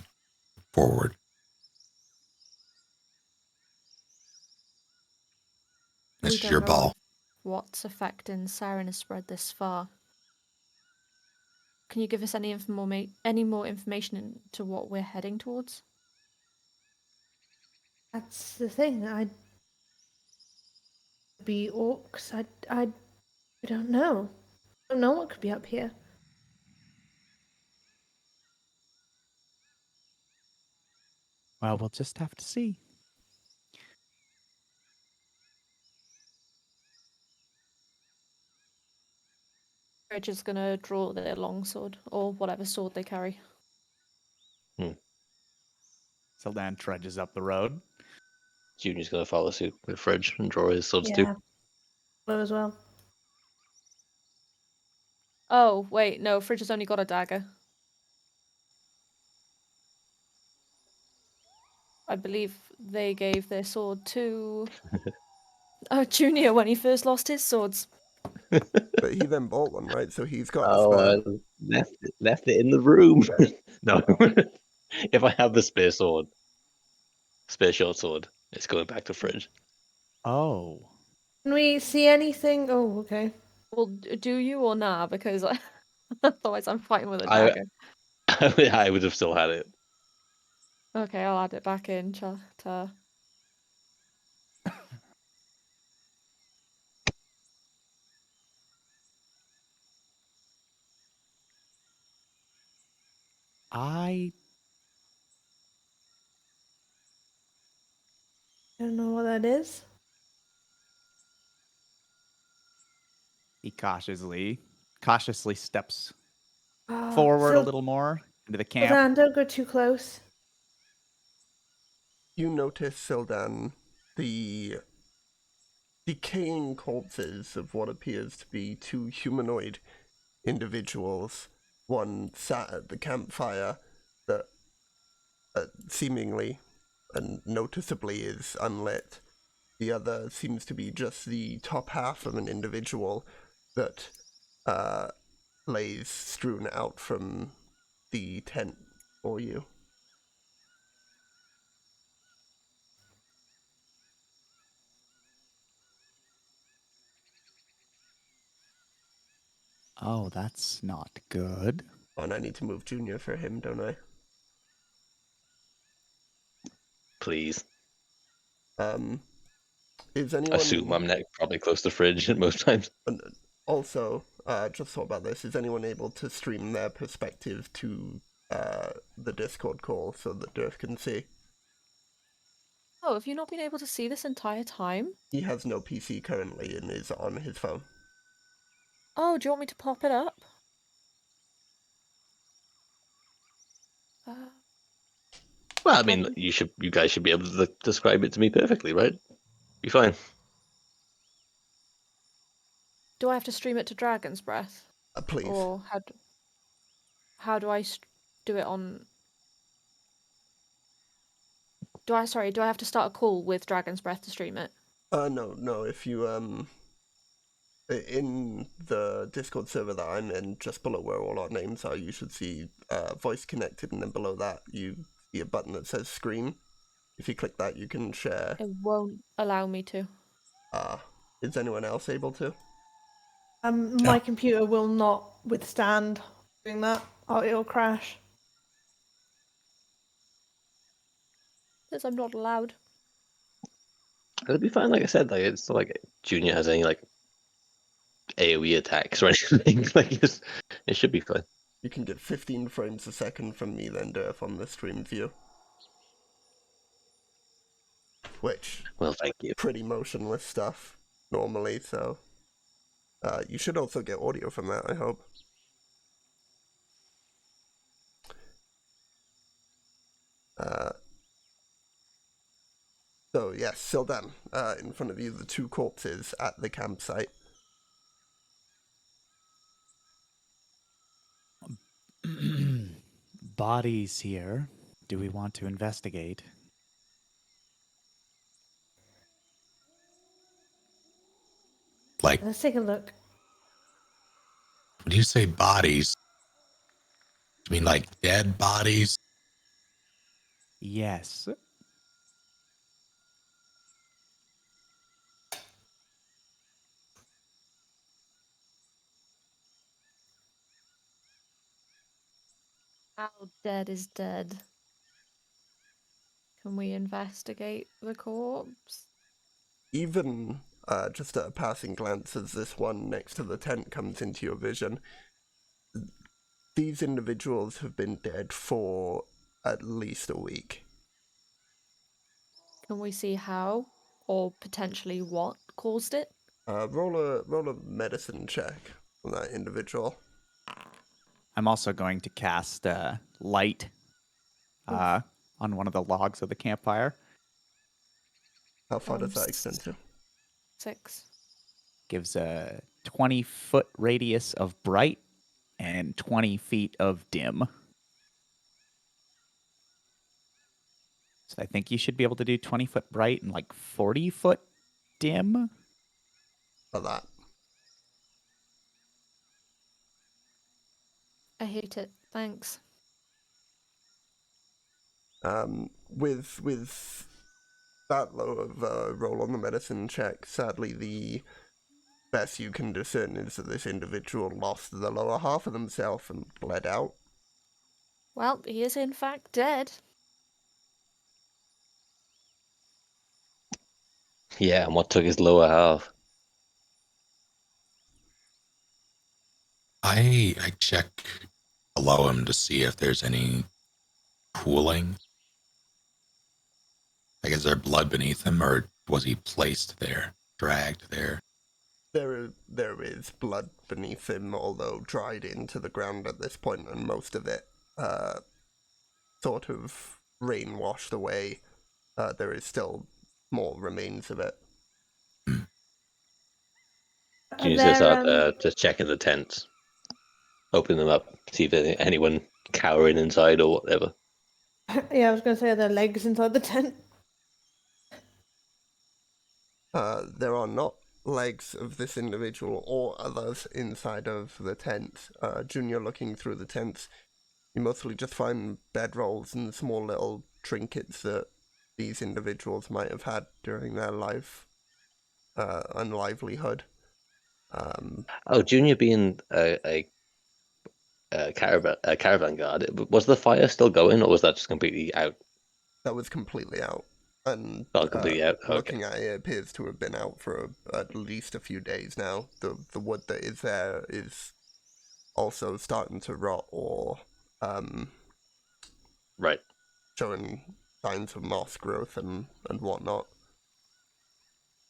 S7: forward?
S1: We
S7: This is
S1: don't
S7: your
S1: know
S7: ball.
S1: what's affecting Saren has spread this far. Can you give us any more information into what we're heading towards?
S6: That's the thing. I'd be orcs. I don't know. I don't know what could be up here.
S4: Well, we'll just have to see.
S1: Fridge is gonna draw their longsword or whatever sword they carry.
S4: Sildan trudges up the road.
S3: Junior's gonna follow suit with Fridge and draw his swords
S6: Yeah.
S3: too.
S6: Hello as well.
S1: Oh, wait, no, Fridge has only got a dagger. I believe they gave their sword to Junior when he first lost his swords.
S2: But he then bought one, right? So he's got a
S3: Oh,
S2: spare.
S3: I left it in the room. No, if I have the spare short sword, it's going back to Fridge.
S4: Oh.
S6: Can we see anything? Oh, okay.
S1: Well, do you or nah? Because otherwise I'm fighting with a
S3: I
S1: dagger.
S3: I would have still had it.
S1: Okay, I'll add it back in.
S4: I
S6: I don't know what that is.
S4: He cautiously steps
S6: Oh,
S4: forward a little more into the camp.
S6: Dan, don't go too close.
S2: You notice, Sildan, the decaying corpses of what appears to be two humanoid individuals. One sat at the campfire that seemingly and noticeably is unlit. The other seems to be just the top half of an individual that lays strewn out from the tent for you.
S4: Oh, that's not good.
S2: And I need to move Junior for him, don't I?
S3: Please.
S2: Is anyone...
S3: Assume I'm probably close to Fridge at most times.
S2: Also, just thought about this. Is anyone able to stream their perspective to the Discord call so that Dirk can see?
S1: Oh, have you not been able to see this entire time?
S2: He has no PC currently and is on his phone.
S1: Oh, do you want me to pop it up?
S3: Well, I mean, you guys should be able to describe it to me perfectly, right? Be fine.
S1: Do I have to stream it to Dragon's Breath?
S2: Please.
S1: Or how do I do it on... Do I have to start a call with Dragon's Breath to stream it?
S2: No, if you, in the Discord server that I'm in, just below where all our names are, you should see voice connected, and then below that you see a button that says screen. If you click that, you can share.
S1: It won't allow me to.
S2: Is anyone else able to?
S6: My computer will not withstand doing that. Oh, it'll crash.
S1: Because I'm not allowed.
S3: It'll be fine. Like I said, like it's not like Junior has any like AoE attacks or anything. It should be fine.
S2: You can get 15 frames a second from me then, Durf, on the stream view. Which,
S3: Well, thank you.
S2: pretty motionless stuff normally, so you should also get audio from that, I hope. So yes, Sildan, in front of you, the two corpses at the campsite.
S4: Bodies here. Do we want to investigate?
S7: Like,
S6: Let's take a look.
S7: when you say bodies, you mean like dead bodies?
S4: Yes.
S1: How dead is dead? Can we investigate the corpse?
S2: Even just at a passing glance as this one next to the tent comes into your vision, these individuals have been dead for at least a week.
S1: Can we see how, or potentially what caused it?
S2: Roll a medicine check on that individual.
S4: I'm also going to cast light on one of the logs of the campfire.
S2: How far does that extend to?
S1: 6.
S4: Gives a 20-foot radius of bright and 20 feet of dim. So I think you should be able to do 20-foot bright and like 40-foot dim.
S2: For that.
S1: I hate it. Thanks.
S2: With that low of a roll on the medicine check, sadly the best you can discern is that this individual lost the lower half of themselves and bled out.
S1: Well, he is in fact dead.
S3: Yeah, and what took his lower half?
S7: I check below him to see if there's any pooling. Like, is there blood beneath him, or was he placed there, dragged there?
S2: There is blood beneath him, although dried into the ground at this point, and most of it sort of rain washed away. There is still more remains of it.
S3: Junior's just out just checking the tents, open them up, see if there's anyone cowering inside or whatever.
S6: Yeah, I was going to say, are there legs inside the tent?
S2: There are not legs of this individual or others inside of the tent. Junior, looking through the tents, you mostly just find bedrolls and small little trinkets that these individuals might have had during their life and livelihood.
S3: Junior being a caravan guard, was the fire still going, or was that just completely out?
S2: That was completely out. And
S3: Completely out. Okay.
S2: looking at it, it appears to have been out for at least a few days now. The wood that is there is also starting to rot or
S3: Right.
S2: showing signs of moss growth and whatnot.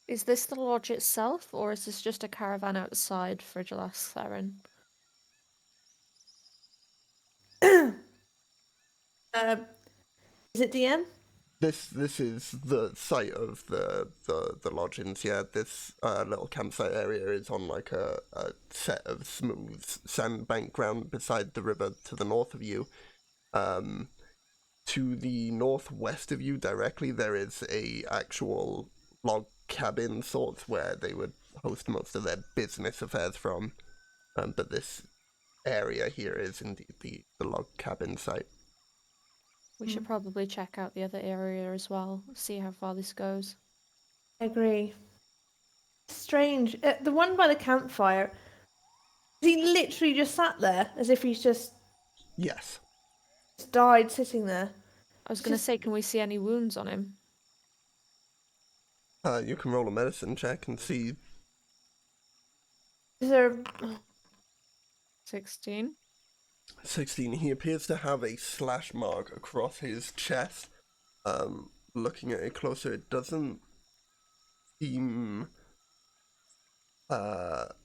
S1: Is this the lodge itself, or is this just a caravan outside Frigilas Theron?
S6: Is it DM?
S2: This is the site of the lodgings. Yeah, this little campsite area is on like a set of smooth sandbank ground beside the river to the north of you. To the northwest of you directly, there is a actual log cabin sort where they would host most of their business affairs from. But this area here is indeed the log cabin site.
S1: We should probably check out the other area as well, see how far this goes.
S6: I agree. Strange. The one by the campfire, he literally just sat there as if he's just
S2: Yes.
S6: died sitting there.
S1: I was going to say, can we see any wounds on him?
S2: You can roll a medicine check and see.
S6: Is there?
S1: 16.
S2: 16. He appears to have a slash mark across his chest. Looking at it closer, it doesn't seem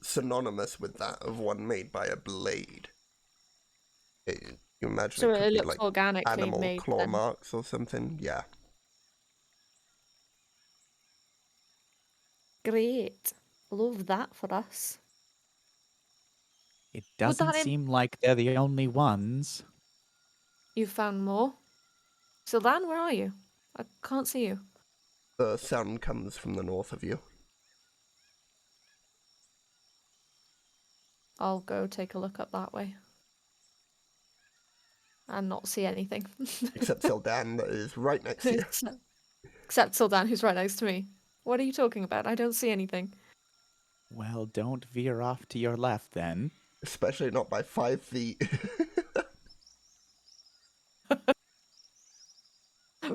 S2: synonymous with that of one made by a blade. You imagine
S1: So
S2: it could
S1: it
S2: be
S1: looks
S2: like
S1: organically
S2: animal
S1: made
S2: claw
S1: then.
S2: marks or something. Yeah.
S1: Great. Love that for us.
S4: It
S1: Would
S4: doesn't
S1: that
S4: seem like they're the only ones.
S1: You found more? Sylvan, where are you? I can't see you.
S2: The sound comes from the north of you.
S1: I'll go take a look up that way. And not see anything.
S2: Except Sildan, that is right next to you.
S1: Except Sylvan, who's right next to me. What are you talking about? I don't see anything.
S4: Well, don't veer off to your left then.
S2: Especially not by 5 feet.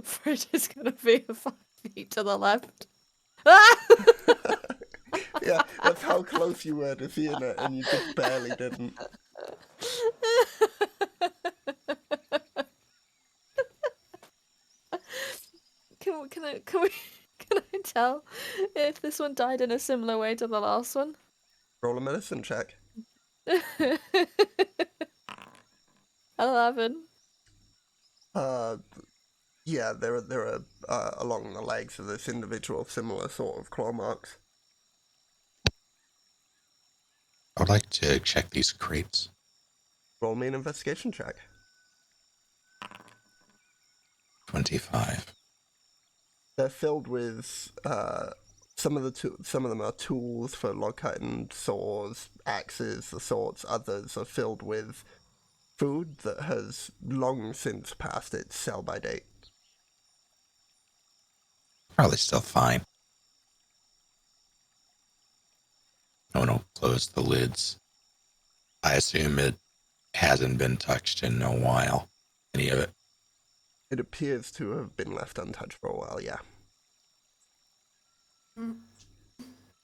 S1: Fred is going to be 5 feet to the left.
S2: Yeah, that's how close you were to seeing it, and you just barely didn't.
S1: Can I tell if this one died in a similar way to the last one?
S2: Roll a medicine check.
S1: 11.
S2: Yeah, there are along the legs of this individual similar sort of claw marks.
S7: I would like to check these crates.
S2: Roll me an investigation check.
S7: 25.
S2: They're filled with some of them are tools for log cutting, saws, axes, the sorts. Others are filled with food that has long since passed its sell-by date.
S7: Probably still fine. No one will close the lids. I assume it hasn't been touched in a while. Any of it.
S2: It appears to have been left untouched for a while, yeah.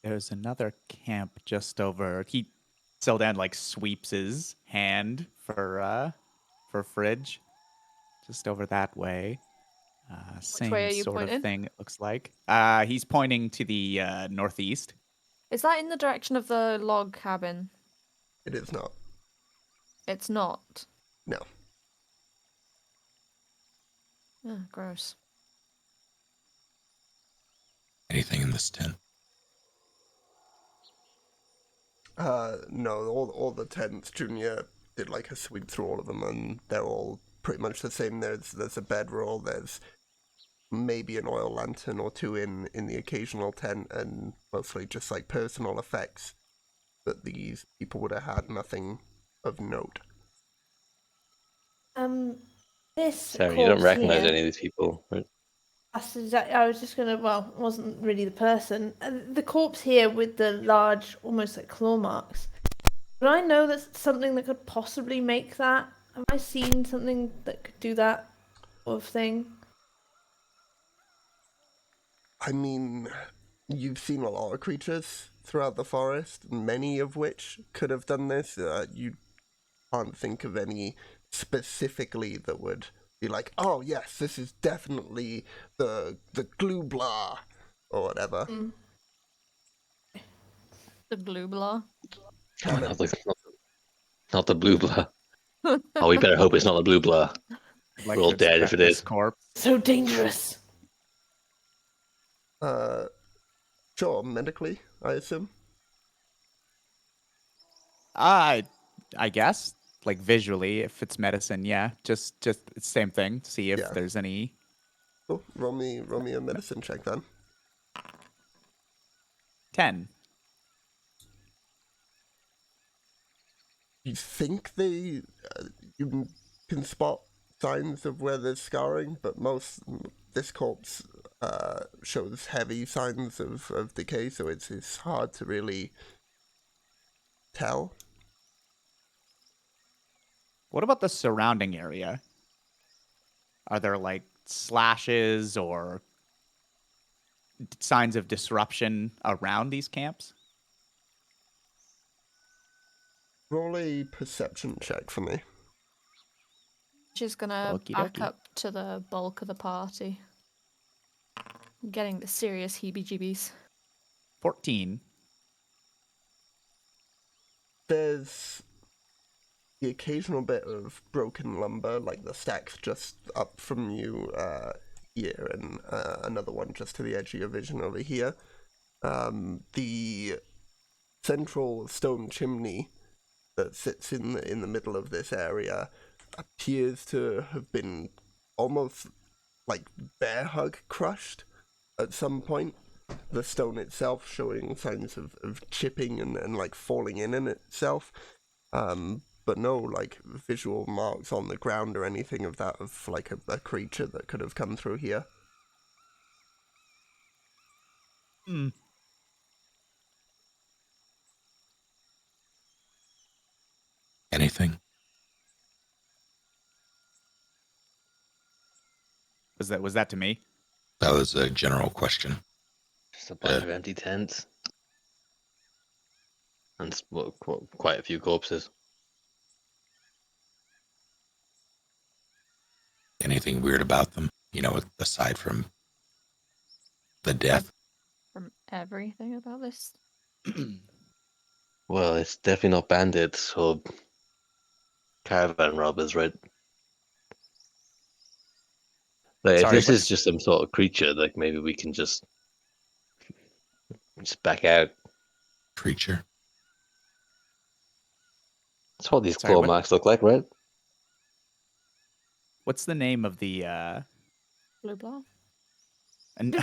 S4: There's another camp just over. Sildan like sweeps his hand for fridge, just over that way. Same
S1: way are you
S4: sort of
S1: pointing?
S4: thing. It looks like. He's pointing to the northeast.
S1: Is that in the direction of the log cabin?
S2: It is not.
S1: It's not.
S2: No.
S1: Oh, gross.
S7: Anything in this tent?
S2: No, all the tents, Junior did like a sweep through all of them, and they're all pretty much the same. There's a bedroll, there's maybe an oil lantern or two in the occasional tent, and mostly just like personal effects that these people would have had, nothing of note.
S6: This
S3: Sorry, you don't
S6: corpse
S3: recognize
S6: here,
S3: any of these people, right?
S6: That's exactly. I was just gonna. Well, it wasn't really the person. The corpse here with the large, almost like claw marks. Would I know that's something that could possibly make that? Have I seen something that could do that sort of thing?
S2: I mean, you've seen a lot of creatures throughout the forest, many of which could have done this. You can't think of any specifically that would be like, oh yes, this is definitely the glue blah or whatever.
S1: The blue blah.
S3: Not the blue blah. Oh, we better hope it's not the blue blah.
S4: Like
S3: We're all
S4: to
S3: dead if
S4: inspect
S3: it
S4: this
S3: is.
S4: corpse.
S6: So dangerous.
S2: Sure, medically, I assume.
S4: I guess like visually, if it's medicine, yeah, just same thing. See if
S2: Yeah.
S4: there's any.
S2: Cool. Roll me a medicine check then.
S4: 10.
S2: You think you can spot signs of where there's scarring, but this corpse shows heavy signs of decay, so it's hard to really tell.
S4: What about the surrounding area? Are there like slashes or signs of disruption around these camps?
S2: Roll a perception check for me.
S1: She's gonna
S4: Okie
S1: back
S4: dokie.
S1: up to the bulk of the party. I'm getting the serious heebie-jeebies.
S4: 14.
S2: There's the occasional bit of broken lumber, like the stacks just up from you here, and another one just to the edge of your vision over here. The central stone chimney that sits in the middle of this area appears to have been almost like bear hug crushed at some point. The stone itself showing signs of chipping and like falling in itself. But no like visual marks on the ground or anything of that of like a creature that could have come through here.
S4: Hmm.
S7: Anything?
S4: Was that to me?
S7: That was a general question.
S3: Just a bunch of empty tents. And quite a few corpses.
S7: Anything weird about them? You know, aside from the death?
S1: From everything about this.
S3: Well, it's definitely not bandits or caravan robbers, right? Like, if
S4: Sorry,
S3: this is
S4: what's-
S3: just some sort of creature, like maybe we can just back out.
S7: Creature?
S3: That's what these
S4: Sorry,
S3: claw
S4: what-
S3: marks look like, right?
S4: What's the name of the
S1: Blue blob.
S4: no,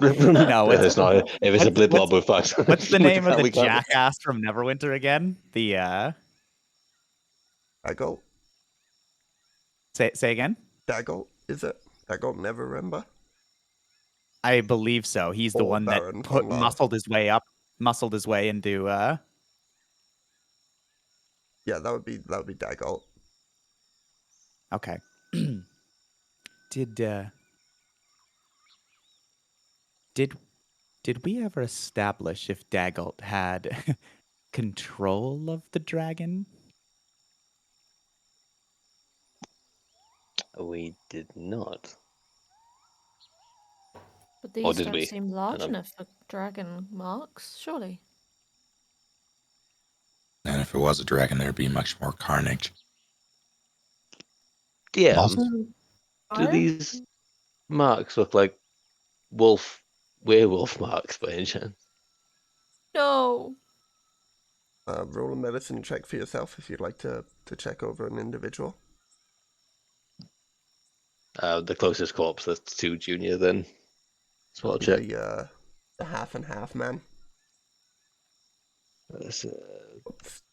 S3: It's not. If it's a blip blob, we're fucked.
S4: What's the name of the
S3: We can't-
S4: jackass from Neverwinter again? The
S2: Daggle?
S4: say again?
S2: Daggle, is it? Daggle Neverwinter?
S4: I believe so. He's the
S2: Or
S4: one that
S2: Baron von Law.
S4: muscled his way into
S2: Yeah, that would be Daggle.
S4: Okay. Did we ever establish if Daggalt had control of the dragon?
S3: We did not.
S1: But these
S3: did
S1: don't
S3: we?
S1: seem large
S3: Hang on.
S1: enough for dragon marks, surely.
S7: And if it was a dragon, there'd be much more carnage.
S3: Yeah.
S7: Also-
S3: Do
S6: Fire?
S3: these marks look like werewolf marks by any chance?
S1: No.
S2: Roll a medicine check for yourself if you'd like to check over an individual.
S3: The closest corpse that's too junior, then. That's what I'll check.
S2: The half and half man.
S3: That's,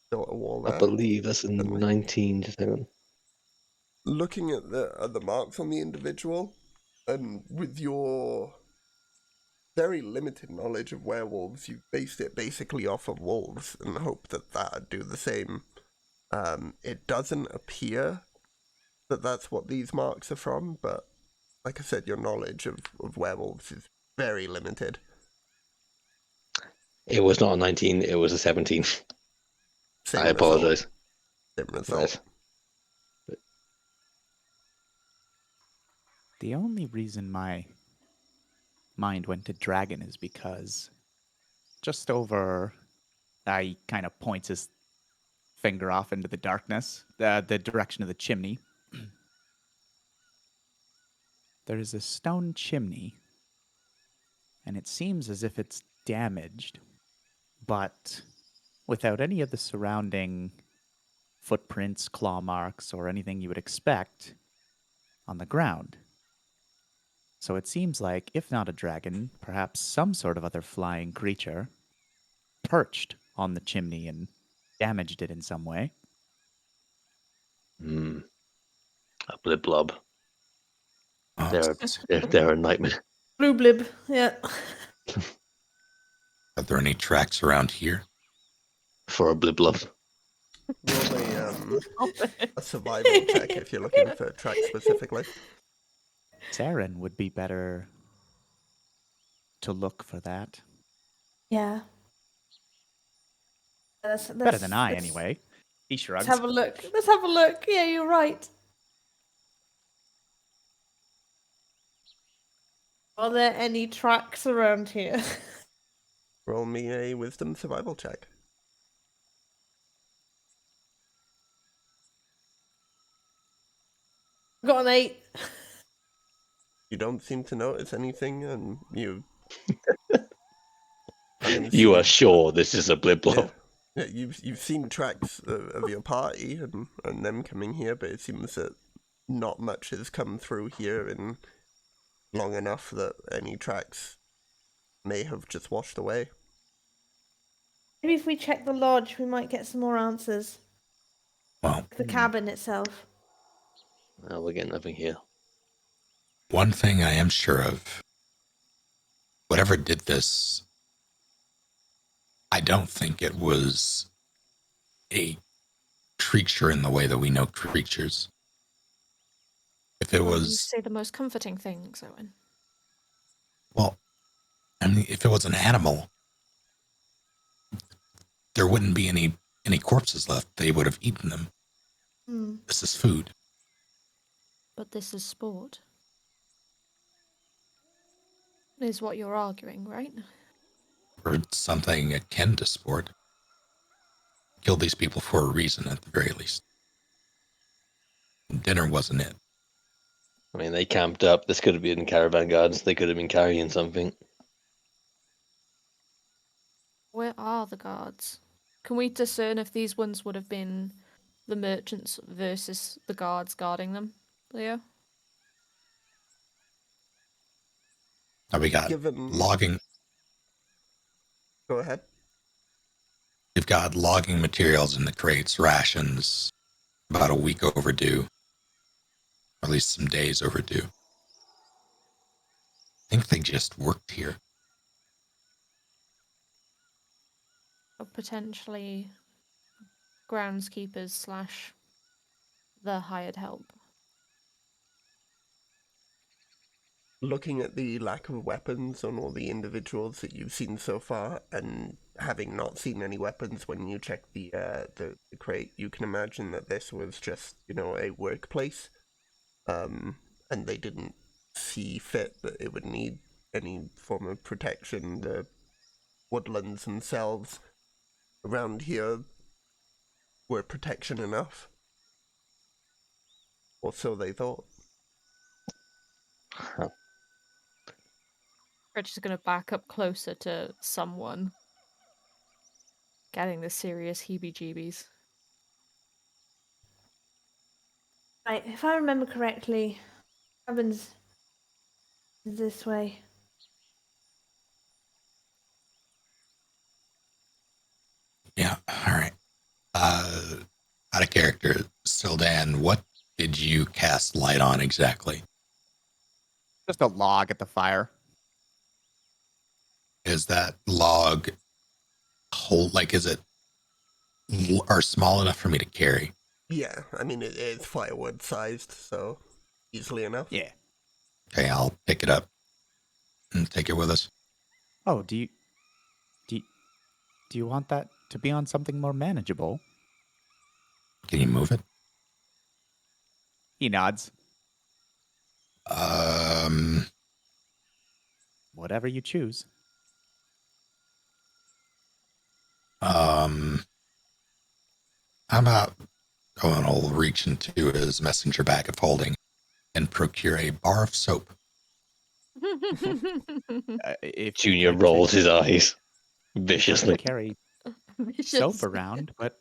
S2: Still at a wall
S3: I
S2: there.
S3: believe that's a
S2: Certainly.
S3: 19. Just hang on.
S2: Looking at the marks on the individual, and with your very limited knowledge of werewolves, you based it basically off of wolves and hope that that'd do the same. It doesn't appear that that's what these marks are from, but like I said, your knowledge of werewolves is very limited.
S3: It was not a 19, it was a 17.
S2: Same
S3: I apologize.
S2: Same result.
S3: Right.
S4: The only reason my mind went to dragon is because just over, he kind of points his finger off into the darkness, the direction of the chimney. There is a stone chimney, and it seems as if it's damaged, but without any of the surrounding footprints, claw marks, or anything you would expect on the ground. So it seems like, if not a dragon, perhaps some sort of other flying creature perched on the chimney and damaged it in some way.
S3: A blib blob.
S7: Oh,
S3: They're a nightmare.
S6: Blue blib, yeah.
S7: are there any tracks around here?
S3: For a blib blob.
S2: Roll a survival check if you're looking for tracks specifically.
S4: Saren would be better to look for that.
S6: Yeah.
S4: Better than I, anyway. He shrugs.
S6: Let's have a look. Let's have a look. Yeah, you're right. Are there any tracks around here?
S2: Roll me a wisdom survival check.
S6: Got an 8.
S2: You don't seem to notice anything, and you.
S3: You are sure this is a blip-blop?
S2: Yeah, you've seen tracks of your party and them coming here, but it seems that not much has come through here in long enough that any tracks may have just washed away.
S6: Maybe if we check the lodge, we might get some more answers.
S7: Well,
S6: The cabin itself.
S3: No, we're getting nothing here.
S7: one thing I am sure of, whatever did this, I don't think it was a creature in the way that we know creatures. If it
S1: You
S7: was,
S1: say the most comforting things, Owen.
S7: well, I mean, if it was an animal, there wouldn't be any corpses left. They would have eaten them. This is food.
S1: But this is sport. Is what you're arguing, right?
S7: Or something akin to sport. Killed these people for a reason, at the very least. Dinner wasn't it.
S3: I mean, they camped up. This could have been caravan guards. They could have been carrying something.
S1: Where are the guards? Can we discern if these ones would have been the merchants versus the guards guarding them, Leo?
S7: Now we got logging.
S2: Go ahead.
S7: We've got logging materials in the crates, rations, about a week overdue. Or at least some days overdue. I think they just worked here.
S1: Or potentially groundskeepers / the hired help.
S2: Looking at the lack of weapons on all the individuals that you've seen so far, and having not seen any weapons when you check the crate, you can imagine that this was just, a workplace. And they didn't see fit that it would need any form of protection. The woodlands themselves around here were protection enough. Or so they thought.
S3: Huh.
S1: We're just gonna back up closer to someone. Getting the serious heebie-jeebies.
S6: Right, if I remember correctly, cabin's this way.
S7: Yeah, all right. Out of character, Sildan, what did you cast light on exactly?
S4: Just a log at the fire.
S7: Is that log is it or small enough for me to carry?
S2: Yeah, I mean, it is firewood sized, so easily enough.
S4: Yeah.
S7: Okay, I'll pick it up and take it with us.
S4: Oh, do you want that to be on something more manageable?
S7: Can you move it?
S4: He nods. Whatever you choose.
S7: How about Owen will reach into his messenger bag of holding and procure a bar of soap.
S4: If
S3: Junior rolls his eyes viciously.
S4: carry soap around, but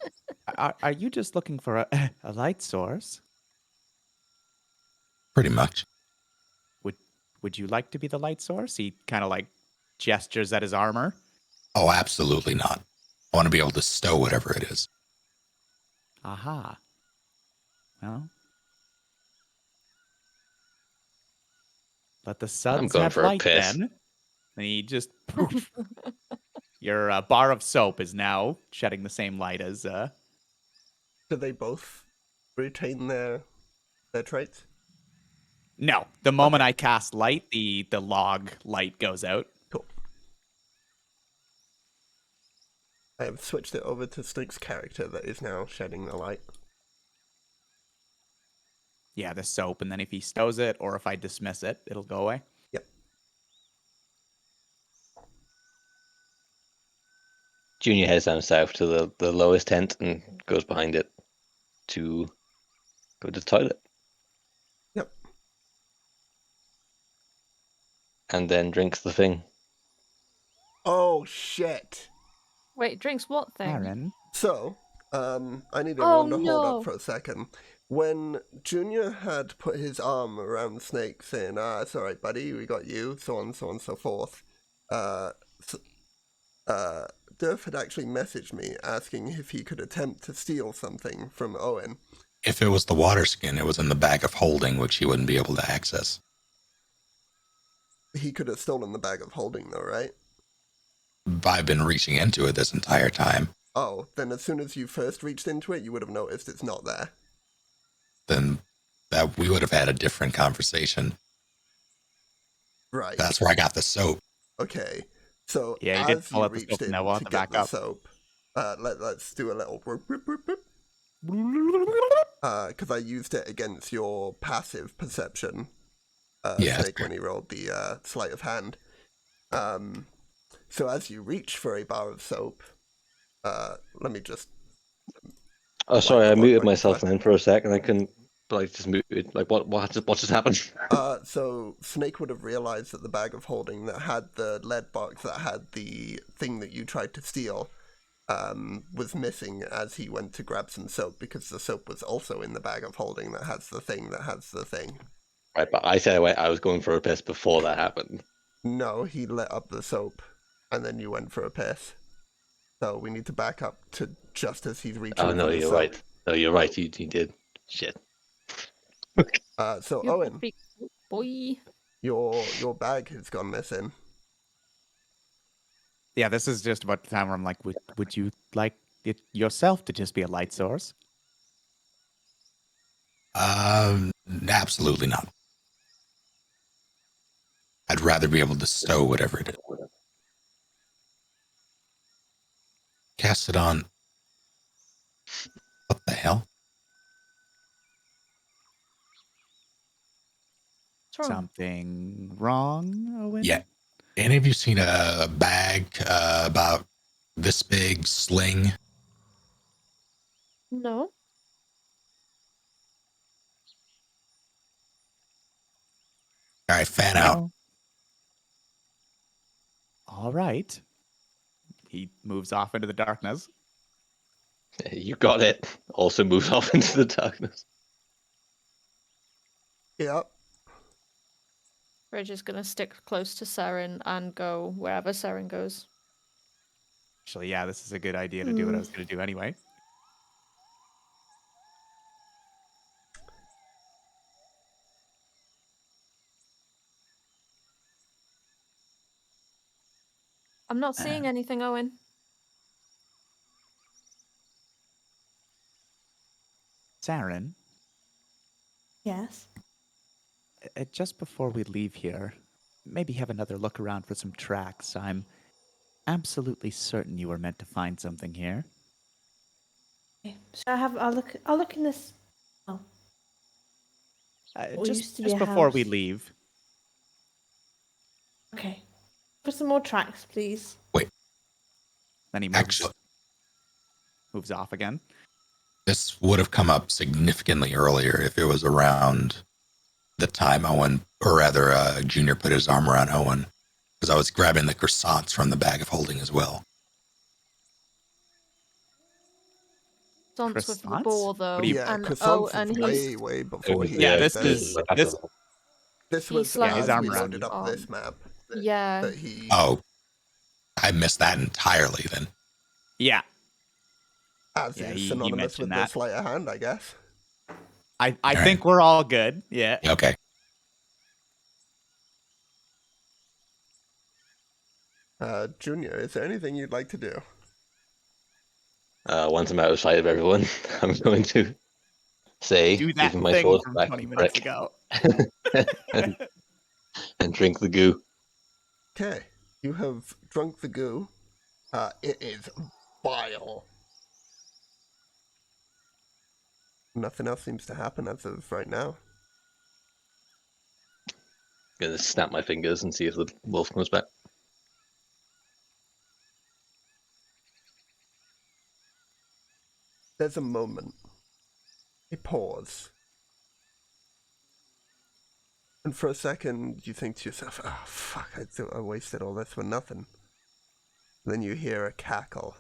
S4: are you just looking for a light source?
S7: Pretty much.
S4: Would you like to be the light source? He kind of gestures at his armor.
S7: Oh, absolutely not. I want to be able to stow whatever it is.
S4: Aha. Well, let the suns
S3: going
S4: have
S3: for a
S4: light
S3: piss.
S4: then. And he just poof. Your bar of soap is now shedding the same light as.
S2: Do they both retain their traits?
S4: No, the moment I cast light, the log light goes out.
S2: Cool. I have switched it over to Snake's character that is now shedding the light.
S4: Yeah, the soap, and then if he stows it or if I dismiss it, it'll go away.
S2: Yep.
S3: Junior heads down south to the lowest tent and goes behind it to go to the toilet.
S2: Yep.
S3: And then drinks the thing.
S2: Oh, shit.
S1: Wait, drinks what thing?
S4: Aaron.
S2: So, I need
S1: Oh,
S2: everyone to hold
S1: no.
S2: up for a second. When Junior had put his arm around Snake, saying, it's alright, buddy, we got you, so on, so forth, Durf had actually messaged me asking if he could attempt to steal something from Owen.
S7: If it was the water skin, it was in the bag of holding, which he wouldn't be able to access.
S2: He could have stolen the bag of holding, though, right?
S7: I've been reaching into it this entire time.
S2: Oh, then as soon as you first reached into it, you would have noticed it's not there.
S7: Then that we would have had a different conversation.
S2: Right.
S7: That's where I got the soap.
S2: Okay. So
S4: Yeah, he did
S2: as
S4: pull
S2: you
S4: out the
S2: reached
S4: soap,
S2: in
S4: now we'll have
S2: to
S4: to
S2: get
S4: back
S2: the
S4: up.
S2: soap, let's do a little because I used it against your passive perception,
S7: Yeah.
S2: Snake, when he rolled the sleight of hand. So as you reach for a bar of soap, let me just.
S3: Oh, sorry, I
S2: Like,
S3: muted
S2: like,
S3: myself
S2: like-
S3: then for a sec, and I couldn't. But I just muted. Like, what just happened?
S2: So Snake would have realized that the bag of holding that had the lead box that had the thing that you tried to steal was missing as he went to grab some soap, because the soap was also in the bag of holding that has the thing that has the thing.
S3: Right, but I said I was going for a piss before that happened.
S2: No, he lit up the soap, and then you went for a piss. So we need to back up to just as he's reaching
S3: Oh
S2: for
S3: no,
S2: the
S3: you're
S2: soap.
S3: right. No, you're right. You did. Shit.
S2: So
S1: You
S2: Owen,
S1: big boy.
S2: your bag has gone missing.
S4: Yeah, this is just about the time where I'm like, would you like it yourself to just be a light source?
S7: Absolutely not. I'd rather be able to stow whatever it is. Cast it on. What the hell?
S1: What's wrong?
S4: Something wrong, Owen?
S7: Yeah. Any of you seen a bag about this big sling?
S1: No.
S7: All right, fan out.
S4: No. All right. He moves off into the darkness.
S3: You got it. Also moves off into the darkness.
S2: Yep.
S1: Ridge is gonna stick close to Saren and go wherever Saren goes.
S4: Actually, yeah, this is a good idea to do what I was going to do anyway.
S1: I'm not seeing anything, Owen.
S4: Saren,
S6: Yes.
S4: just before we leave here, maybe have another look around for some tracks. I'm absolutely certain you were meant to find something here.
S6: Okay. Should I have? I'll look in this. Oh, What used
S4: Just
S6: to be a
S4: before we
S6: house.
S4: leave.
S6: okay. For some more tracks, please.
S4: Then he
S7: Actually,
S4: moves off again.
S7: this would have come up significantly earlier if it was around the time Owen, or rather, Junior put his arm around Owen, because I was grabbing the croissants from the bag of holding as well.
S1: Croissants with the
S4: Croissants?
S1: boar,
S4: What
S1: though.
S4: do you-
S2: Yeah,
S1: and
S2: croissants
S1: and
S2: is
S1: he's
S2: way before he.
S4: Yeah,
S2: did
S4: this is this.
S2: This
S1: he
S2: was
S1: slapped
S2: as
S4: his arm
S2: we
S4: around
S2: loaded
S4: you.
S2: up this map.
S1: Yeah.
S2: That he.
S7: Oh, I missed that entirely then.
S4: Yeah,
S2: As
S4: Yeah,
S2: is
S4: he
S2: synonymous
S4: mentioned
S2: with
S4: that.
S2: the sleight of hand, I guess.
S4: I
S7: right.
S4: think we're all good. Yeah.
S7: Okay.
S2: Junior, is there anything you'd like to do?
S3: Once I'm out of sight of everyone, I'm going to say,
S4: Do that
S3: giving my
S4: thing
S3: sword
S4: from
S3: back
S4: 20
S3: to
S4: minutes
S3: Brick,
S4: ago.
S3: and drink the goo.
S2: Okay, you have drunk the goo. It is vile. Nothing else seems to happen as of right now.
S3: Gonna snap my fingers and see if the wolf comes back.
S2: There's a moment. A pause. And for a second, you think to yourself, oh, fuck, I wasted all this for nothing. Then you hear a cackle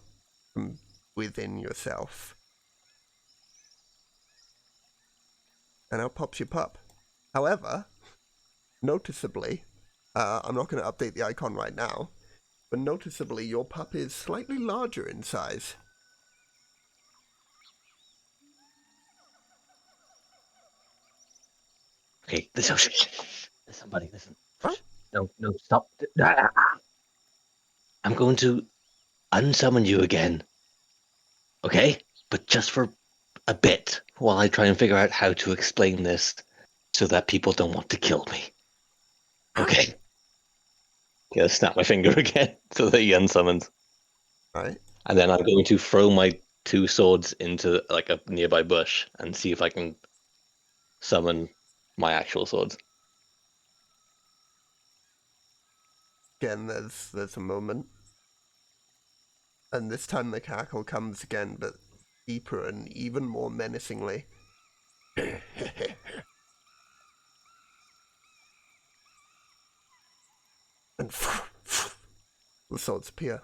S2: from within yourself. And out pops your pup. However, noticeably, I'm not going to update the icon right now, but noticeably your pup is slightly larger in size.
S3: Okay, listen, buddy, listen.
S2: What?
S3: No, stop. I'm going to unsummon you again. Okay? But just for a bit, while I try and figure out how to explain this so that people don't want to kill me. Okay? Gonna snap my finger again so that he unsummons.
S2: Right.
S3: And then I'm going to throw my 2 swords into like a nearby bush and see if I can summon my actual swords.
S2: Again, there's a moment. And this time the cackle comes again, but deeper and even more menacingly. And the swords appear.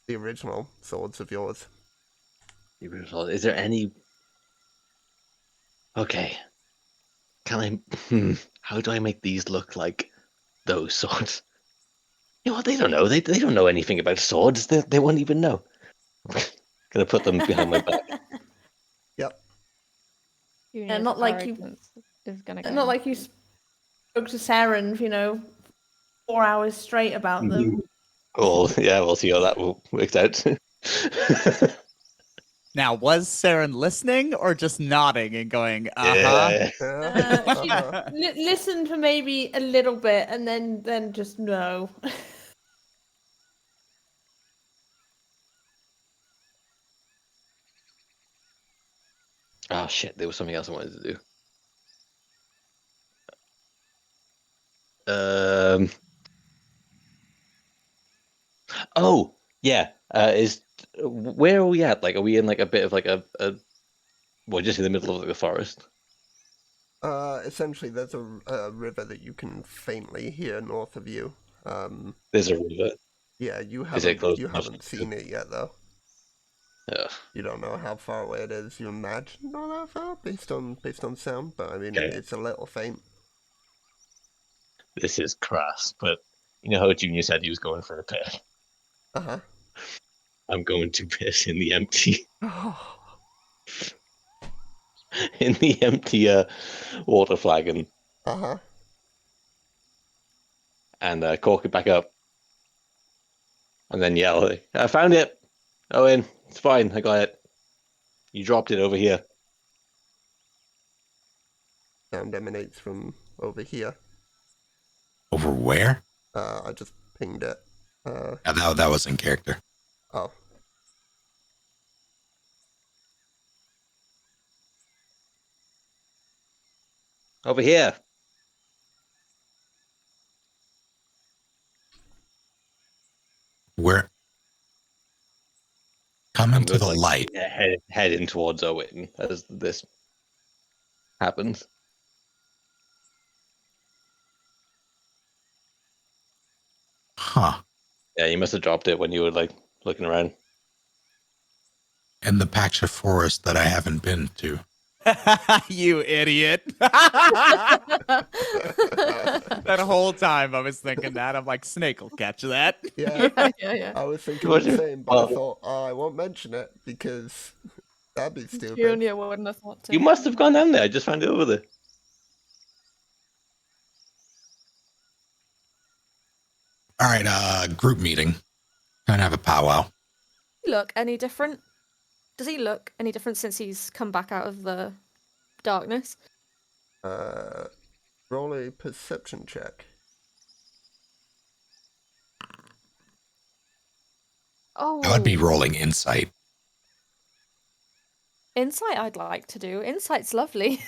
S2: The original swords of yours.
S3: Is there any... Okay. Can I... How do I make these look like those swords? You know what? They don't know. They don't know anything about swords. They won't even know. Gonna put them behind my back.
S2: Yep.
S1: Junior's
S6: not like you-
S1: arrogance is gonna get
S6: Not
S1: him.
S6: like you spoke to Saren, 4 hours straight about them.
S3: Oh, yeah, we'll see how that works out.
S4: Now, was Saren listening or just nodding and going,
S3: Yeah.
S6: Listen for maybe a little bit and then just no.
S3: Oh, shit, there was something else I wanted to do. Oh, yeah. Where are we at? Like, are we in like a bit of like a well, just in the middle of like, the forest?
S2: Essentially, there's a river that you can faintly hear north of you.
S3: There's a river.
S2: Yeah, you
S3: Is it
S2: haven't
S3: close
S2: you
S3: enough?
S2: haven't seen it yet, though.
S3: Ugh.
S2: You don't know how far away it is. You imagine not that far based on sound, but I mean
S3: Okay.
S2: it's a little faint.
S3: This is crass, but you know how Junior said he was going for a piss?
S2: Uh-huh.
S3: I'm going to piss in the empty
S2: Oh.
S3: in the empty water flagon
S2: Uh-huh.
S3: and cork it back up. And then yell, I found it! Owen, it's fine, I got it. You dropped it over here.
S2: Sound emanates from over here.
S7: Over where?
S2: I just pinged it.
S7: That was in character.
S2: Oh.
S3: Over here.
S7: Where? Come
S3: I'm
S7: into the
S3: like,
S7: light.
S3: heading towards Owen as this happens.
S7: Huh.
S3: Yeah, you must have dropped it when you were like looking around.
S7: In the patch of forest that I haven't been to.
S4: You idiot. That whole time I was thinking that. I'm like, Snake will catch that.
S2: Yeah.
S1: Yeah.
S2: I was thinking
S3: What?
S2: the same, but
S3: Well-
S2: I thought, I won't mention it because that'd be stupid.
S1: Junior wouldn't have thought to.
S3: You must have gone down there. I just found it over there.
S7: All right, group meeting. Trying to have a powwow.
S1: Look any different? Does he look any different since he's come back out of the darkness?
S2: Roll a perception check.
S1: Oh,
S7: I would be rolling insight.
S1: insight I'd like to do. Insight's lovely.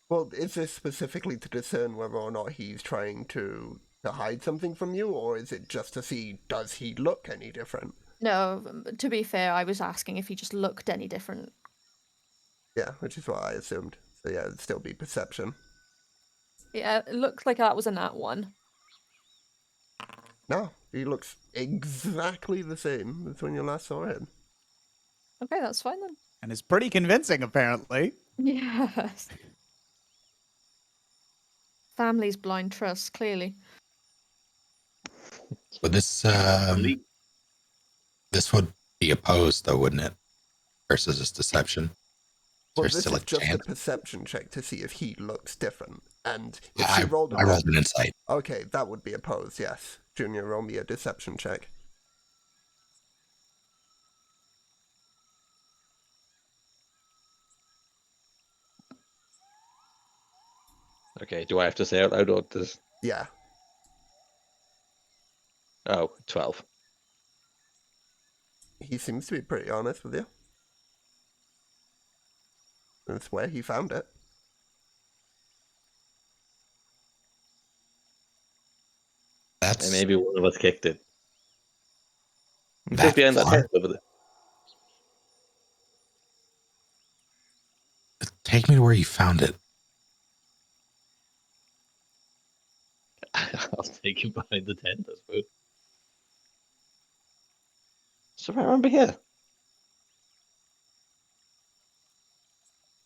S2: Well, is this specifically to discern whether or not he's trying to hide something from you, or is it just to see, does he look any different?
S1: No, to be fair, I was asking if he just looked any different.
S2: Yeah, which is what I assumed. So yeah, it'd still be perception.
S1: Yeah, it looked like that was a nat 1.
S2: No, he looks exactly the same as when you last saw him.
S1: Okay, that's fine then.
S4: And is pretty convincing, apparently.
S1: Yes. Family's blind trust, clearly.
S7: But this would be opposed, though, wouldn't it? Versus this deception.
S2: Well,
S7: There's
S2: this
S7: still a
S2: is just a
S7: chance.
S2: perception check to see if he looks different. And if
S7: I
S2: she rolled a
S7: rolled an insight.
S2: Okay, that would be opposed, yes. Junior, roll me a deception check.
S3: Okay, do I have to say out loud or does...
S2: Yeah.
S3: Oh, 12.
S2: He seems to be pretty honest with you. That's where he found it.
S3: And
S7: That's
S3: maybe one of us kicked it.
S7: That
S3: Just behind that
S7: far?
S3: tent over there.
S7: Take me to where you found it.
S3: I'll take you behind the tent, I suppose. So I remember here.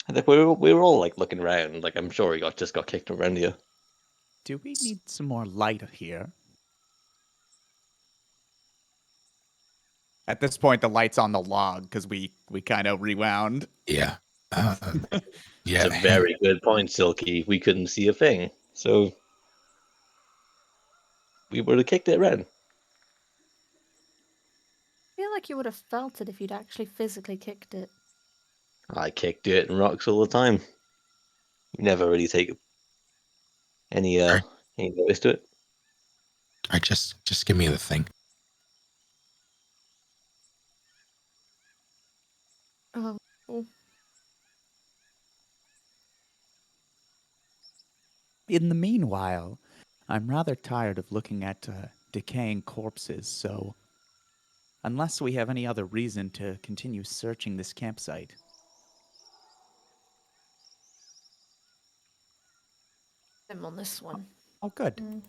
S3: And we were all like looking around, like I'm sure he just got kicked around here.
S4: Do we need some more light here? At this point, the light's on the log because we kind of rewound.
S7: Yeah. Yeah.
S3: It's a very good point, Silky. We couldn't see a thing, so we would have kicked it around.
S1: I feel like you would have felt it if you'd actually physically kicked it.
S3: I kick dirt and rocks all the time. You never really take any notice to it.
S7: All right, just give me the thing.
S1: Oh.
S4: In the meanwhile, I'm rather tired of looking at decaying corpses, so unless we have any other reason to continue searching this campsite.
S1: I'm on this one.
S4: Oh, good.
S6: Mm.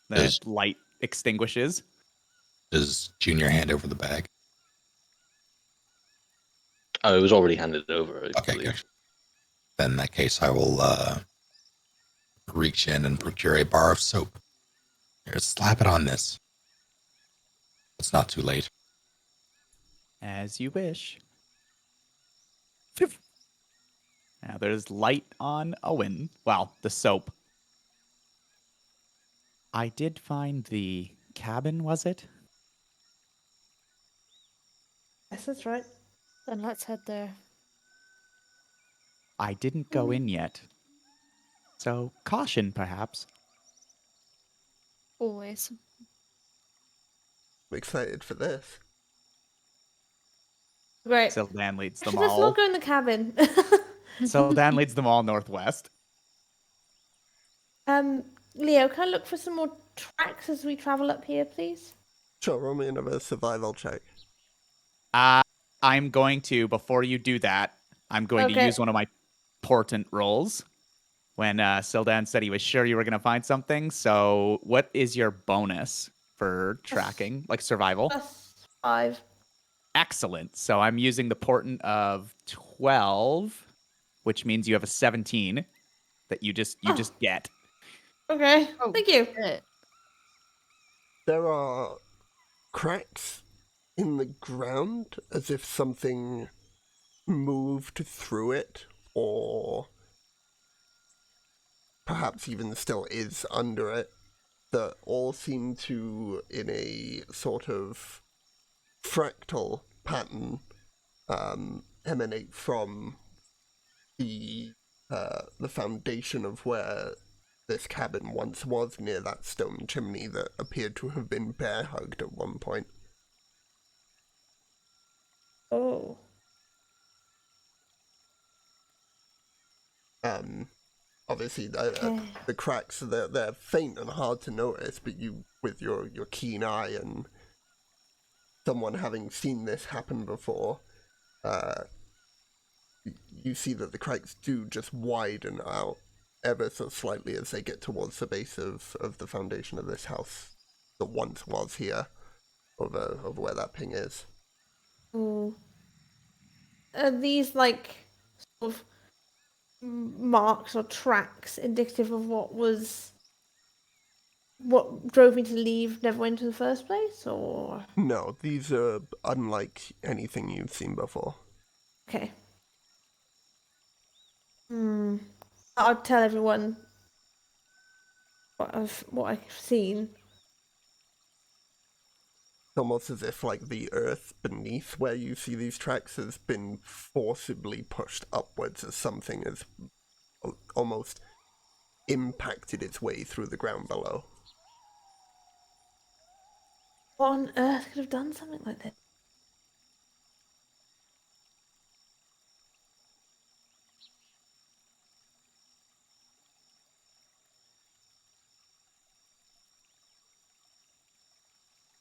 S4: The
S7: There's-
S4: light extinguishes.
S7: Does Junior hand over the bag?
S3: Oh, it was already handed over. I
S7: Okay,
S3: believe.
S7: good. Then in that case, I will reach in and procure a bar of soap. Here, slap it on this. It's not too late.
S4: As you wish. Phew. Now there's light on Owen. Well, the soap. I did find the cabin, was it?
S6: Yes, that's right.
S1: Then let's head there.
S4: I didn't go in yet. So, caution, perhaps.
S1: Always.
S2: I'm excited for this.
S6: Great.
S4: Sildan leads them
S6: Actually, let's
S4: all.
S6: not go in the cabin.
S4: Sildan leads them all northwest.
S6: Leo, can I look for some more tracks as we travel up here, please?
S2: Sure, roll me another survival check.
S4: I'm going to, before you do that, I'm going to
S6: Okay.
S4: use one of my portent rolls. When Sildan said he was sure you were going to find something. So, what is your bonus for tracking, like survival?
S6: +5.
S4: Excellent. So, I'm using the portent of 12, which means you have a 17 that you just get.
S6: Okay,
S1: Oh,
S6: thank you.
S1: shit.
S2: There are cracks in the ground as if something moved through it, or perhaps even still is under it, that all seem to, in a sort of fractal pattern, emanate from the foundation of where this cabin once was, near that stone chimney that appeared to have been bear-hugged at one point.
S6: Oh.
S2: Obviously,
S6: Okay.
S2: the cracks, they're faint and hard to notice, but you, with your keen eye and someone having seen this happen before, you see that the cracks do just widen out ever so slightly as they get towards the base of the foundation of this house that once was here, over where that ping is.
S6: Ooh. Are these like sort of marks or tracks indicative of what drove me to leave Neverwinter in the first place, or?
S2: No, these are unlike anything you've seen before.
S6: Okay. I'll tell everyone what I've seen.
S2: It's almost as if, like, the earth beneath where you see these tracks has been forcibly pushed upwards as something has almost impacted its way through the ground below.
S6: What on earth could have done something like this?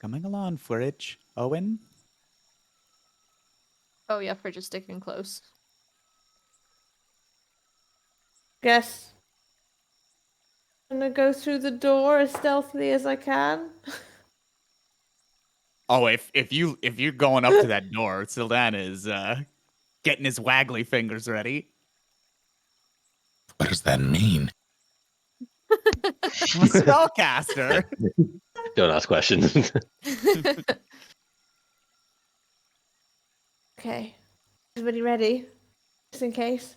S4: Coming along, Fridge. Owen?
S1: Oh yeah, Fridge is sticking close.
S6: Guess I'm gonna go through the door as stealthily as I can.
S4: Oh, if you're going up to that door, Sildan is getting his waggly fingers ready.
S7: What does that mean?
S4: I'm a spellcaster.
S3: Don't ask questions.
S6: Okay. Everybody ready? Just in case.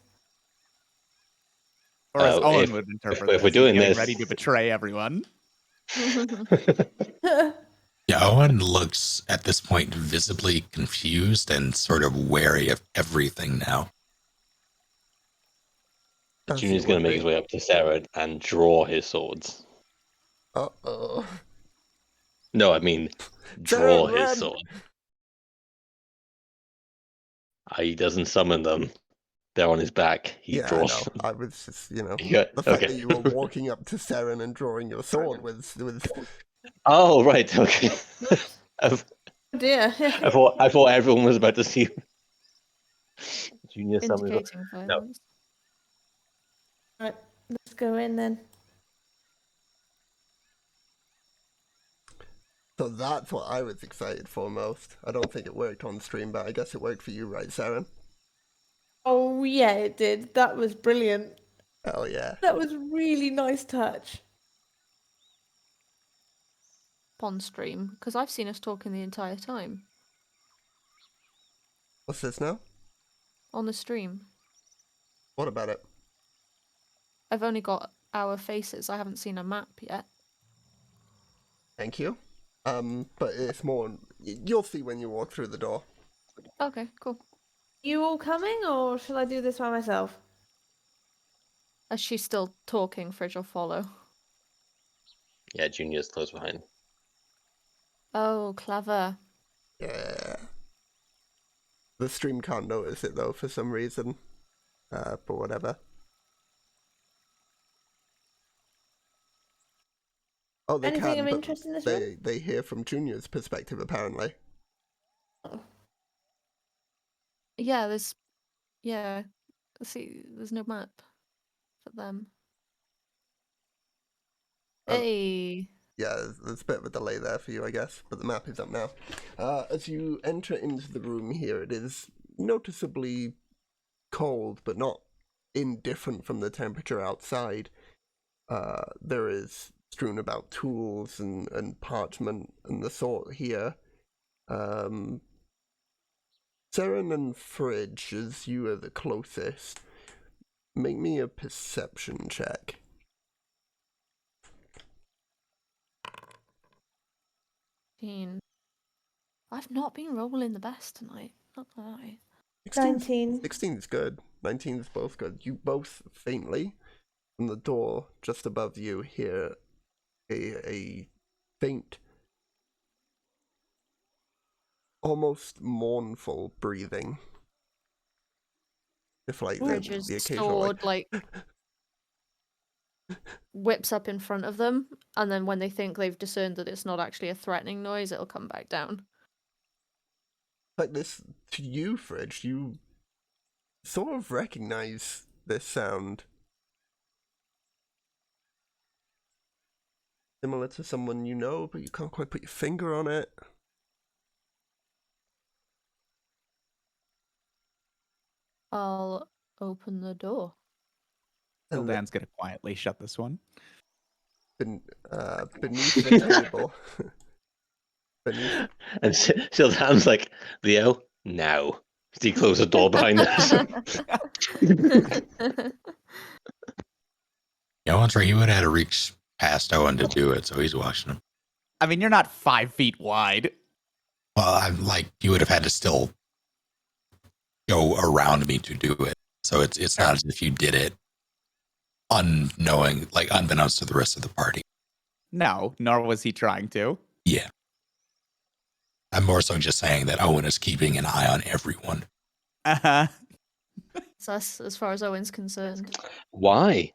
S4: Or as Owen
S3: if,
S4: would interpret
S3: if we're
S4: this, he's
S3: doing
S4: getting
S3: this,
S4: ready to betray everyone.
S7: Yeah, Owen looks at this point visibly confused and sort of wary of everything now.
S2: As
S3: Junior's
S2: you
S3: going to
S2: would
S3: make
S2: be.
S3: his way up to Sarah and draw his swords.
S2: Uh-oh.
S3: No, I mean
S2: Sarah,
S3: draw his
S2: run!
S3: sword. He doesn't summon them. They're on his back. He
S2: Yeah, I
S3: draws
S2: know.
S3: them.
S2: I was just, the fact
S3: Okay.
S2: that you were walking up to Saren and drawing your sword was
S3: Oh, right. Okay. I
S6: Oh dear.
S3: thought everyone was about to see Junior summon.
S1: Indicating
S3: No.
S1: violence.
S6: Right, let's go in then.
S2: So that's what I was excited for most. I don't think it worked on stream, but I guess it worked for you, right, Saren?
S6: Oh yeah, it did. That was brilliant.
S2: Hell yeah.
S6: That was really nice touch.
S1: On stream, because I've seen us talking the entire time.
S2: What's this now?
S1: On the stream.
S2: What about it?
S1: I've only got our faces. I haven't seen a map yet.
S2: Thank you. But it's more... You'll see when you walk through the door.
S1: Okay, cool.
S6: You all coming, or shall I do this by myself?
S1: As she's still talking, Fridge will follow.
S3: Yeah, Junior's close behind.
S1: Oh, clever.
S2: Yeah. The stream can't notice it, though, for some reason. But whatever. Oh, they
S6: Anything
S2: can,
S6: of
S2: but
S6: interest in this room?
S2: they hear from Junior's perspective, apparently.
S6: Oh.
S1: Yeah, see, there's no map for them. Hey.
S2: Yeah, there's a bit of a delay there for you, I guess, but the map is up now. As you enter into the room here, it is noticeably cold, but not indifferent from the temperature outside. There is strewn about tools and parchment and the sort here. Seren and Fridge, as you are the closest, make me a perception check.
S1: I've not been rolling the best tonight. Not gonna lie.
S6: 19.
S2: 16 is good. 19 is both good. You both faintly, from the door just above you, hear a faint, almost mournful breathing. If like
S1: Fridge's
S2: the occasional
S1: sword whips up in front of them, and then when they think they've discerned that it's not actually a threatening noise, it'll come back down.
S2: like this to you, Fridge, you sort of recognize this sound. Similar to someone you know, but you can't quite put your finger on it.
S1: I'll open the door.
S2: And
S4: Dan's gonna quietly shut this one.
S2: beneath the table.
S3: And Sildan's like, Leo, now. He closed the door behind us.
S7: Yeah, once right, he would have had to reach past Owen to do it, so he's watching him.
S4: I mean, you're not 5 feet wide.
S7: Well, I'm like, you would have had to still go around me to do it. So it's not as if you did it unbeknownst to the rest of the party.
S4: No, nor was he trying to.
S7: Yeah. I'm more so just saying that Owen is keeping an eye on everyone.
S4: Uh-huh.
S1: Sus, as far as Owen's concerned.
S3: Why?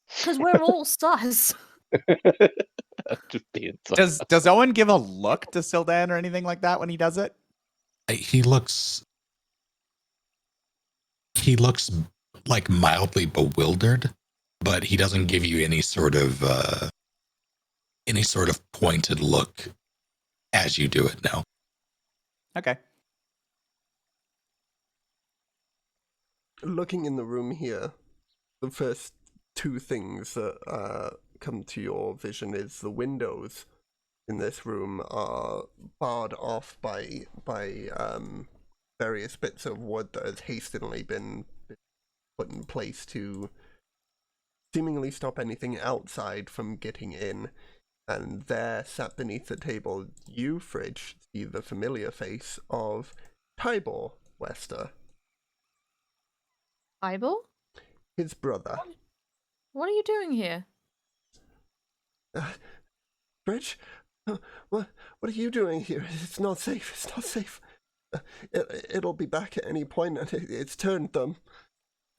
S1: Because we're all sus.
S3: Just being sus.
S4: Does Owen give a look to Sildan or anything like that when he does it?
S7: He looks like mildly bewildered, but he doesn't give you any sort of pointed look as you do it. No.
S4: Okay.
S2: Looking in the room here, the first two things that come to your vision is the windows in this room are barred off by various bits of wood that has hastily been put in place to seemingly stop anything outside from getting in. And there, sat beneath the table, you, Fridge, see the familiar face of Tybor Wester,
S1: Bible?
S2: his brother.
S1: What are you doing here?
S2: Fridge, what are you doing here? It's not safe. It's not safe. It'll be back at any point, and it's turned them.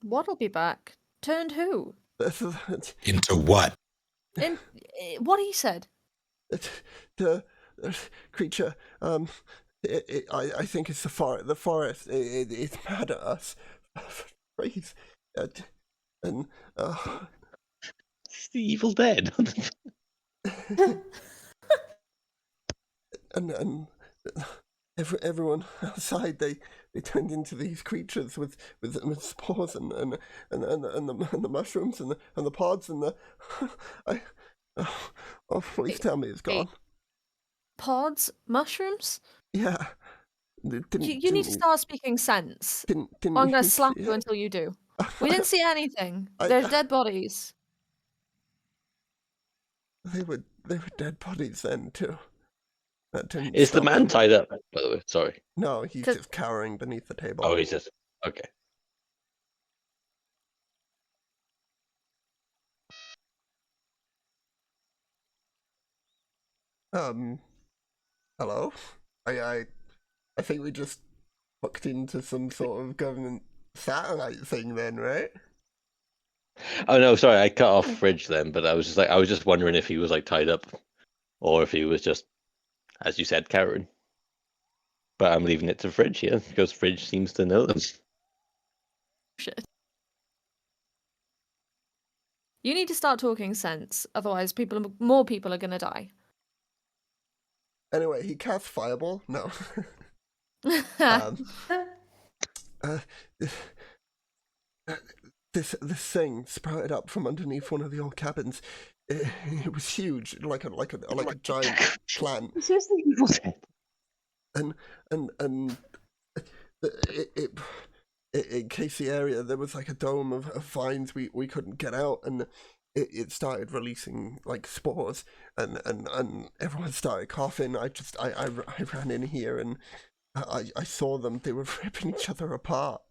S1: What'll be back? Turned who?
S7: Into what?
S1: In what he said.
S2: The creature. I think it's the forest. It's mad at us. Please, and
S3: It's the Evil Dead.
S2: and everyone outside, they turned into these creatures with spores and the mushrooms and the pods and the please tell me it's gone.
S1: Pods? Mushrooms?
S2: Yeah.
S1: You need to start speaking sense.
S2: Didn't
S1: I'm gonna
S2: you
S1: slap
S2: see
S1: you
S2: it?
S1: until you do. We didn't see anything.
S2: I-
S1: There's dead bodies.
S2: They were dead bodies then too. That didn't
S3: Is the
S2: stop
S3: man
S2: them.
S3: tied up, by the way? Sorry.
S2: No, he's
S1: 'Cause-
S2: just cowering beneath the table.
S3: Oh, he's just... Okay.
S2: Hello? I think we just hooked into some sort of government satellite thing then, right?
S3: Oh, no, sorry, I cut off Fridge then, but I was just wondering if he was, like, tied up, or if he was just, as you said, cowering. But I'm leaving it to Fridge here, because Fridge seems to know them.
S1: Shit. You need to start talking sense, otherwise more people are gonna die.
S2: Anyway, he cast Fireball? No. This thing sprouted up from underneath one of the old cabins. It was huge, like a giant plant.
S3: This is the Evil Dead.
S2: And it encased the area. There was like a dome of vines we couldn't get out, and it started releasing like spores, and everyone started coughing. I ran in here and I saw them. They were ripping each other apart.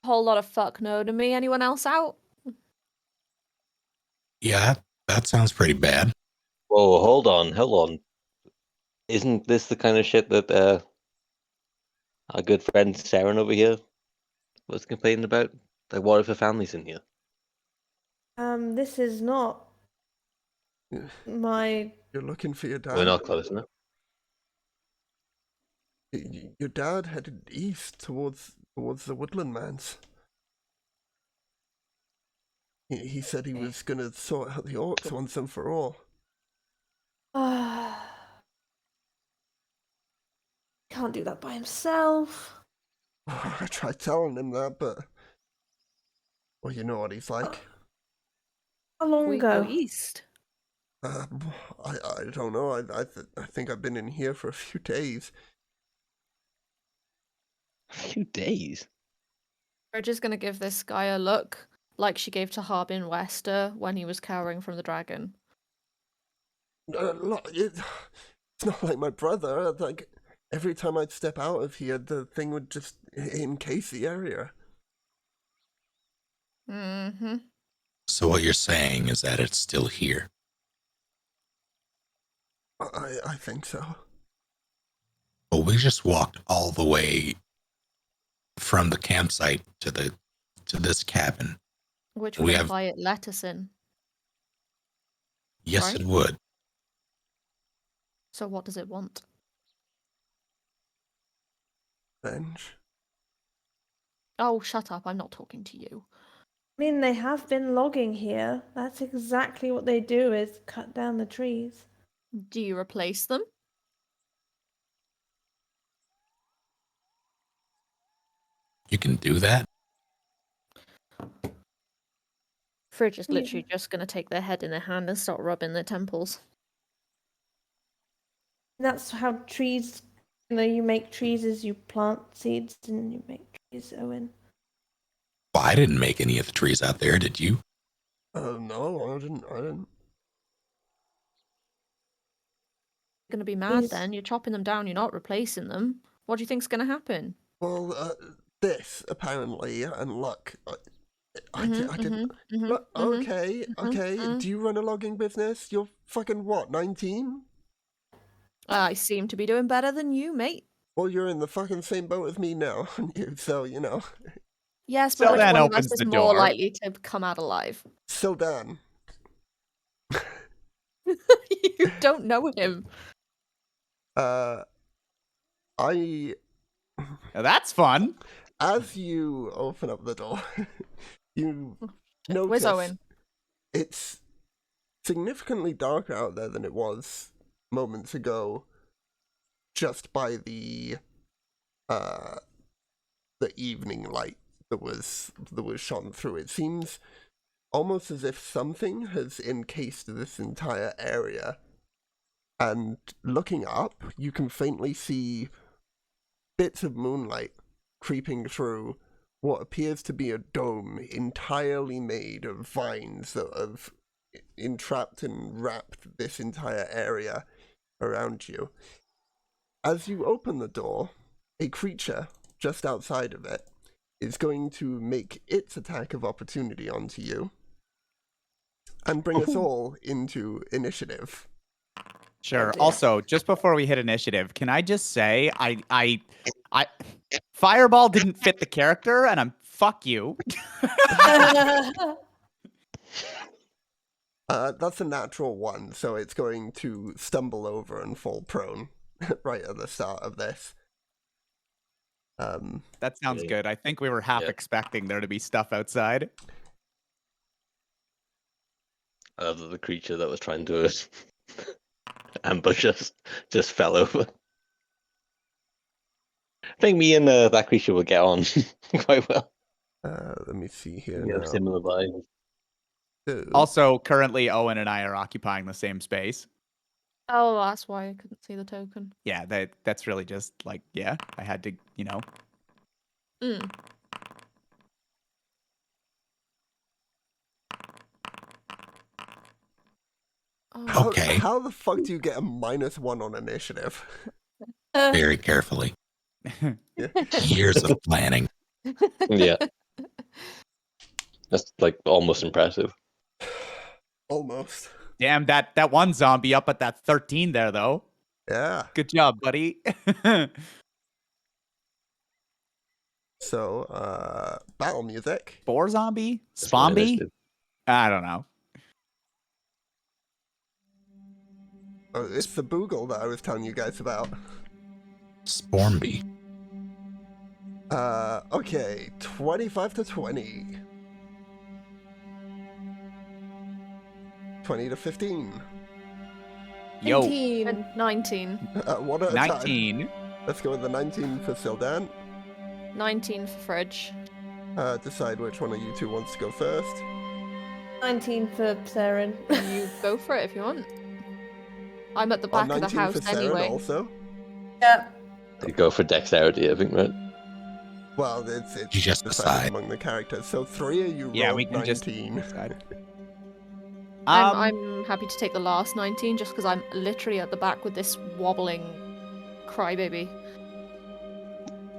S1: Whole lot of fuck no to me. Anyone else out?
S7: Yeah, that sounds pretty bad.
S3: Whoa, hold on. Isn't this the kind of shit that our good friend Saren over here was complaining about? Like, what if her family's in here?
S6: This is not
S2: Yeah.
S6: my.
S2: You're looking for your dad?
S3: We're not close enough.
S2: Your dad headed east towards the woodland lands. He said he was gonna sort out the orcs once and for all.
S6: Can't do that by himself.
S2: I tried telling him that, but well, you know what he's like.
S6: How long
S1: We go
S6: ago?
S1: east.
S2: I don't know. I think I've been in here for a few days.
S3: A few days.
S1: We're just gonna give this guy a look like she gave to Harbin Wester when he was cowering from the dragon.
S2: Look, it's not like my brother. Like every time I'd step out of here, the thing would just encase the area.
S1: Mm-hmm.
S7: So what you're saying is that it's still here.
S2: I think so.
S7: Well, we just walked all the way from the campsite to this cabin.
S1: Which
S7: We
S1: would
S7: have-
S1: imply it let us in.
S7: Yes,
S1: Right.
S7: it would.
S1: So what does it want?
S2: Revenge.
S1: Oh, shut up. I'm not talking to you.
S6: I mean, they have been logging here. That's exactly what they do, is cut down the trees.
S1: Do you replace them?
S7: You can do that?
S1: Fridge is
S6: Yeah.
S1: literally just going to take their head in their hand and start rubbing their temples.
S6: That's how trees, you make trees is you plant seeds and you make trees, Owen.
S7: Well, I didn't make any of the trees out there, did you?
S2: No, I didn't.
S1: You're going to be mad
S6: Yes.
S1: then. You're chopping them down. You're not replacing them. What do you think's going to happen?
S2: Well, this apparently, and look, I didn't. Look, okay. Do you run a logging business? You're fucking what, 19?
S1: I seem to be doing better than you, mate.
S2: Well, you're in the fucking same boat as me now, aren't you? So, you know.
S1: Yes,
S4: So
S1: but which
S4: then
S1: one of us
S4: opens
S1: is
S4: the
S1: more
S4: door.
S1: likely to come out alive?
S2: So, Dan,
S1: You don't know him.
S2: I,
S4: Now that's fun.
S2: as you open up the door, you
S1: Where's
S2: notice
S1: Owen?
S2: it's significantly darker out there than it was moments ago, just by the evening light that was shone through. It seems almost as if something has encased this entire area. And looking up, you can faintly see bits of moonlight creeping through what appears to be a dome entirely made of vines that have entrapped and wrapped this entire area around you. As you open the door, a creature just outside of it is going to make its attack of opportunity onto you and bring us all into initiative.
S4: Sure.
S1: dear.
S4: Also, just before we hit initiative, can I just say I Fireball didn't fit the character, and I'm fuck you.
S2: That's a natural one, so it's going to stumble over and fall prone right at the start of this.
S4: That sounds good. I think we were half
S3: Yeah.
S4: expecting there to be stuff outside.
S3: The creature that was trying to ambush us just fell over. I think me and that creature will get on quite well.
S2: Let me see here
S3: We have
S2: now.
S3: similar vibes.
S2: So,
S4: Also, currently Owen and I are occupying the same space.
S1: Oh, that's why I couldn't see the token.
S4: Yeah, that's really just like, yeah, I had to, you know.
S1: Mm. Oh,
S7: Okay.
S2: How the fuck do you get a -1 on initiative?
S7: Very carefully. Years of planning.
S3: Yeah. That's like almost impressive.
S2: Almost.
S4: Damn, that one zombie up at that 13 there though.
S2: Yeah.
S4: Good job, buddy.
S2: So, battle music.
S4: Spore zombie?
S3: That's my
S4: Spombie?
S3: initiative.
S4: I don't know.
S2: Oh, it's the Boogle that I was telling you guys about.
S7: Spormby.
S2: Okay, 25 to 20. 20 to 15.
S4: Yo,
S6: 19.
S1: And 19.
S2: One at a time.
S4: 19.
S2: Let's go with the 19 for Sildan.
S1: 19 for Fridge.
S2: Decide which one of you two wants to go first.
S6: 19 for Saren.
S1: You go for it if you want. I'm at the
S2: Oh,
S1: back of the
S2: 19
S1: house
S2: for Saren
S1: anyway.
S2: also.
S6: Yeah.
S3: You go for dexterity, I think, right?
S2: Well, it's
S7: You just
S2: decided
S7: decide.
S2: among the characters. So 3 of you
S4: Yeah,
S2: rolled
S4: we can
S2: 19.
S4: just decide.
S1: I'm happy to take the last 19 just because I'm literally at the back with this wobbling crybaby.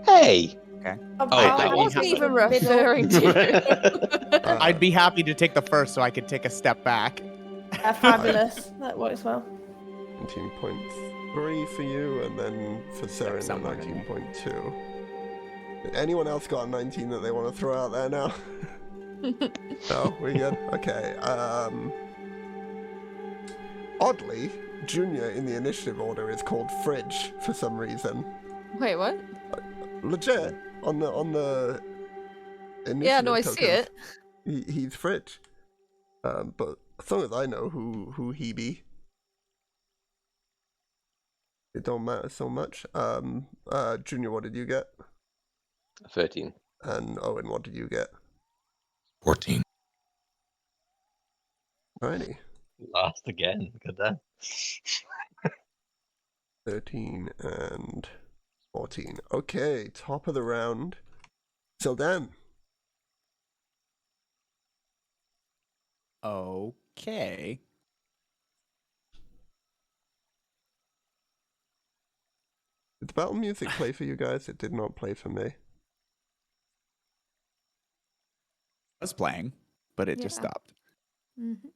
S3: Hey!
S6: Oh,
S3: that
S1: I
S3: one.
S1: wasn't even
S6: middle.
S1: referring to you.
S4: I'd be happy to take the first so I could take a step back.
S6: Fabulous. That works well.
S2: 19.3 for you, and then for Saren, a
S4: somewhere in there.
S2: 19.2. Anyone else got a 19 that they want to throw out there now? No, we good? Okay. Oddly, Junior in the initiative order is called Fridge for some reason.
S1: Wait, what?
S2: Legit, on the initiative
S1: Yeah, no, I see
S2: tokens,
S1: it.
S2: He's Fridge. But as long as I know who he be, it don't matter so much. Junior, what did you get?
S3: 13.
S2: And Owen, what did you get?
S7: 14.
S2: Alrighty.
S3: Lost again. Look at that.
S2: 13 and 14. Okay, top of the round. Sildan.
S4: Okay.
S2: Did the battle music play for you guys? It did not play for me.
S4: I was playing, but it just
S1: Yeah.
S4: stopped.
S1: Mm-hmm.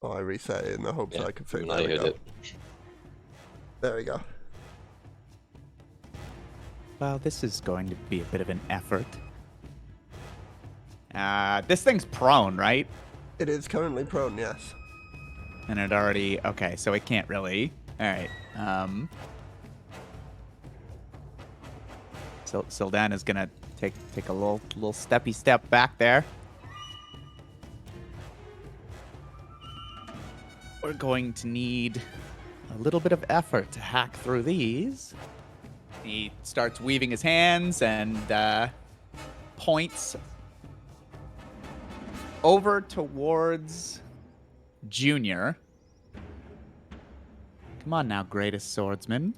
S2: Oh, I reset it in the hopes
S3: Yeah,
S2: I could fix
S3: even I
S2: There we
S3: heard
S2: go.
S3: it.
S2: There we go.
S4: Well, this is going to be a bit of an effort. This thing's prone, right?
S2: It is currently prone, yes.
S4: And it already... Okay, so it can't really... Alright, Sildan is gonna take a little steppy step back there. We're going to need a little bit of effort to hack through these. He starts weaving his hands and points over towards Junior. Come on now, greatest swordsman.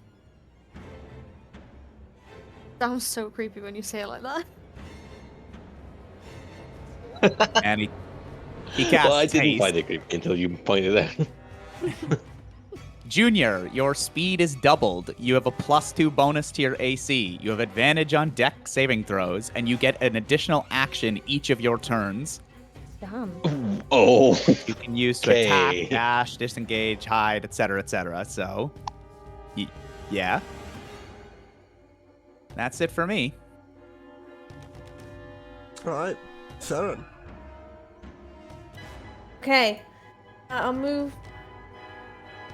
S1: Sounds so creepy when you say it like that.
S4: And he casts
S3: Well, I didn't
S4: haste.
S3: find it creepy until you pointed out.
S4: Junior, your speed is doubled. You have a +2 bonus to your AC. You have advantage on deck saving throws, and you get an additional action each of your turns.
S1: Damn.
S3: Oh.
S4: You can use to
S3: Okay.
S4: attack, dash, disengage, hide, etc., etc. So, yeah. That's it for me.
S2: Alright, Saren.
S6: Okay. I'll move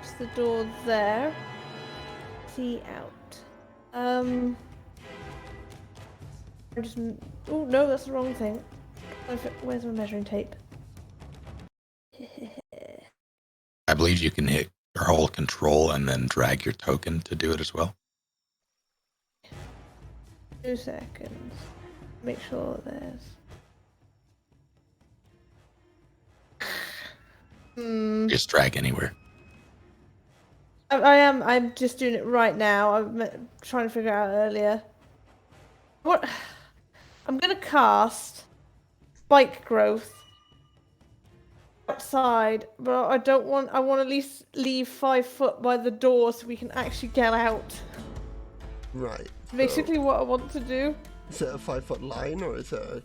S6: to the door there. See out. I'm just. Oh no, that's the wrong thing. Where's my measuring tape?
S7: I believe you can hit or hold control and then drag your token to do it as well.
S6: 2 seconds. Make sure there's.
S7: Just drag anywhere.
S6: I'm just doing it right now. I'm trying to figure it out earlier. What? I'm gonna cast spike growth outside, but I don't want. I want to at least leave 5 foot by the door so we can actually get out.
S2: Right.
S6: Basically, what I want to do.
S2: Is it a 5-foot line or is it a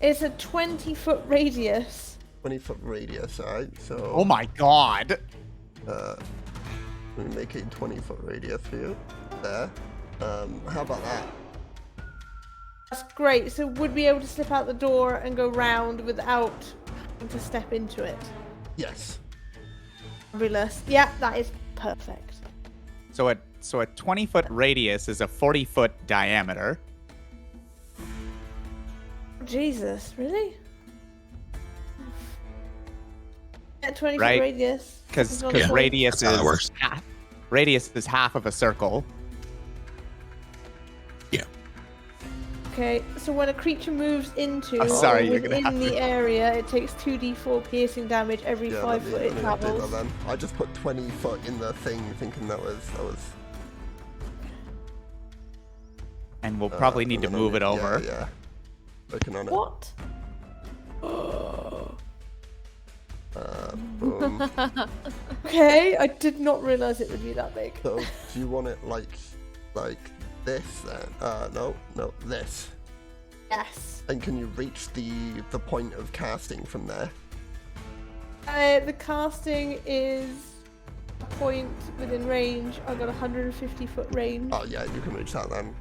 S6: It's a 20-foot radius.
S2: 20-foot radius? Alright, so.
S4: Oh my god.
S2: Let me make a 20-foot radius for you. There. How about that?
S6: That's great. So would we be able to slip out the door and go round without having to step into it?
S2: Yes.
S6: Fabulous. Yeah, that is perfect.
S4: So a 20-foot radius is a 40-foot diameter.
S6: Jesus, really? Yeah, 20-foot
S4: Right.
S6: radius.
S4: Because
S6: Yeah.
S4: radius
S7: That's how that works.
S4: Radius is half of a circle.
S6: Okay, so when a creature moves into
S4: I'm sorry,
S6: or
S4: you're gonna
S6: within
S4: have
S6: the area, it takes 2d4 piercing damage every 5 foot it
S2: let me update
S6: travels.
S2: that then. I just put 20 foot in the thing, thinking that was.
S4: And we'll probably need to move it over.
S2: Yeah. Working on it.
S6: What?
S2: Boom.
S6: Okay, I did not realize it would be that big.
S2: So, do you want it like this then? No, this.
S6: Yes.
S2: And can you reach the point of casting from there?
S6: The casting is a point within range. I've got 150 foot range.
S2: Oh yeah, you can reach that then.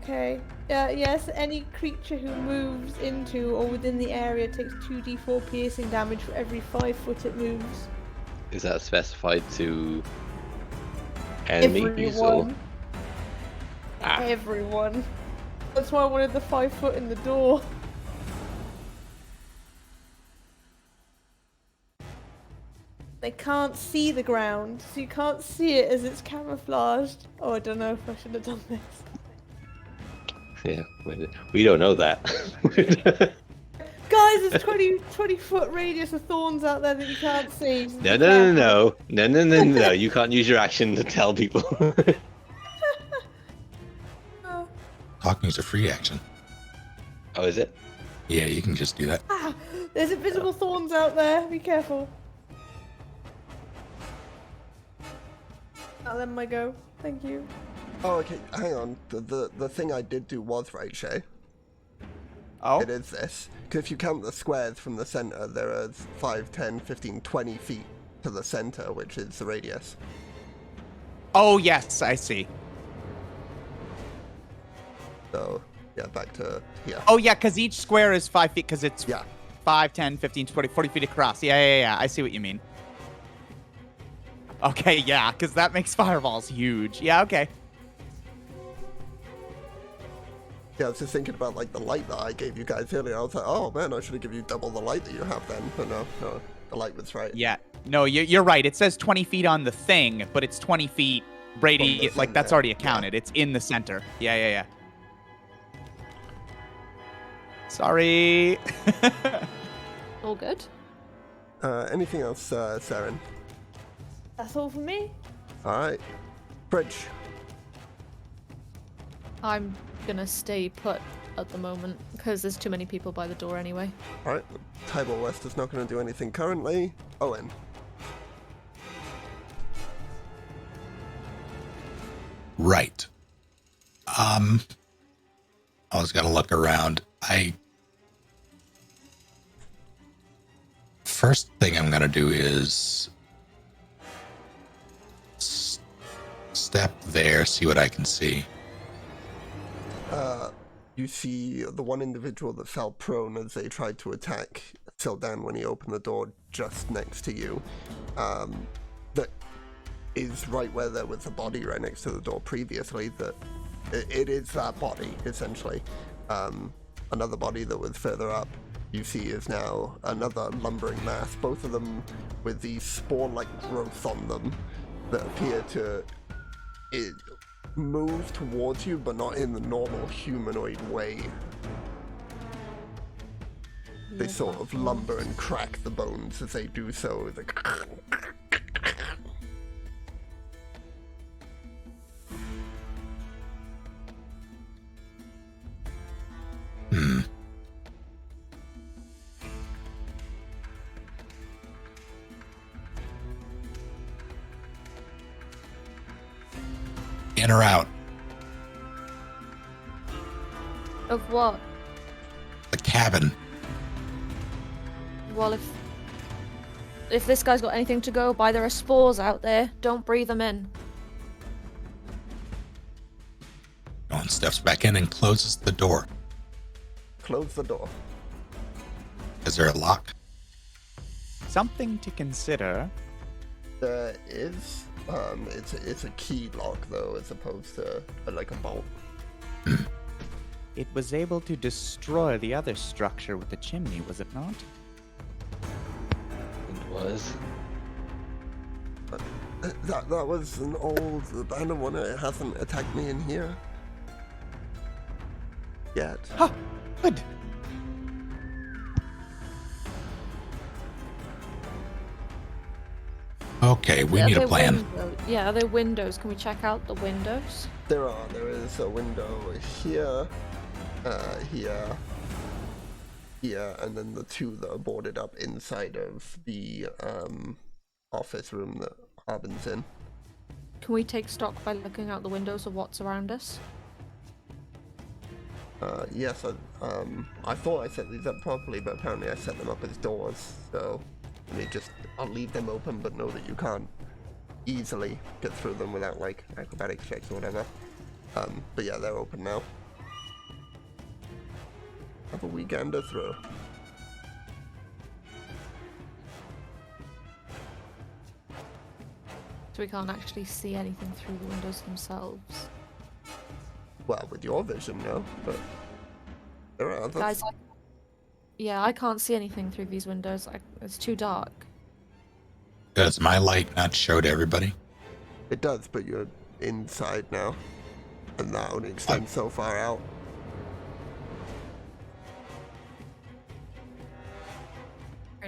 S6: Okay. Yes, any creature who moves into or within the area takes 2d4 piercing damage for every 5 foot it moves.
S3: Is that specified to enemies or?
S6: Everyone.
S3: Ah.
S6: Everyone. That's why I wanted the 5 foot in the door. They can't see the ground, so you can't see it as it's camouflaged. Oh, I don't know if I should have done this.
S3: Yeah, we don't know that.
S6: Guys, there's 20 foot radius of thorns out there that you can't see. So
S3: No. You can't use your action to tell people.
S7: Talking is a free action.
S3: Oh, is it?
S7: Yeah, you can just do that.
S6: There's invisible thorns out there. Be careful. I'll let my go. Thank you.
S2: Oh, okay. Hang on. The thing I did do was right, Shay.
S4: Oh.
S2: It is this. Because if you count the squares from the center, there are 5, 10, 15, 20 feet to the center, which is the radius.
S4: Oh, yes, I see.
S2: So, yeah, back to here.
S4: Oh, yeah, because each square is 5 feet, because it's
S2: Yeah.
S4: 5, 10, 15, 20, 40 feet across. Yeah. I see what you mean. Okay, yeah, because that makes fireballs huge. Yeah, okay.
S2: Yeah, I was just thinking about, like, the light that I gave you guys earlier. I was like, oh, man, I should have given you double the light that you have then. But no, the light was right.
S4: Yeah. No, you're right. It says 20 feet on the thing, but it's 20 feet radius. Like, that's already accounted. Yeah. It's in the center. Yeah. Sorry.
S1: All good.
S2: Anything else, Saren?
S6: That's all for me.
S2: All right. Bridge.
S1: I'm gonna stay put at the moment because there's too many people by the door anyway.
S2: All right. Tybalt West is not going to do anything currently. Owen.
S7: Right. I was gonna look around. First thing I'm gonna do is step there, see what I can see.
S2: You see the one individual that fell prone as they tried to attack Sildan when he opened the door just next to you. That is right where there was a body right next to the door previously. That it is that body, essentially. Another body that was further up, you see, is now another lumbering mass, both of them with these spore-like growth on them that appear to move towards you, but not in the normal humanoid way. They sort of lumber and crack the bones as they do so.
S7: In or out?
S1: Of what?
S7: The cabin.
S1: Well, if if this guy's got anything to go by, there are spores out there. Don't breathe them in.
S7: Dawn steps back in and closes the door.
S2: Close the door.
S7: Is there a lock?
S4: Something to consider.
S2: There is. It's a key lock though, as opposed to like a bolt.
S4: It was able to destroy the other structure with the chimney, was it not?
S3: It was.
S2: That was an old abandoned one. It hasn't attacked me in here yet.
S4: Ha! Good.
S7: Okay, we
S1: Are
S7: need a
S1: there
S7: plan.
S1: Yeah, are there windows? Can we check out the windows?
S2: There is a window here, here, and then the two that are boarded up inside of the office room that Harbin's in.
S1: Can we take stock by looking out the windows of what's around us?
S2: Yes, I thought I set these up properly, but apparently I set them up as doors, so I'll leave them open, but know that you can't easily get through them without, like, acrobatics checks or whatever. But yeah, they're open now. Have a wee gander through.
S1: So we can't actually see anything through the windows themselves.
S2: Well, with your vision, no, but there are others.
S1: Guys, yeah, I can't see anything through these windows. It's too dark.
S7: Does my light not show to everybody?
S2: It does, but you're inside now, and that only extends so far out.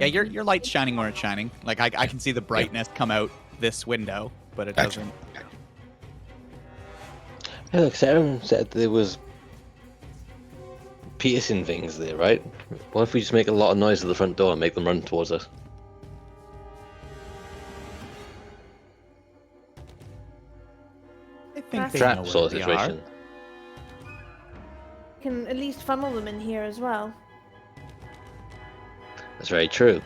S4: Yeah, your light's shining where it's shining. Like I can see the brightness come out this window, but it
S7: Gotcha.
S4: doesn't.
S3: Hey, look, Sarah said there was piercing things there, right? What if we just make a lot of noise at the front door and make them run towards us?
S4: I think they
S3: Trap
S4: know
S3: sort of
S4: where we are.
S3: situation.
S6: Can at least funnel them in here as well.
S3: That's very true.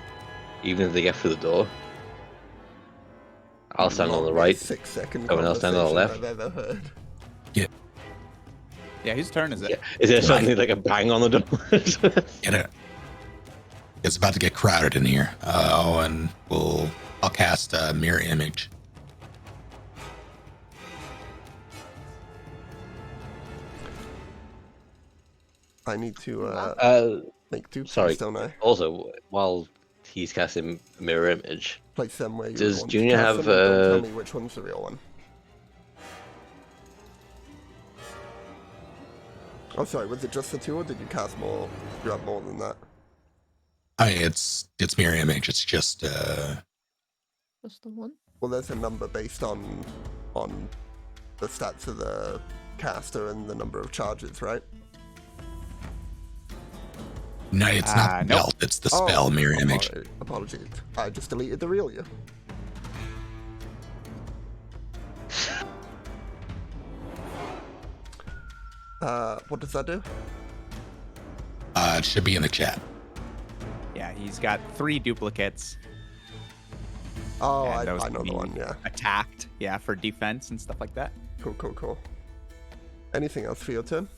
S3: Even if they get through the door. I'll stand on the
S2: Longest
S3: right.
S2: 6 second
S3: Someone else stand on the left.
S2: conversation I've ever heard.
S4: Yeah, whose turn is it?
S3: Yeah. Is there suddenly like a bang on the door?
S7: Get it. It's about to get crowded in here. And I'll cast a mirror image.
S2: I need to make 2
S3: sorry.
S2: plays, don't I?
S3: Also, while he's casting mirror image,
S2: Place them where you
S3: Does
S2: want
S3: Junior
S2: to cast
S3: have,
S2: them, but don't tell me which one's the real one. Oh, sorry, was it just the 2, or did you cast more? You have more than that.
S7: It's mirror image. It's just
S1: Just the one.
S2: Well, there's a number based on the stats of the caster and the number of charges, right?
S7: no, it's not the
S4: nope.
S7: belt. It's the spell mirror image.
S2: Apologies. I just deleted the real you. What does that do?
S7: It should be in the chat.
S4: Yeah, he's got 3 duplicates.
S2: Oh,
S4: and
S2: I
S4: those
S2: know
S4: can
S2: the
S4: be
S2: one, yeah.
S4: Attacked, yeah, for defense and stuff like that.
S2: Cool. Anything else for your turn?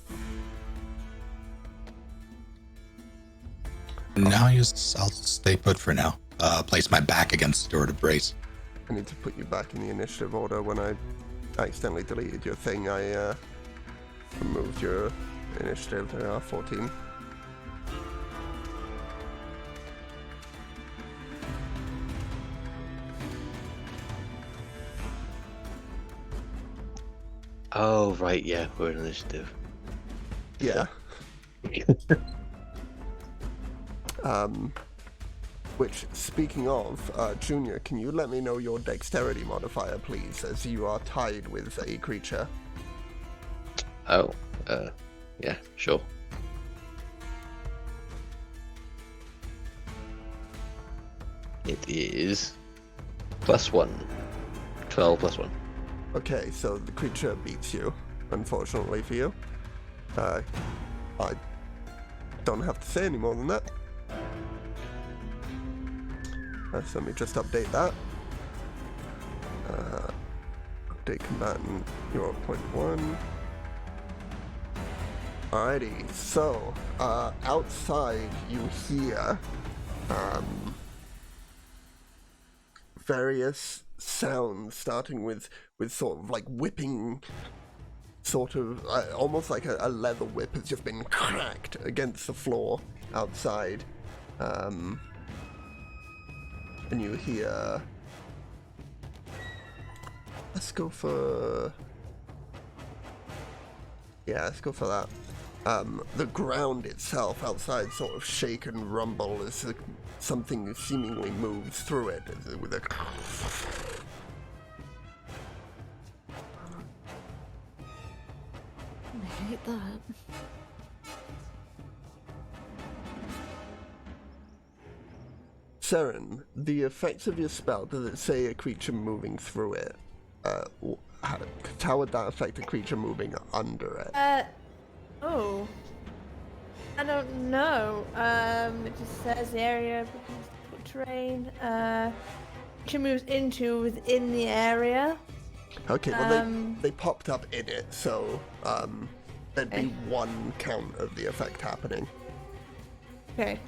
S7: Now I'll stay put for now. Place my back against the door to brace.
S2: I need to put you back in the initiative order. When I accidentally deleted your thing, I removed your initiative to 14.
S3: oh right, yeah, we're in initiative.
S2: Yeah. Which, speaking of, Junior, can you let me know your dexterity modifier, please, as you are tied with a creature?
S3: Oh, yeah, sure. It is +1. 12 +1.
S2: Okay, so the creature beats you, unfortunately for you. I don't have to say any more than that. So let me just update that. Update combatant, you're 0.1. Alrighty, so outside you hear various sounds, starting with sort of like whipping, sort of almost like a leather whip has just been cracked against the floor outside, and you hear. Let's go for that. The ground itself outside sort of shake and rumble as something seemingly moves through it with a.
S1: I hate that.
S2: Seren, the effects of your spell, does it say a creature moving through it? How would that affect a creature moving under it?
S6: Oh. I don't know. It just says the area, terrain. Creature moves into within the area.
S2: Okay, well they popped up in it, so there'd be one count of the effect happening.
S6: Okay.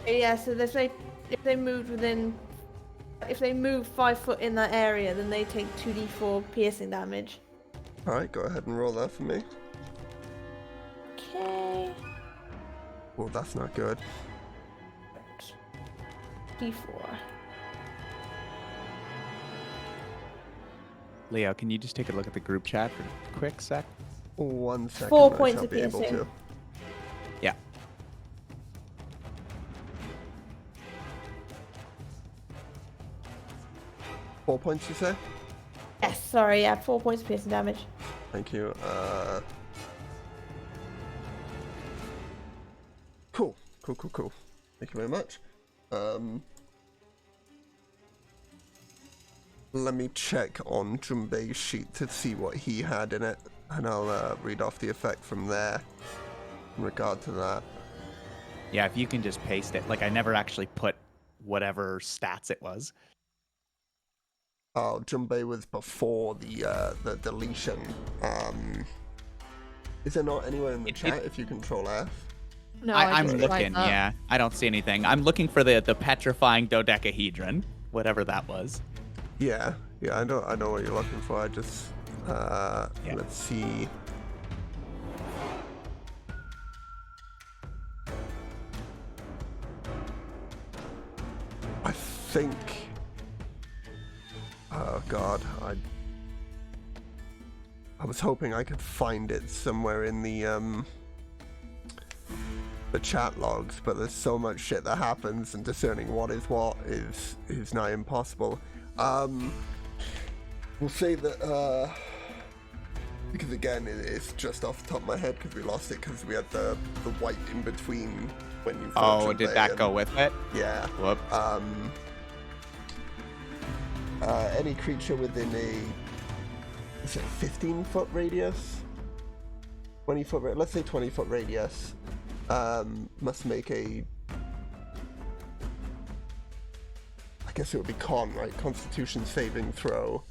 S6: Yeah, so there's like if they moved within. If they move 5 foot in that area, then they take 2d4 piercing damage.
S2: Alright, go ahead and roll that for me.
S6: Okay.
S2: Well, that's not good.
S6: D4.
S4: Leo, can you just take a look at the group chat for a quick sec?
S2: 1 second.
S6: 4
S2: I
S6: points
S2: shall
S6: of
S2: be able
S6: piercing.
S2: to.
S4: Yeah.
S2: Four points, you say?
S6: Yes, sorry, yeah, 4 points of piercing damage.
S2: Thank you. Cool. Thank you very much. Let me check on Jumbei's sheet to see what he had in it, and I'll read off the effect from there in regard to that.
S4: Yeah, if you can just paste it. Like, I never actually put whatever stats it was.
S2: Oh, Jumbei was before the deletion. Is there not anywhere in the chat if you control F?
S1: No,
S4: I'm
S1: just
S4: looking,
S1: tried that.
S4: yeah. I don't see anything. I'm looking for the petrifying dodecahedron, whatever that was.
S2: Yeah, I know what you're looking for. I just let's see. I think. Oh God, I was hoping I could find it somewhere in the chat logs, but there's so much shit that happens, and discerning what is what is nigh impossible. We'll say that because again it's just off the top of my head because we lost it because we had the white in between when you.
S4: Oh, did that go with it?
S2: Yeah.
S4: Whoop.
S2: Any creature within a 15-foot radius, 20-foot, let's say 20-foot radius, must make a. I guess it would be con, right? Constitution saving throw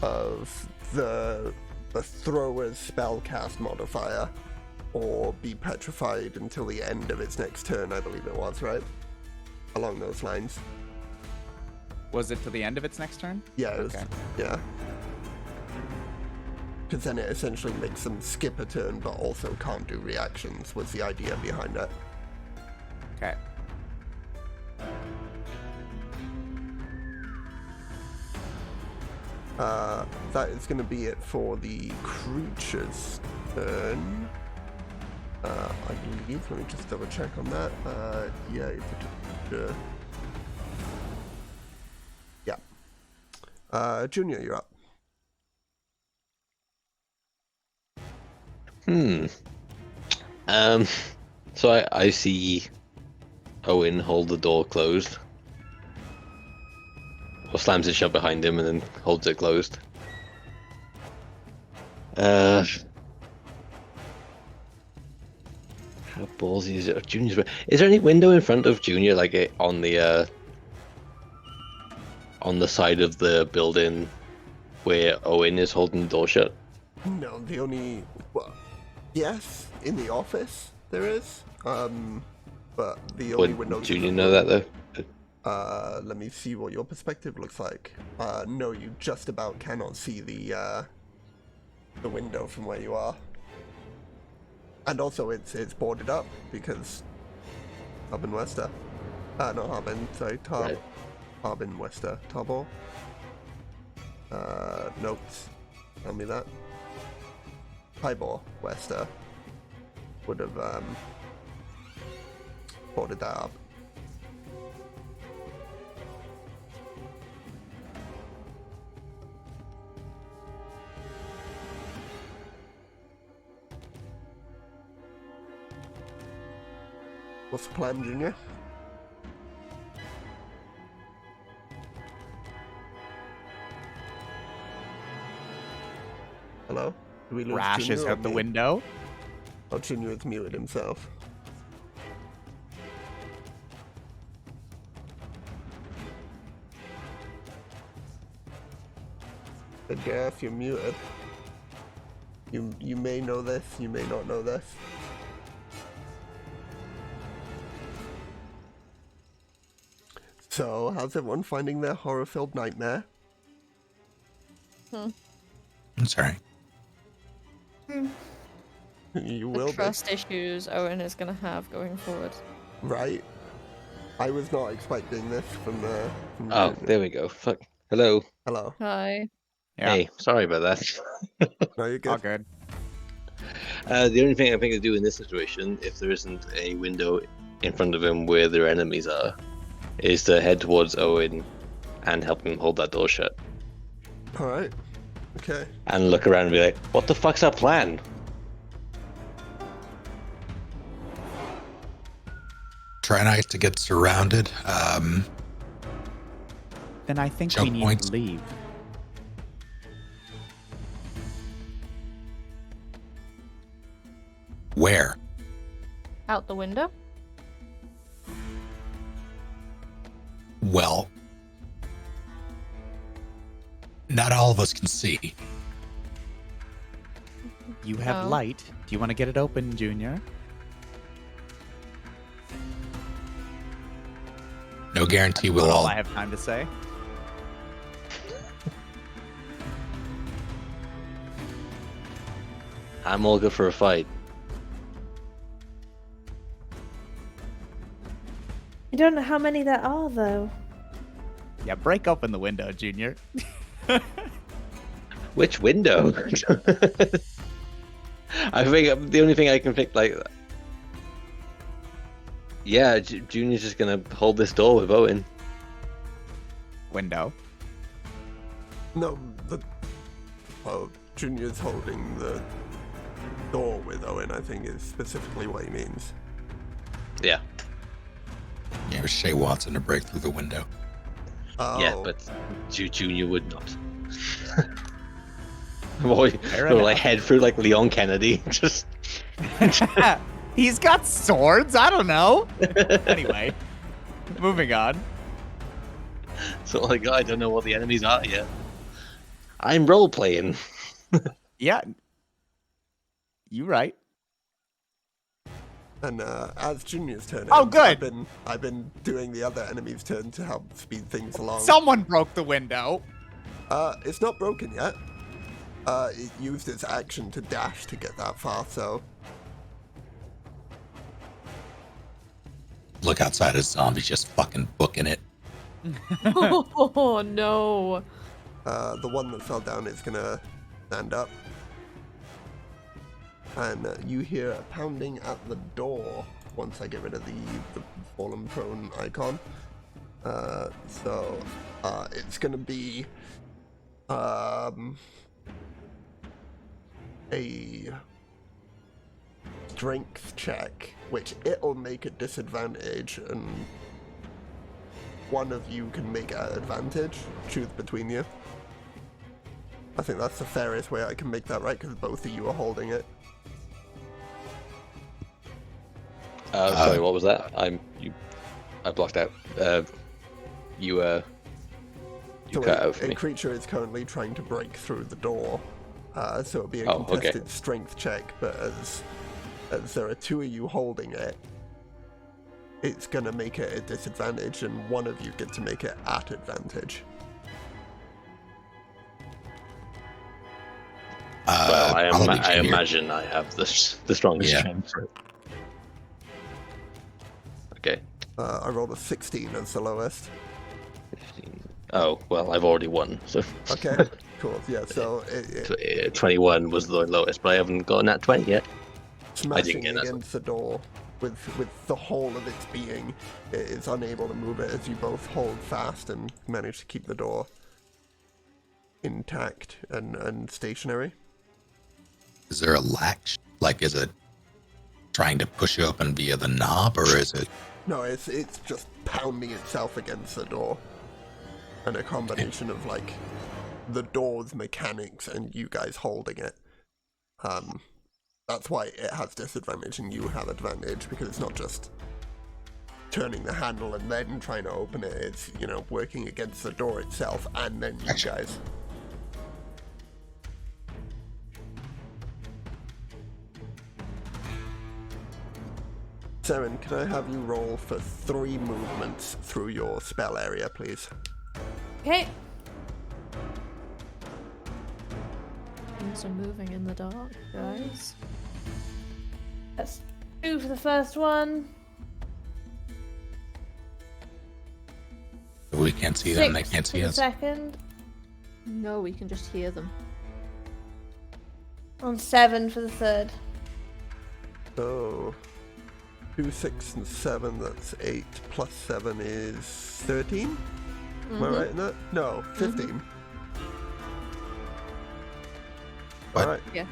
S2: of the thrower's spellcast modifier, or be petrified until the end of its next turn. I believe it was, right? Along those lines.
S4: Was it to the end of its next turn?
S2: Yeah, it was,
S4: Okay.
S2: yeah. Because then it essentially makes them skip a turn, but also can't do reactions, was the idea behind it.
S4: Okay.
S2: That is going to be it for the creature's turn. I believe, let me just double check on that. Yeah. Junior, you're up.
S3: So I see Owen hold the door closed. Or slams it shut behind him and then holds it closed. How How ballsy is it? Junior's. Is there any window in front of Junior, like on the side of the building where Owen is holding the door shut?
S2: No, the only... Well, yes, in the office there is. But the only window...
S3: Would Junior know that, though?
S2: Let me see what your perspective looks like. No, you just about cannot see the window from where you are. And also it's boarded up because Harbin Wester. Not Harbin, sorry,
S3: Right.
S2: Harbin Wester, Tarbor. Notes tell me that. Tybor Wester would have boarded that up. What's the plan, Junior? Hello? Do we lose
S4: Rashes
S2: Junior or
S4: out the
S2: me?
S4: window.
S2: Oh, Junior has muted himself. But yeah, if you're muted, you may know this, you may not know this. So, how's everyone finding their horror-filled nightmare?
S7: I'm sorry.
S2: You
S1: The
S2: will be,
S1: trust issues Owen is going to have going forward.
S2: right? I was not expecting this from the...
S3: Oh, there we go. Fuck. Hello.
S2: Hello.
S1: Hi.
S4: Yeah.
S3: Hey, sorry about that.
S2: No, you're
S4: All
S2: good.
S4: good.
S3: The only thing I think to do in this situation, if there isn't a window in front of him where their enemies are, is to head towards Owen and help him hold that door shut.
S2: Alright. Okay.
S3: And look around and be like, what the fuck's our plan?
S7: Try not to get surrounded.
S4: Then I think
S7: Choke
S4: we need
S7: points.
S4: to leave.
S7: Where?
S1: Out the window?
S7: Well, not all of us can see.
S4: You have
S1: Oh.
S4: light. Do you want to get it open, Junior?
S7: No guarantee we'll
S4: That's all
S7: all.
S4: I have time to say.
S3: I'm all good for a fight.
S6: I don't know how many there are, though.
S4: Yeah, break open the window, Junior.
S3: Which window? I think the only thing I can think, like, yeah, Junior's just gonna hold this door with Owen.
S4: Window.
S2: No, Junior's holding the door with Owen, I think is specifically what he means.
S3: Yeah,
S7: Yeah, Shay wants him to break through the window.
S2: Oh,
S3: yeah, but Junior would not. Boy,
S4: Fair
S3: go like
S4: enough.
S3: head through like Leon Kennedy. Just
S4: He's got swords. I don't know. Anyway, moving on.
S3: so like I don't know what the enemies are yet. I'm role playing.
S4: Yeah, you right.
S2: and as Junior's turn,
S4: Oh,
S2: ends,
S4: good.
S2: I've been doing the other enemy's turn to help speed things along.
S4: Someone broke the window.
S2: It's not broken yet. It used its action to dash to get that far, so
S7: Look outside, a zombie's just fucking booking it.
S1: Oh no.
S2: the one that fell down is gonna stand up. And you hear a pounding at the door once I get rid of the fallen prone icon. So it's gonna be a strength check, which it'll make at disadvantage, and one of you can make it at advantage. Choose between you. I think that's the fairest way I can make that right, because both of you are holding it.
S3: Sorry, what was that? I blocked out. You
S2: So
S3: cut out for
S2: a
S3: me.
S2: creature is currently trying to break through the door, so it'll be a
S3: Oh, okay.
S2: contested strength check. But as there are two of you holding it, it's gonna make it a disadvantage, and one of you get to make it at advantage.
S3: Well,
S7: probably
S3: I
S7: Junior.
S3: imagine I have the strongest
S7: Yeah.
S3: strength for it. Okay.
S2: I rolled a 16 as the lowest.
S3: 15. Oh, well, I've already won, so
S2: Okay, cool. Yeah, so
S3: 21 was the lowest, but I haven't gotten that 20 yet.
S2: smashing
S3: get that.
S2: against the door with the whole of its being, it is unable to move it as you both hold fast and manage to keep the door intact and stationary.
S7: Is there a latch? Like, is it trying to push you open via the knob, or is it?
S2: No, it's just pounding itself against the door. And a combination of, like, the door's mechanics and you guys holding it. That's why it has disadvantage and you have advantage, because it's not just turning the handle and then trying to open it. It's, you know, working against the door itself and then you
S7: Gotcha.
S2: guys. Saren, can I have you roll for 3 movements through your spell area, please?
S6: Okay.
S1: Things are moving in the dark, guys.
S6: That's 2 for the first one.
S7: We can't see them, they
S6: 6
S7: can't
S6: for
S7: see
S6: the
S7: us.
S6: second.
S1: No, we can just hear them.
S6: On 7 for the third.
S2: So, 2, 6, and 7, that's 8, plus 7 is 13? Am I right in that? No, 15.
S7: What?
S2: Alright.
S1: Yeah.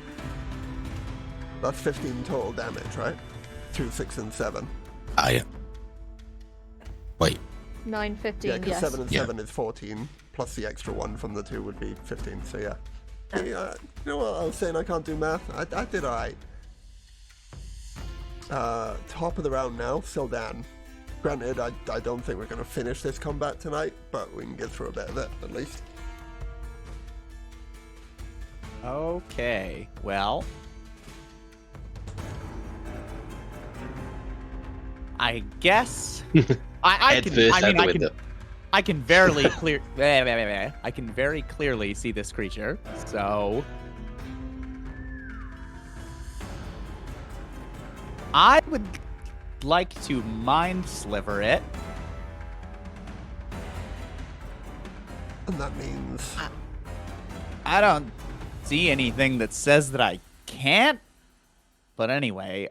S2: That's 15 total damage, right? 2, 6, and 7.
S7: Wait,
S1: 9, 15,
S2: Yeah, because
S1: yes.
S2: 7 and
S7: Yeah.
S2: 7 is 14, plus the extra 1 from the 2 would be 15, so yeah. Yeah, you know what, I was saying I can't do math. I did alright. Top of the round now, Sildan. Granted, I don't think we're going to finish this combat tonight, but we can get through a bit of it, at least.
S4: Okay, well. I guess I
S3: Head
S4: can.
S3: first
S4: I
S3: out
S4: mean,
S3: the
S4: I can.
S3: window.
S4: I can very clear. I can very clearly see this creature. So I would like to mind sliver it.
S2: And that means...
S4: I don't see anything that says that I can't. But anyway,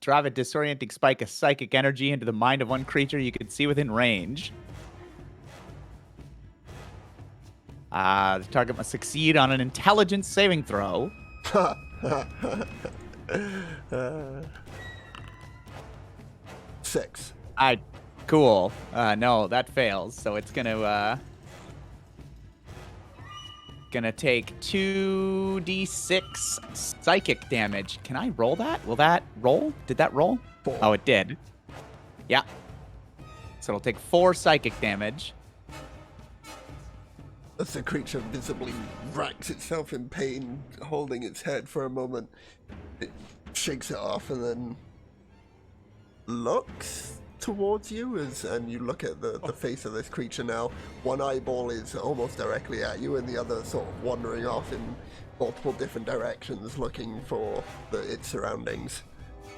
S4: drive a disorienting spike of psychic energy into the mind of one creature you can see within range. The target must succeed on an intelligence saving throw.
S2: Six.
S4: Cool. No, that fails. So it's gonna take 2d6 psychic damage. Can I roll that? Will that roll? Did that roll?
S2: 4.
S4: Oh, it did. Yeah. So it'll take 4 psychic damage.
S2: As the creature visibly racks itself in pain, holding its head for a moment, it shakes it off and then looks towards you and you look at the face of this creature now. One eyeball is almost directly at you and the other sort of wandering off in multiple different directions looking for its surroundings.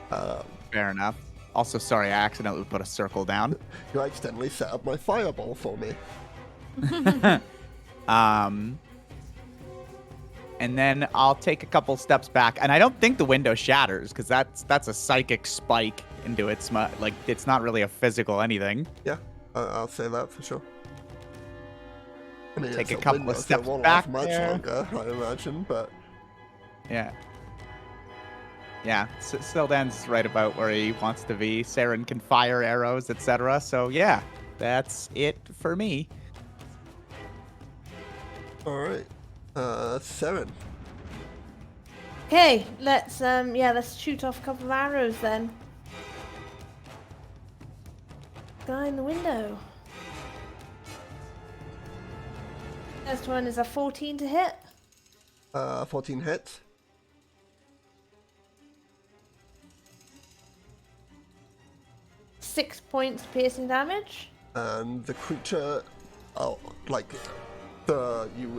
S4: Fair enough. Also, sorry, I accidentally put a circle down.
S2: You accidentally set up my fireball for me.
S4: And then I'll take a couple steps back, and I don't think the window shatters because that's a psychic spike into its like it's not really a physical anything.
S2: Yeah, I'll say that for sure. I mean,
S4: Take
S2: it's
S4: a couple
S2: window,
S4: of
S2: so it
S4: steps
S2: won't
S4: back
S2: last much
S4: there.
S2: longer, I imagine, but
S4: Yeah. Yeah, Sildan's right about where he wants to be. Saren can fire arrows, etc. So yeah, that's it for me.
S2: all right. Saren.
S6: Okay, let's shoot off a couple of arrows then. guy in the window. First one is a 14 to hit.
S2: 14 hits.
S6: Six points piercing damage.
S2: And the creature, you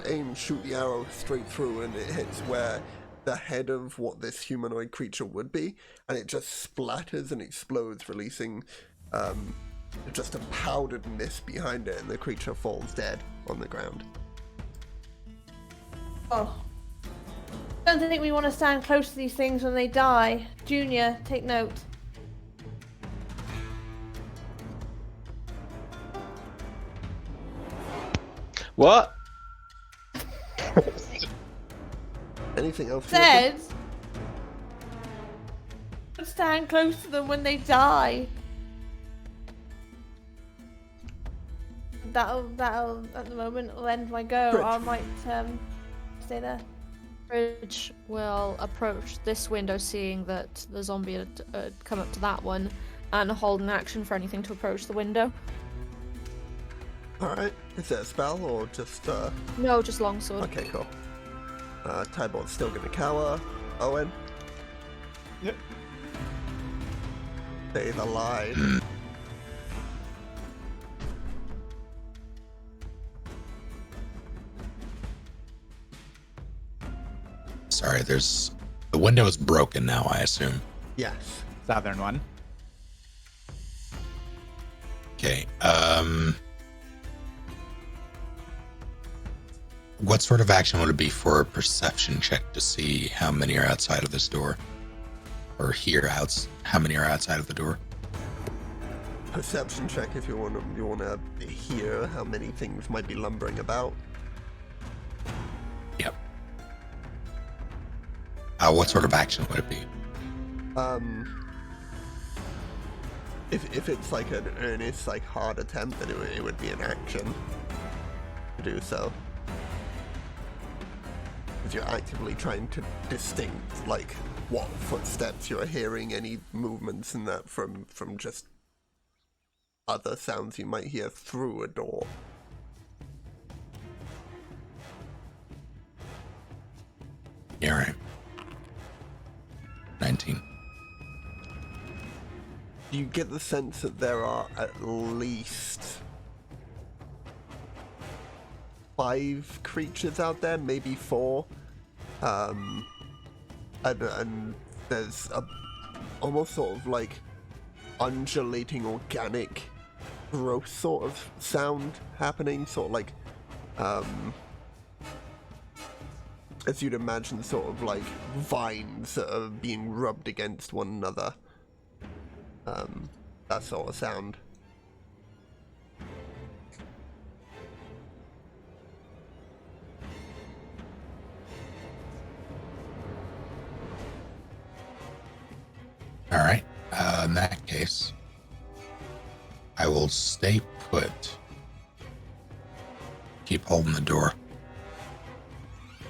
S2: aim, shoot the arrow straight through, and it hits where the head of what this humanoid creature would be, and it just splatters and explodes, releasing just a powdered mist behind it, and the creature falls dead on the ground.
S6: Oh. Don't think we want to stand close to these things when they die. Junior, take note.
S3: What?
S2: Anything else?
S6: Said, don't stand close to them when they die. That'll at the moment will end my go.
S2: Bridge.
S6: I might stay there.
S1: Bridge will approach this window, seeing that the zombie had come up to that one, and hold an action for anything to approach the window.
S2: Alright, is it a spell or just
S1: No, just longsword.
S2: Okay, cool. Tybort's still gonna cower. Owen?
S4: Yep.
S2: Stay alive.
S7: Sorry, the window is broken now, I assume.
S2: Yes.
S4: Southern one.
S7: Okay. What sort of action would it be for a perception check to see how many are outside of this door? Or how many are outside of the door?
S2: Perception check if you wanna hear how many things might be lumbering about.
S7: Yep. What sort of action would it be?
S2: If it's like an earnest, like hard attempt, then it would be an action to do so. Because you're actively trying to distinct, like, what footsteps you're hearing, any movements in that from just other sounds you might hear through a door.
S7: Yeah, right. 19.
S2: You get the sense that there are at least 5 creatures out there, maybe 4. And there's a almost sort of like undulating organic growth sort of sound happening, sort of like as you'd imagine, sort of like vines that are being rubbed against one another. That sort of sound.
S7: All right. In that case, I will stay put. Keep holding the door.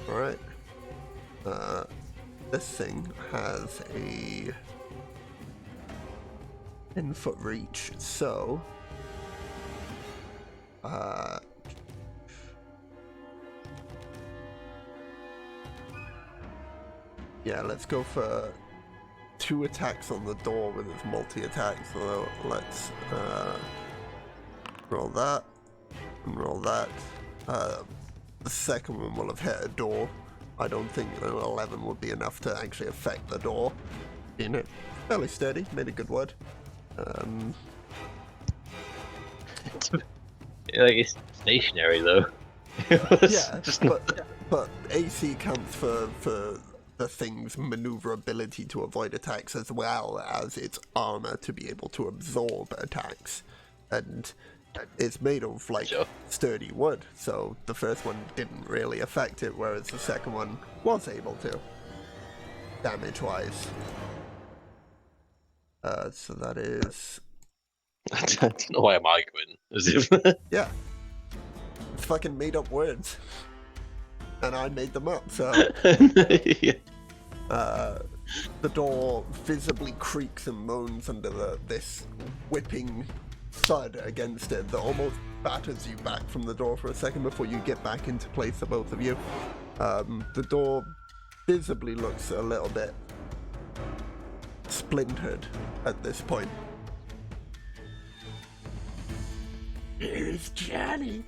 S2: Alright. This thing has a 10-foot reach, so yeah, let's go for 2 attacks on the door with its multi-attack. So let's roll that and roll that. The second one will have hit a door. I don't think an 11 would be enough to actually affect the door. Being it fairly sturdy, made a good word.
S3: Like, it's stationary though.
S2: Yeah,
S3: Just
S2: but AC counts for the thing's maneuverability to avoid attacks, as well as its armor to be able to absorb attacks. And it's made of like
S3: Sure.
S2: sturdy wood, so the first one didn't really affect it, whereas the second one was able to, damage-wise. So that is...
S3: I don't know why I'm arguing. As if
S2: yeah. It's fucking made up words. And I made them up, so...
S3: yeah.
S2: The door visibly creaks and moans under this whipping thud against it that almost batters you back from the door for a second before you get back into place, the both of you. The door visibly looks a little bit splintered at this point. It's Johnny.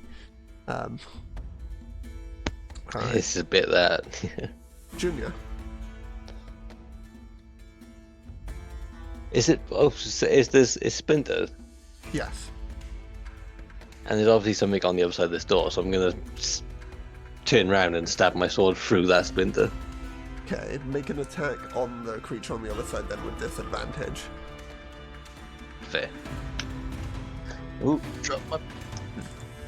S3: It's a bit that.
S2: Junior.
S3: Is it? Oh, is this? Is splintered?
S2: Yes.
S3: And there's obviously something on the other side of this door, so I'm gonna turn around and stab my sword through that splinter.
S2: Okay, make an attack on the creature on the other side then with disadvantage.
S3: Fair. Ooh, drop my.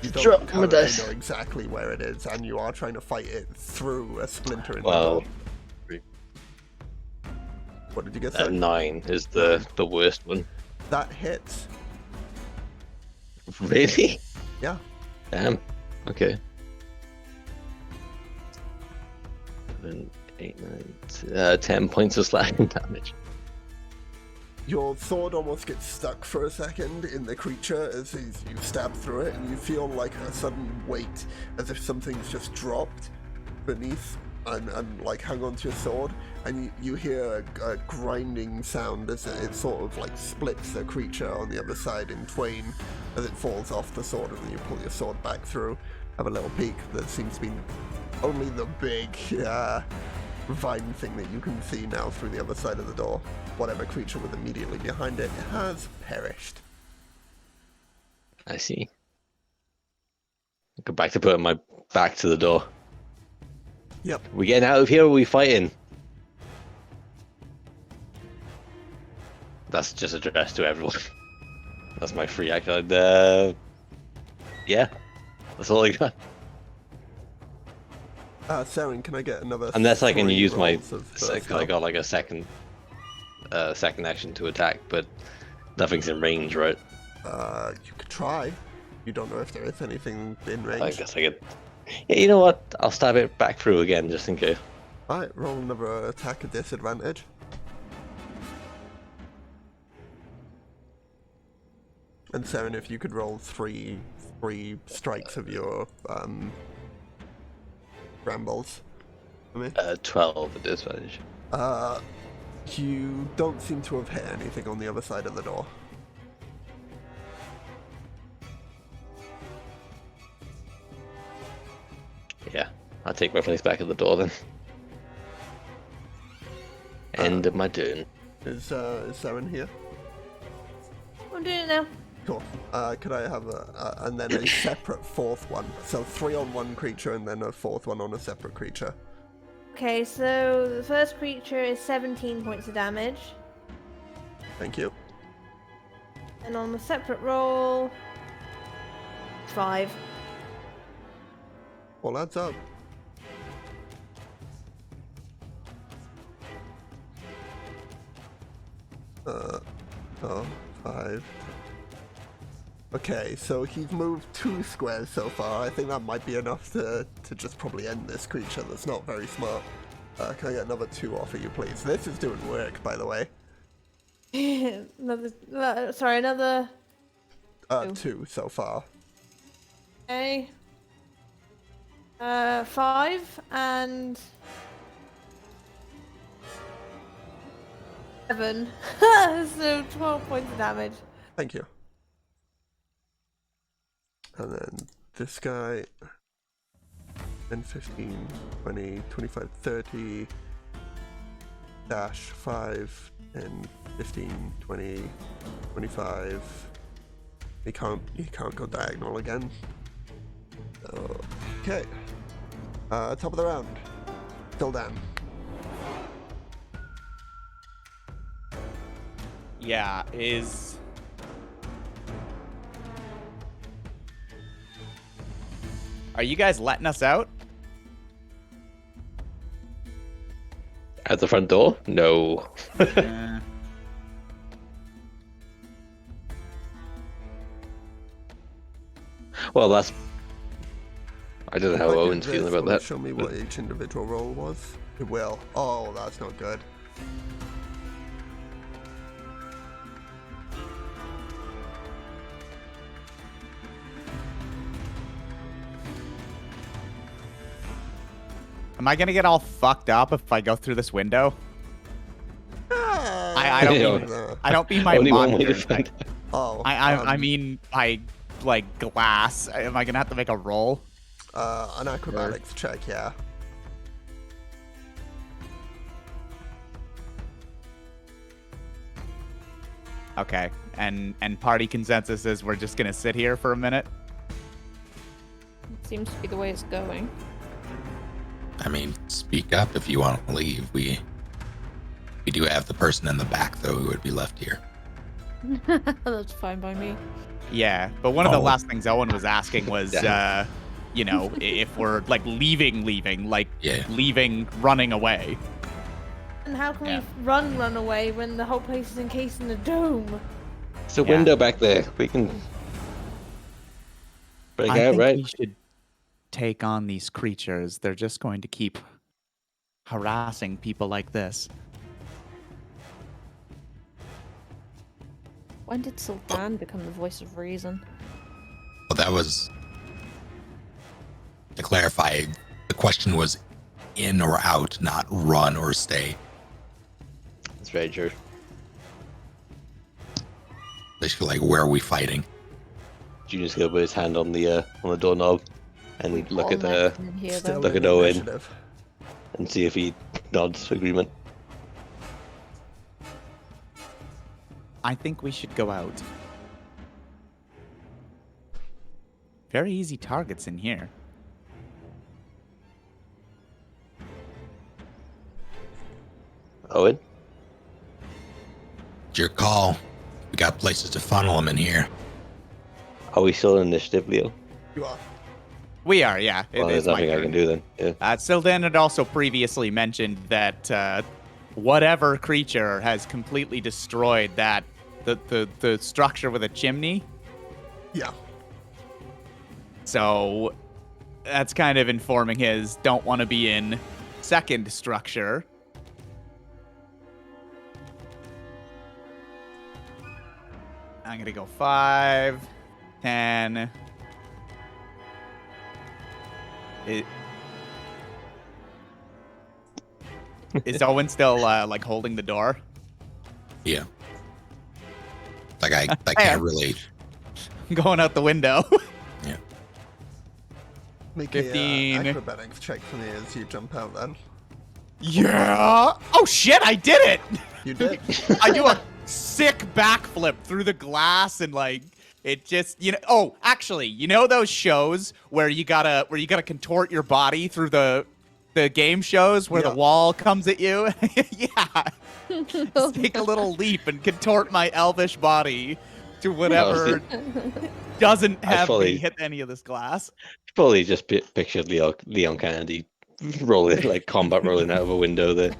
S2: You don't
S3: Drop my
S2: currently
S3: dice.
S2: know exactly where it is, and you are trying to fight it through a splinter in the
S3: Well,
S2: door. What did you get? Sorry?
S3: 9 is the worst one.
S2: That hits.
S3: Really?
S2: Yeah.
S3: Damn. Okay. 7, 8, 9, 10 points of slashing damage.
S2: Your sword almost gets stuck for a second in the creature as you stab through it, and you feel like a sudden weight, as if something's just dropped beneath and like hung onto your sword, and you hear a grinding sound as it sort of like splits the creature on the other side in twain as it falls off the sword, and then you pull your sword back through, have a little peek. That seems to be only the big vine thing that you can see now through the other side of the door. Whatever creature was immediately behind it has perished.
S3: I see. Go back to putting my back to the door.
S2: Yep.
S3: We getting out of here or are we fighting? That's just addressed to everyone. That's my free action. Yeah. That's all I got.
S2: Saren, can I get another?
S3: Unless I can
S2: 3
S3: use my...
S2: rolls of
S3: I
S2: spell?
S3: got like a second action to attack, but nothing's in range, right?
S2: You could try. You don't know if there is anything in range.
S3: I guess I could... Yeah, you know what? I'll stab it back through again, just in case.
S2: Alright, roll another attack at disadvantage. And Saren, if you could roll three strikes of your brambles for me.
S3: 12 at disadvantage.
S2: You don't seem to have hit anything on the other side of the door.
S3: Yeah, I'll take my place back at the door then. End of my turn.
S2: Is Saren here?
S6: I'm doing it now.
S2: Cool. Could I have and then a separate fourth one? So 3 on one creature and then a fourth one on a separate creature.
S6: Okay, so the first creature is 17 points of damage.
S2: Thank you.
S6: And on the separate roll, 5.
S2: All adds up. Oh, 5. Okay, so he's moved 2 squares so far. I think that might be enough to just probably end this creature that's not very smart. Can I get another 2 off of you, please? This is doing work, by the way.
S6: Another
S2: 2 so far.
S6: Okay. 5 and 7. So 12 points of damage.
S2: Thank you. And then this guy, 10, 15, 20, 25, 30, dash 5, 10, 15, 20, 25. He can't go diagonal again. Okay. Top of the round. Still down.
S5: Yeah, is... Are you guys letting us out?
S3: At the front door? No.
S5: Eh.
S3: Well, that's... I don't know how
S2: If I do
S3: Owen's
S2: this,
S3: feeling about
S2: will it
S3: that.
S2: show me what each individual roll was? It will. Oh, that's not good.
S5: Am I gonna get all fucked up if I go through this window? I don't
S3: Yeah.
S5: mean I don't mean my
S3: Only one way to
S5: monitor.
S3: find out.
S2: Oh.
S5: I mean my like glass. Am I gonna have to make a roll?
S2: An acrobatics check, yeah.
S5: Okay. And party consensus is we're just gonna sit here for a minute.
S1: Seems to be the way it's going.
S7: I mean, speak up if you want to leave. We do have the person in the back, though, who would be left here.
S1: That's fine by me.
S5: Yeah, but one of the
S7: Oh.
S5: last things Owen was asking was, you know, if we're like leaving, like
S7: Yeah.
S5: leaving, running away.
S6: And how can
S5: Yeah.
S6: we run away when the whole place is encased in a dome?
S3: There's a
S5: Yeah.
S3: window back there. We can break
S4: I
S3: out,
S4: think
S3: right?
S4: we should take on these creatures. They're just going to keep harassing people like this.
S1: When did Sultan become the voice of reason?
S7: Well, that was, to clarify, the question was in or out, not run or stay.
S3: That's very true.
S7: Basically, like, where are we fighting?
S3: Junior's gonna put his hand on the doorknob and look at
S1: All men in here,
S2: Still
S1: though.
S3: Look
S2: in
S3: at Owen.
S2: initiative.
S3: and see if he nods agreement.
S4: I think we should go out. Very easy targets in here.
S3: Owen?
S7: It's your call. We got places to funnel them in here.
S3: Are we still in initiative, Leo?
S2: You are.
S5: We are, yeah.
S3: Well, there's
S5: it's my
S3: nothing I
S5: turn.
S3: can do then. Yeah.
S5: Sildan had also previously mentioned that whatever creature has completely destroyed the structure with a chimney.
S2: Yeah.
S5: So that's kind of informing his don't want to be in second structure. I'm going to go 5, 10. Is Owen still like holding the door?
S7: Yeah. Like I can't really.
S5: Going out the window.
S7: Yeah.
S2: Make
S5: 15.
S2: a acrobatics check for me as you jump out then.
S5: Yeah. Oh shit! I did it.
S2: You did.
S5: I do a sick backflip through the glass and like it just Oh, actually, you know those shows where you gotta contort your body through the game shows where
S2: Yeah.
S5: the wall comes at you? Yeah. Just take a little leap and contort my elvish body to whatever doesn't have
S3: fully-
S5: me hit any of this glass.
S3: Probably just pictured Leon Kennedy rolling, like combat rolling out of a window there.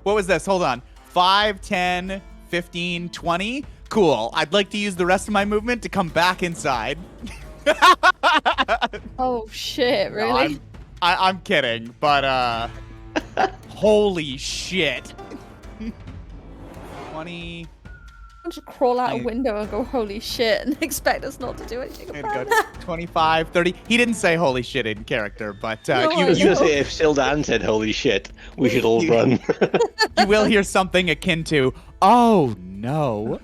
S5: What was this? Hold on. 5, 10, 15, 20. Cool. I'd like to use the rest of my movement to come back inside.
S1: Oh shit!
S5: No,
S1: Really?
S5: I'm kidding, but holy shit. 20.
S1: I'll just crawl out a
S5: I-
S1: window and go holy shit and expect us not to do anything
S5: I'm
S1: about
S5: gonna
S1: it.
S5: go 25, 30. He didn't say holy shit in character, but
S1: No,
S3: I
S1: I
S3: was
S1: know.
S3: gonna say if Sildan said "Holy shit," we should all run.
S5: you will hear something akin to, "Oh no."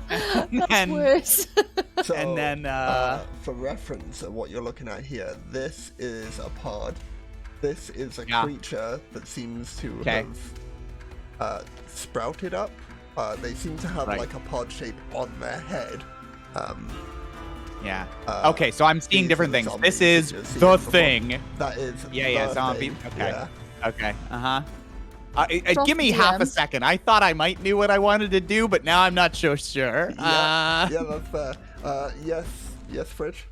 S1: That's
S5: And-
S1: worse.
S2: So,
S5: And then,
S2: for reference of what you're looking at here, this is a pod. This is a
S5: Yeah.
S2: creature that seems to
S5: Okay.
S2: have sprouted up. They seem to have
S5: Right.
S2: like a pod shape on their head.
S5: Yeah.
S2: Uh,
S5: Okay, so I'm seeing
S2: these
S5: different
S2: are the
S5: things. This
S2: zombies
S5: is
S2: that you're seeing
S5: the
S2: before.
S5: thing.
S2: That is
S5: Yeah,
S2: the
S5: zombie.
S2: thing.
S5: Okay.
S2: Yeah.
S5: Okay. Uh-huh.
S1: Drop
S5: Give me
S1: the
S5: half a
S1: DM.
S5: second. I thought I might knew what I wanted to do, but now I'm not so sure.
S2: Yeah, that's fair. Yes, Fridge.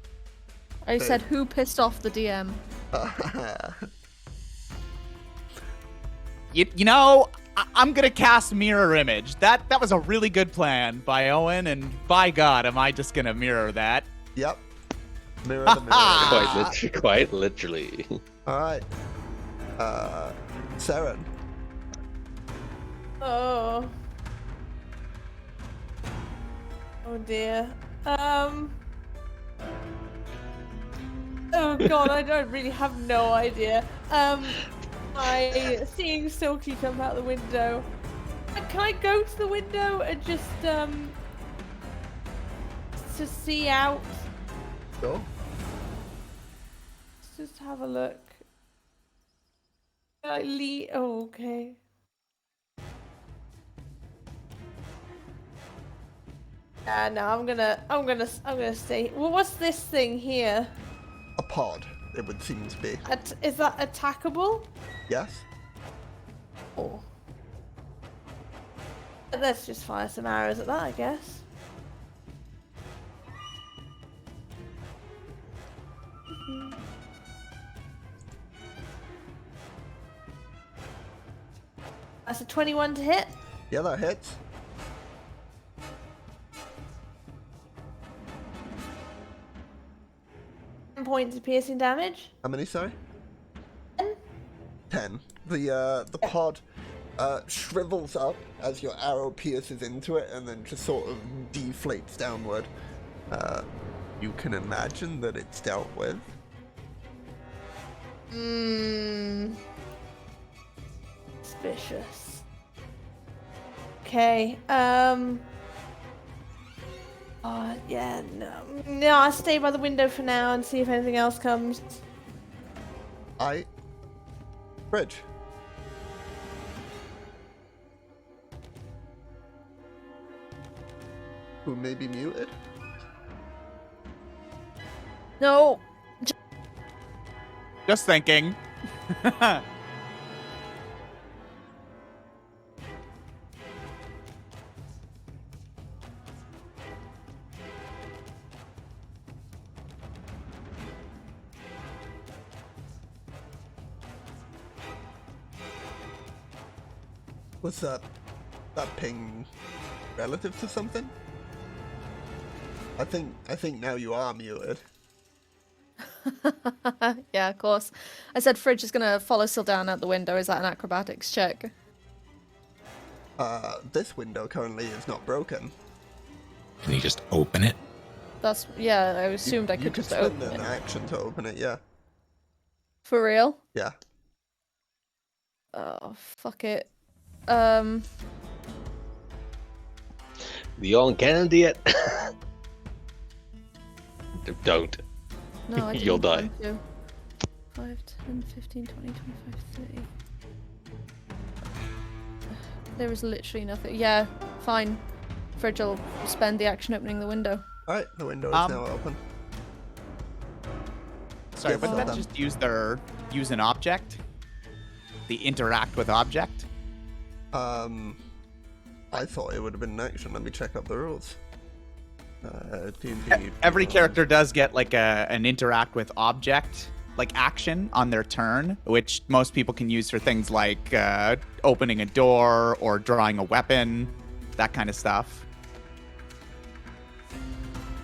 S1: I said, who pissed off the DM?
S5: You know, I'm gonna cast mirror image. That was a really good plan by Owen, and by God, am I just gonna mirror that?
S2: Yep. Mirror the mirror.
S3: Quite literally.
S2: All right. Saren.
S6: Oh. Oh dear. Oh god, I don't really have no idea. I seeing Silky come out the window. Can I go to the window and just to see out?
S2: Sure.
S6: Let's just have a look. Oh, okay. No, I'm gonna stay. Well, what's this thing here?
S2: A pod, it would seem to be.
S6: Is that attackable?
S2: Yes?
S6: Oh. Let's just fire some arrows at that, I guess. That's a 21 to hit.
S2: Yeah, that hits.
S6: 10 points of piercing damage.
S2: How many, sorry?
S6: 10.
S2: 10. The pod shrivels up as your arrow pierces into it and then just sort of deflates downward. You can imagine that it's dealt with.
S6: Suspicious. Okay, yeah, no, I'll stay by the window for now and see if anything else comes.
S2: Bridge. Who may be muted?
S1: No.
S5: Just thinking.
S2: Was that ping relative to something? I think now you are muted.
S1: Yeah, of course. I said Fridge is gonna follow Sildan out the window. Is that an acrobatics check?
S2: This window currently is not broken.
S7: Can you just open it?
S1: That's yeah. I assumed I
S2: You
S1: could
S2: could
S1: just
S2: spend
S1: open
S2: an
S1: it.
S2: action to open it, yeah.
S1: For real?
S2: Yeah.
S1: Oh fuck it.
S3: The on cannon yet? Don't.
S1: No, I didn't
S3: You'll die.
S1: want to. 5, 10, 15, 20, 25, 30. There is literally nothing. Yeah, fine. Fridge will spend the action opening the window.
S2: Alright, the window is now open.
S5: Sorry,
S2: Yes,
S5: wouldn't that
S2: Sildan.
S5: just use an object? The interact with object?
S2: I thought it would have been an action. Let me check up the rules. D&D
S5: Every
S2: rules.
S5: character does get like an interact with object like action on their turn, which most people can use for things like opening a door or drawing a weapon, that kind of stuff.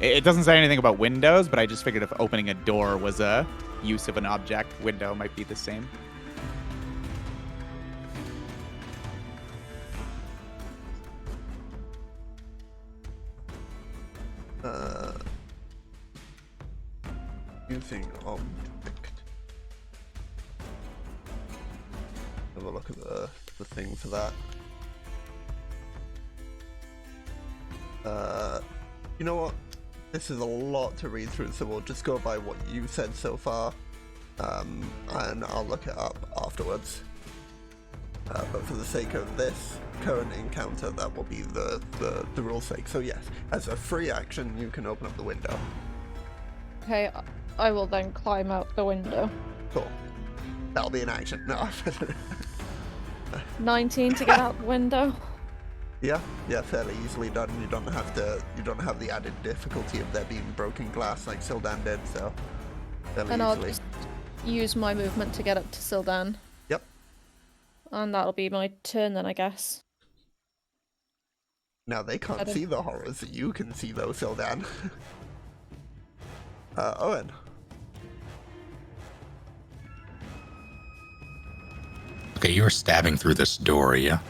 S5: It doesn't say anything about windows, but I just figured if opening a door was a use of an object, window might be the same.
S2: Using object. Have a look at the thing for that. You know what? This is a lot to read through, so we'll just go by what you said so far, and I'll look it up afterwards. But for the sake of this current encounter, that will be the rule's sake. So yes, as a free action, you can open up the window.
S1: Okay, I will then climb out the window.
S2: Cool. That'll be an action. No.
S1: 19 to get out the window.
S2: Yeah, fairly easily done. You don't have the added difficulty of there being broken glass like Sildan did, so fairly
S1: And I'll
S2: easily.
S1: just use my movement to get up to Sildan.
S2: Yep.
S1: And that'll be my turn then, I guess.
S2: Now they can't
S1: Adam.
S2: see the horrors that you can see though, Sildan. Owen.
S7: Okay, you were stabbing through this door, yeah?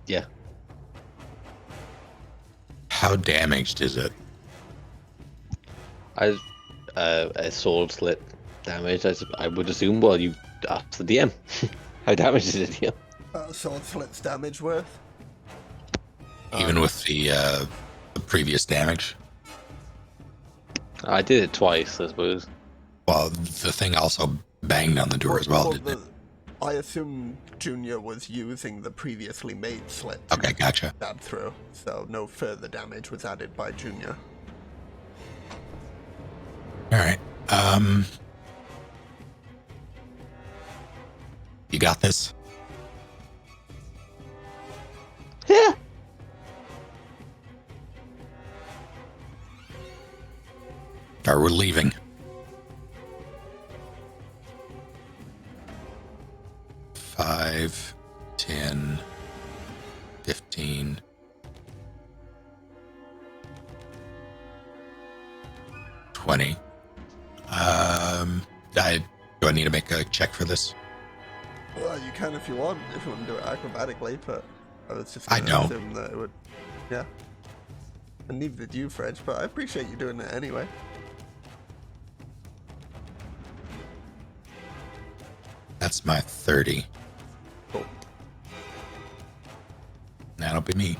S3: Yeah.
S7: How damaged is it?
S3: I a sword slit damage. I would assume. Well, you asked the DM. How damaged is it, DM?
S2: Sword slit's damage worth.
S7: Even with the previous damage.
S3: I did it twice, I suppose.
S7: Well, the thing also banged on the door as well, didn't it?
S2: I assume Junior was using the previously made slit.
S7: Okay, gotcha.
S2: Stab through, so no further damage was added by Junior.
S7: All right. You got this?
S3: Yeah.
S7: Or we're leaving. Five, 10, 15. 20. Do I need to make a check for this?
S2: Well, you can if you want to do it acrobatically, but I was just
S7: I
S2: going to
S7: don't.
S2: assume that it would, yeah. And neither did you, Fred, but I appreciate you doing it anyway.
S7: That's my 30.
S2: Cool.
S7: That'll be me.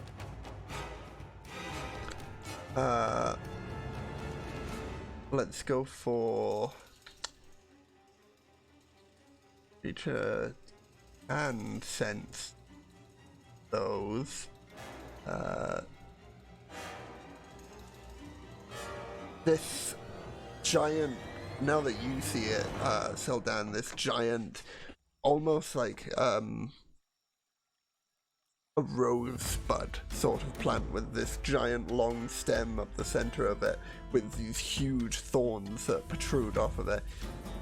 S2: Let's go for creature and sense those. This giant, now that you see it, Seldan, this giant, almost like a rosebud sort of plant with this giant long stem up the center of it with these huge thorns that protrude off of it,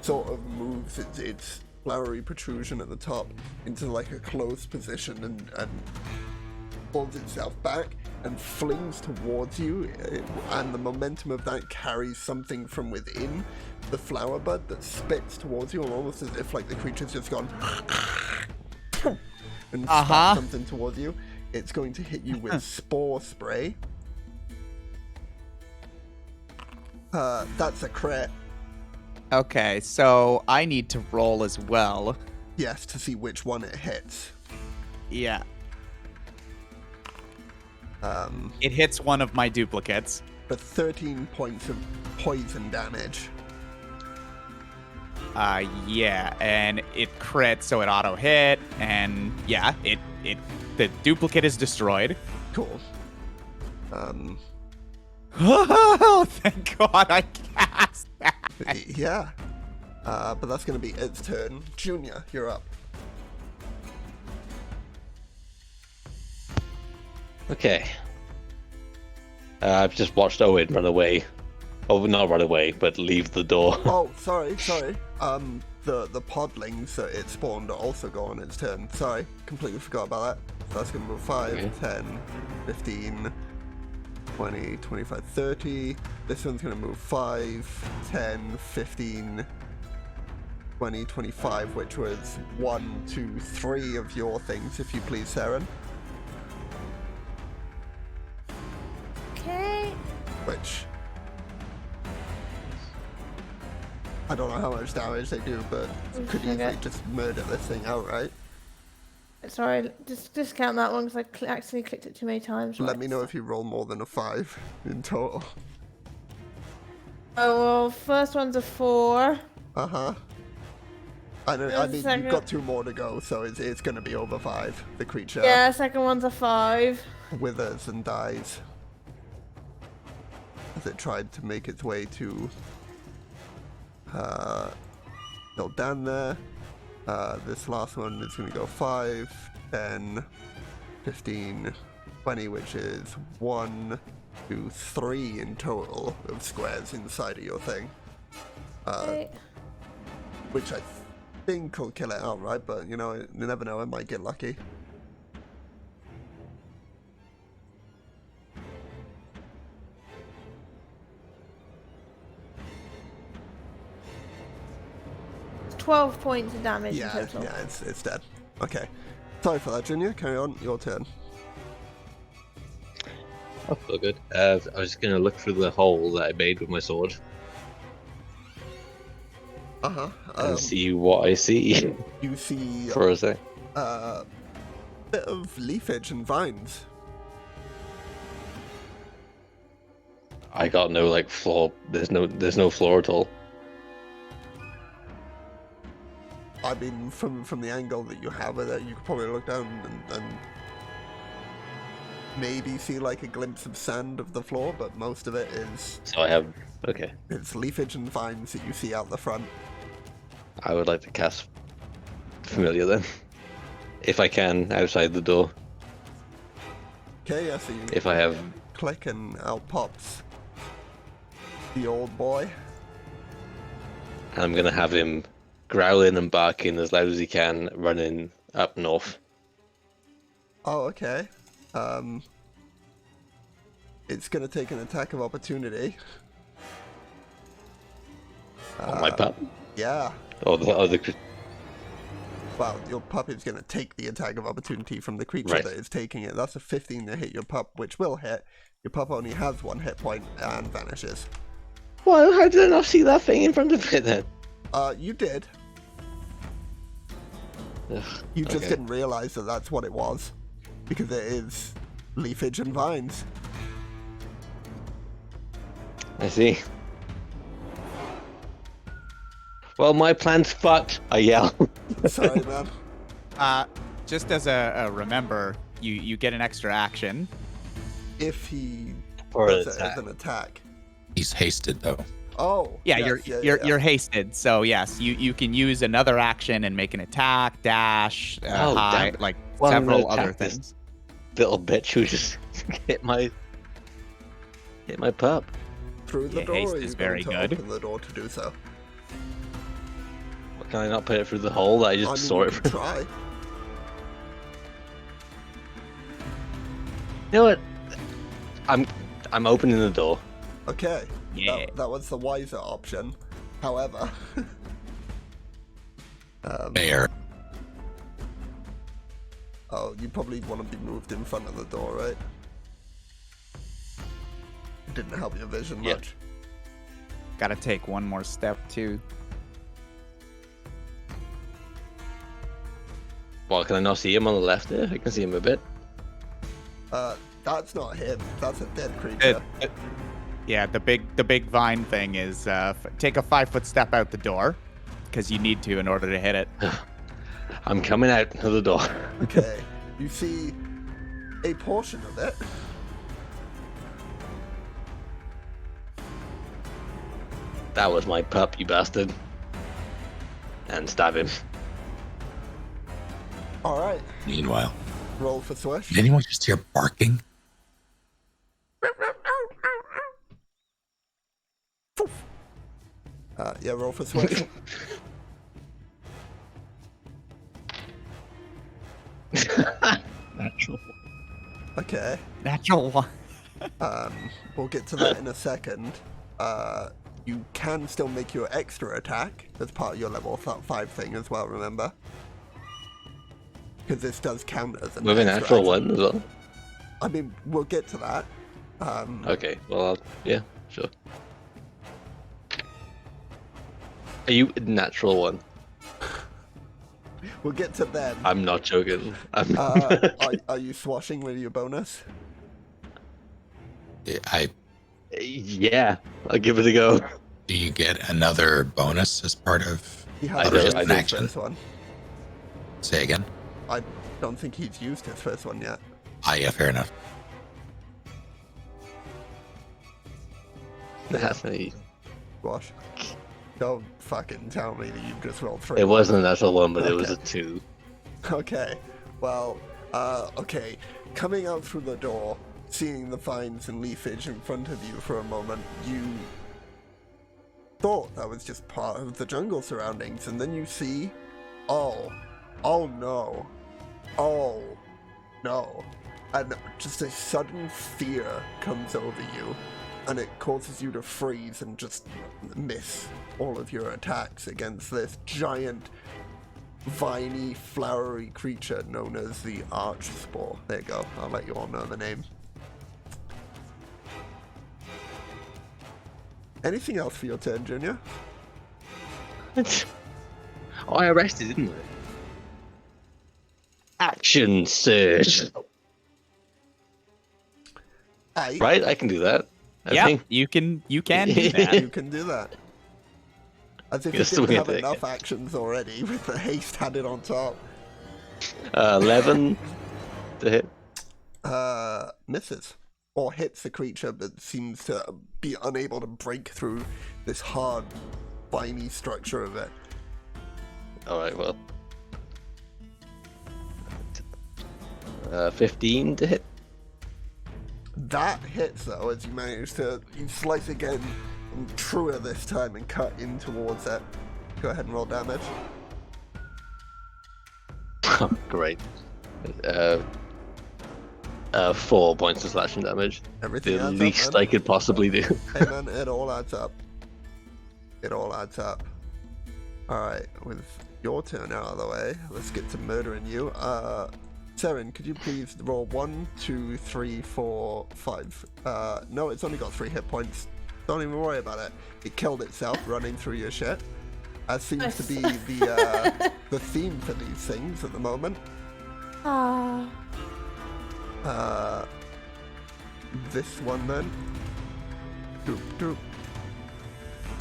S2: sort of moves its flowery protrusion at the top into like a closed position and pulls itself back and flings towards you, and the momentum of that carries something from within the flower bud that spits towards you, almost as if like the creature's just gone and spat something towards you. It's going to hit you with spore spray. That's a crit.
S5: Okay, so I need to roll as well.
S2: Yes, to see which one it hits.
S5: Yeah. It hits one of my duplicates.
S2: For 13 points of poison damage.
S5: Yeah, and it crits, so it auto hit, and yeah, the duplicate is destroyed.
S2: Cool.
S5: Oh, thank God I cast that.
S2: Yeah. But that's going to be its turn. Junior, you're up.
S3: Okay. I've just watched Owen run away. Oh, not run away, but leave the door.
S2: Oh, sorry. The podlings that it spawned also go on its turn. Sorry, completely forgot about that. So that's going to move 5,
S3: Okay.
S2: 10, 15, 20, 25, 30. This one's going to move 5, 10, 15, 20, 25, which was 1, 2, 3 of your things, if you please, Saren.
S6: Okay.
S2: Which I don't know how much damage they do, but could easily just murder this thing outright.
S6: Sorry, just discount that one because I accidentally clicked it too many times.
S2: Let
S6: Right.
S2: me know if you roll more than a 5 in total.
S6: Oh, well, first one's a 4.
S2: Uh-huh. I mean,
S6: second-
S2: you've got 2 more to go, so it's going to be over 5. The creature
S6: Yeah, second one's a 5.
S2: withers and dies as it tried to make its way to still down there. This last one is going to go 5, 10, 15, 20, which is 1, 2, 3 in total of squares inside of your thing.
S6: Okay.
S2: Which I think will kill it outright, but you know, you never know, I might get lucky.
S6: It's 12 points of damage
S2: Yeah,
S6: in total.
S2: yeah, it's dead. Okay. Sorry for that, Junior. Carry on. Your turn.
S3: Oh, feel good. I was just gonna look through the hole that I made with my sword.
S2: Uh-huh.
S3: and see what I see
S2: You see
S3: for a sec.
S2: a bit of leafage and vines.
S3: I got no like floor. There's no floor at all.
S2: I mean, from the angle that you have of it, you could probably look down and maybe see like a glimpse of sand of the floor, but most of it is
S3: So I have okay.
S2: it's leafage and vines that you see out the front.
S3: I would like to cast Familiar then, if I can, outside the door.
S2: Okay, I see you.
S3: If I have,
S2: Click and out pops the old boy.
S3: I'm gonna have him growling and barking as loud as he can, running up north.
S2: Oh, okay. It's gonna take an attack of opportunity.
S3: On my pup.
S2: Yeah.
S3: Or the other.
S2: Well, your pup is gonna take the attack of opportunity from the creature
S3: Right.
S2: that is taking it. That's a 15 to hit your pup, which will hit. Your pup only has 1 hit point and vanishes.
S3: Well, how did I not see that thing in front of it then?
S2: You did.
S3: Ugh,
S2: You just
S3: okay.
S2: didn't realize that that's what it was. Because it is leafage and vines.
S3: I see. Well, my plan's fucked. I yell.
S2: Sorry, man.
S5: Just as a remember, you get an extra action.
S2: If he
S3: Or an
S2: does it as an attack.
S7: He's hasted though.
S2: Oh.
S5: Yeah,
S2: yes,
S5: you're hasted. So yes, you can use another action and make an attack, dash,
S3: Oh,
S5: hide,
S3: damn.
S5: like
S3: Well, I'm
S5: several
S3: gonna
S5: other
S3: attack this
S5: things.
S3: little bitch who just hit my pup.
S2: Through the
S5: Yeah,
S2: door,
S5: haste
S2: or
S5: is
S2: you're
S5: very
S2: going to
S5: good.
S2: open the door to do so.
S3: Can I not put it through the hole that I just
S2: I mean,
S3: saw
S2: you
S3: it
S2: can
S3: through?
S2: try.
S3: You know what? I'm opening the door.
S2: Okay.
S5: Yeah.
S2: That was the wiser option. However.
S7: Mayor,
S2: Oh, you probably want to be moved in front of the door, right? It didn't help your vision
S3: Yeah.
S2: much.
S5: Gotta take one more step too.
S3: Well, can I not see him on the left there? I can see him a bit.
S2: That's not him. That's a dead creature.
S5: Yeah, the big vine thing is take a 5-foot step out the door, because you need to in order to hit it.
S3: I'm coming out of the door.
S2: Okay. You see a portion of it.
S3: That was my pup, you bastard. And stab him.
S2: Alright.
S7: meanwhile,
S2: Roll for Swish.
S7: did anyone just hear barking?
S2: Yeah, roll for Swish.
S3: Natural.
S2: Okay.
S5: Natural one.
S2: We'll get to that in a second. You can still make your extra attack as part of your level 5 thing as well, remember? Because this does count as an
S3: With a
S2: extra
S3: natural
S2: action.
S3: one as well.
S2: I mean, we'll get to that.
S3: Okay, well, yeah, sure. Are you a natural one?
S2: We'll get to them.
S3: I'm not joking.
S2: Are you swashing with your bonus?
S3: Yeah, I'll give it a go.
S7: Do you get another bonus as part of?
S2: He
S3: I
S2: has
S3: don't-
S2: used
S3: I
S2: his
S3: don't.
S7: Action.
S2: first one.
S7: Say again.
S2: I don't think he's used his first one yet.
S7: Yeah, fair enough.
S3: That's me.
S2: Squash. Don't fucking tell me that you've just rolled 3.
S3: It wasn't a natural one, but it was a
S2: Okay.
S3: 2.
S2: Okay. Well, okay. Coming out through the door, seeing the vines and leafage in front of you for a moment, you thought that was just part of the jungle surroundings, and then you see, oh no, and just a sudden fear comes over you, and it causes you to freeze and just miss all of your attacks against this giant viney, flowery creature known as the Archspore. There you go. I'll let you all know the name. Anything else for your turn, Junior?
S3: Oh, I arrested, didn't I? Action surge. Right, I can do that. I think.
S5: you can do that.
S2: You can do that. As if you
S3: Yes,
S2: didn't
S3: we
S2: have
S3: did.
S2: enough actions already with the haste added on top.
S3: 11 to hit.
S2: Misses. Or hits the creature, but seems to be unable to break through this hard, viney structure of it.
S3: Alright, well. 15 to hit.
S2: That hits, though, as you slice again, and truer this time, and cut in towards it. Go ahead and roll damage.
S3: Great. 4 points of slashing damage.
S2: Everything
S3: The
S2: adds
S3: least
S2: up, man.
S3: I could possibly do.
S2: Hey man, it all adds up. It all adds up. Alright, with your turn out of the way, let's get to murdering you. Seren, could you please roll 1, 2, 3, 4, 5. No, it's only got 3 hit points. Don't even worry about it. It killed itself running through your shit. As seems to be the theme for these things at the moment.
S6: Ah.
S2: This one then. Doop, doop.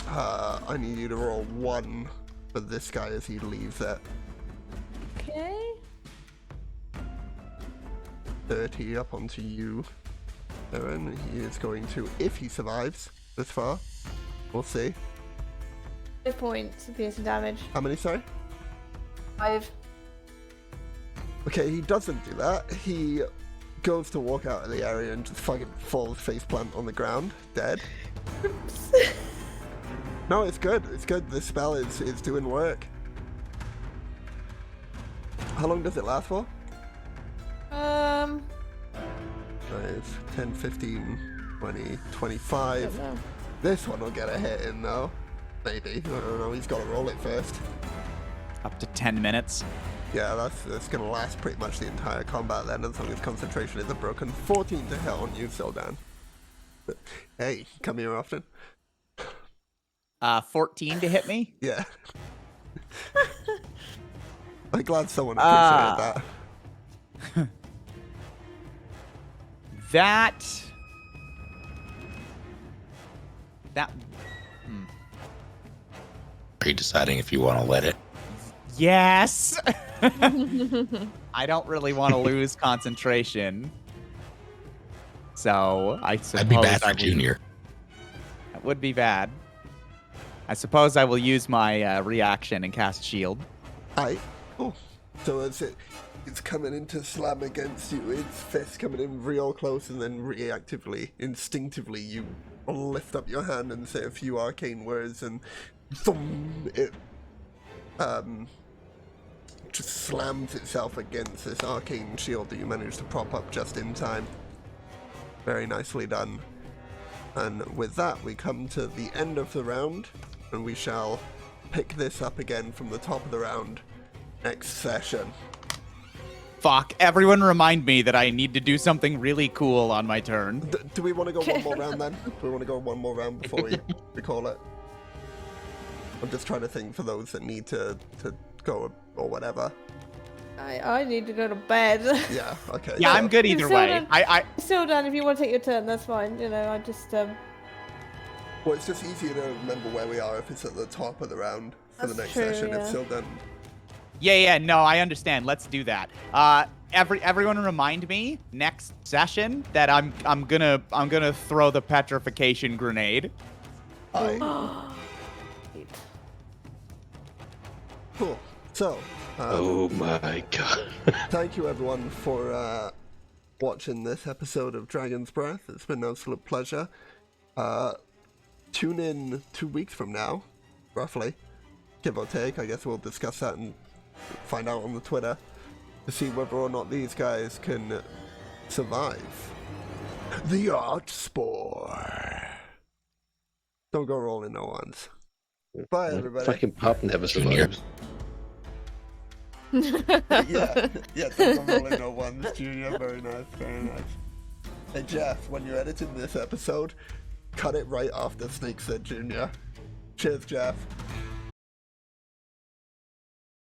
S2: I need you to roll 1 for this guy as he leaves it.
S6: Okay.
S2: 30 up onto you. Aaron, he is going to, if he survives this far, we'll see.
S6: 5 points of piercing damage.
S2: How many, sorry?
S6: 5.
S2: Okay, he doesn't do that. He goes to walk out of the area and just fucking falls faceplant on the ground, dead.
S6: Oops.
S2: No, it's good. It's good. The spell is doing work. How long does it last for? 5, 10, 15, 20, 25.
S6: Don't know.
S2: This one will get a hit in though. Maybe. I don't know. He's got to roll it first.
S5: Up to 10 minutes.
S2: Yeah, that's going to last pretty much the entire combat then, as long as concentration isn't broken. 14 to hit on you, Sildan. But, hey, come here often.
S5: 14 to hit me.
S2: Yeah. I'm glad someone appreciated that.
S5: That.
S7: Are you deciding if you want to let it?
S5: Yes. I don't really want to lose concentration. So I suppose
S7: That'd be bad for Junior.
S5: That would be bad. I suppose I will use my reaction and cast shield.
S2: Aye. Oh. So as it's coming in to slam against you, its fist coming in real close, and then reactively, instinctively, you lift up your hand and say a few arcane words, and thump, it just slams itself against this arcane shield that you managed to prop up just in time. Very nicely done. And with that, we come to the end of the round, and we shall pick this up again from the top of the round next session.
S5: Fuck, everyone remind me that I need to do something really cool on my turn.
S2: Do we want to go one more round then? Do we want to go one more round before we call it? I'm just trying to think for those that need to go or whatever.
S6: I need to go to bed.
S2: Yeah, okay.
S5: Yeah,
S2: so-
S5: I'm good either
S6: Still
S5: way.
S6: done. Still done. If you want to take your turn, that's fine. You know, I just
S2: Well, it's just easier to remember where we are if it's at the top of the round for the
S6: That's
S2: next
S6: true,
S2: session.
S6: yeah.
S2: It's still done.
S5: Yeah, no, I understand. Let's do that. Everyone remind me next session that I'm gonna throw the petrification grenade.
S2: Aye. Cool. So,
S3: Oh my god.
S2: thank you everyone for watching this episode of Dragon's Breath. It's been an absolute pleasure. Tune in 2 weeks from now, roughly, give or take. I guess we'll discuss that and find out on the Twitter to see whether or not these guys can survive the Arch Spore. Don't go rolling no ones. Bye everybody.
S3: Fucking Pop never
S7: Junior.
S3: survives.
S2: yeah, don't go rolling no ones, Junior. Very nice, very nice. Hey Jeff, when you're editing this episode, cut it right after Snake said Junior. Cheers, Jeff.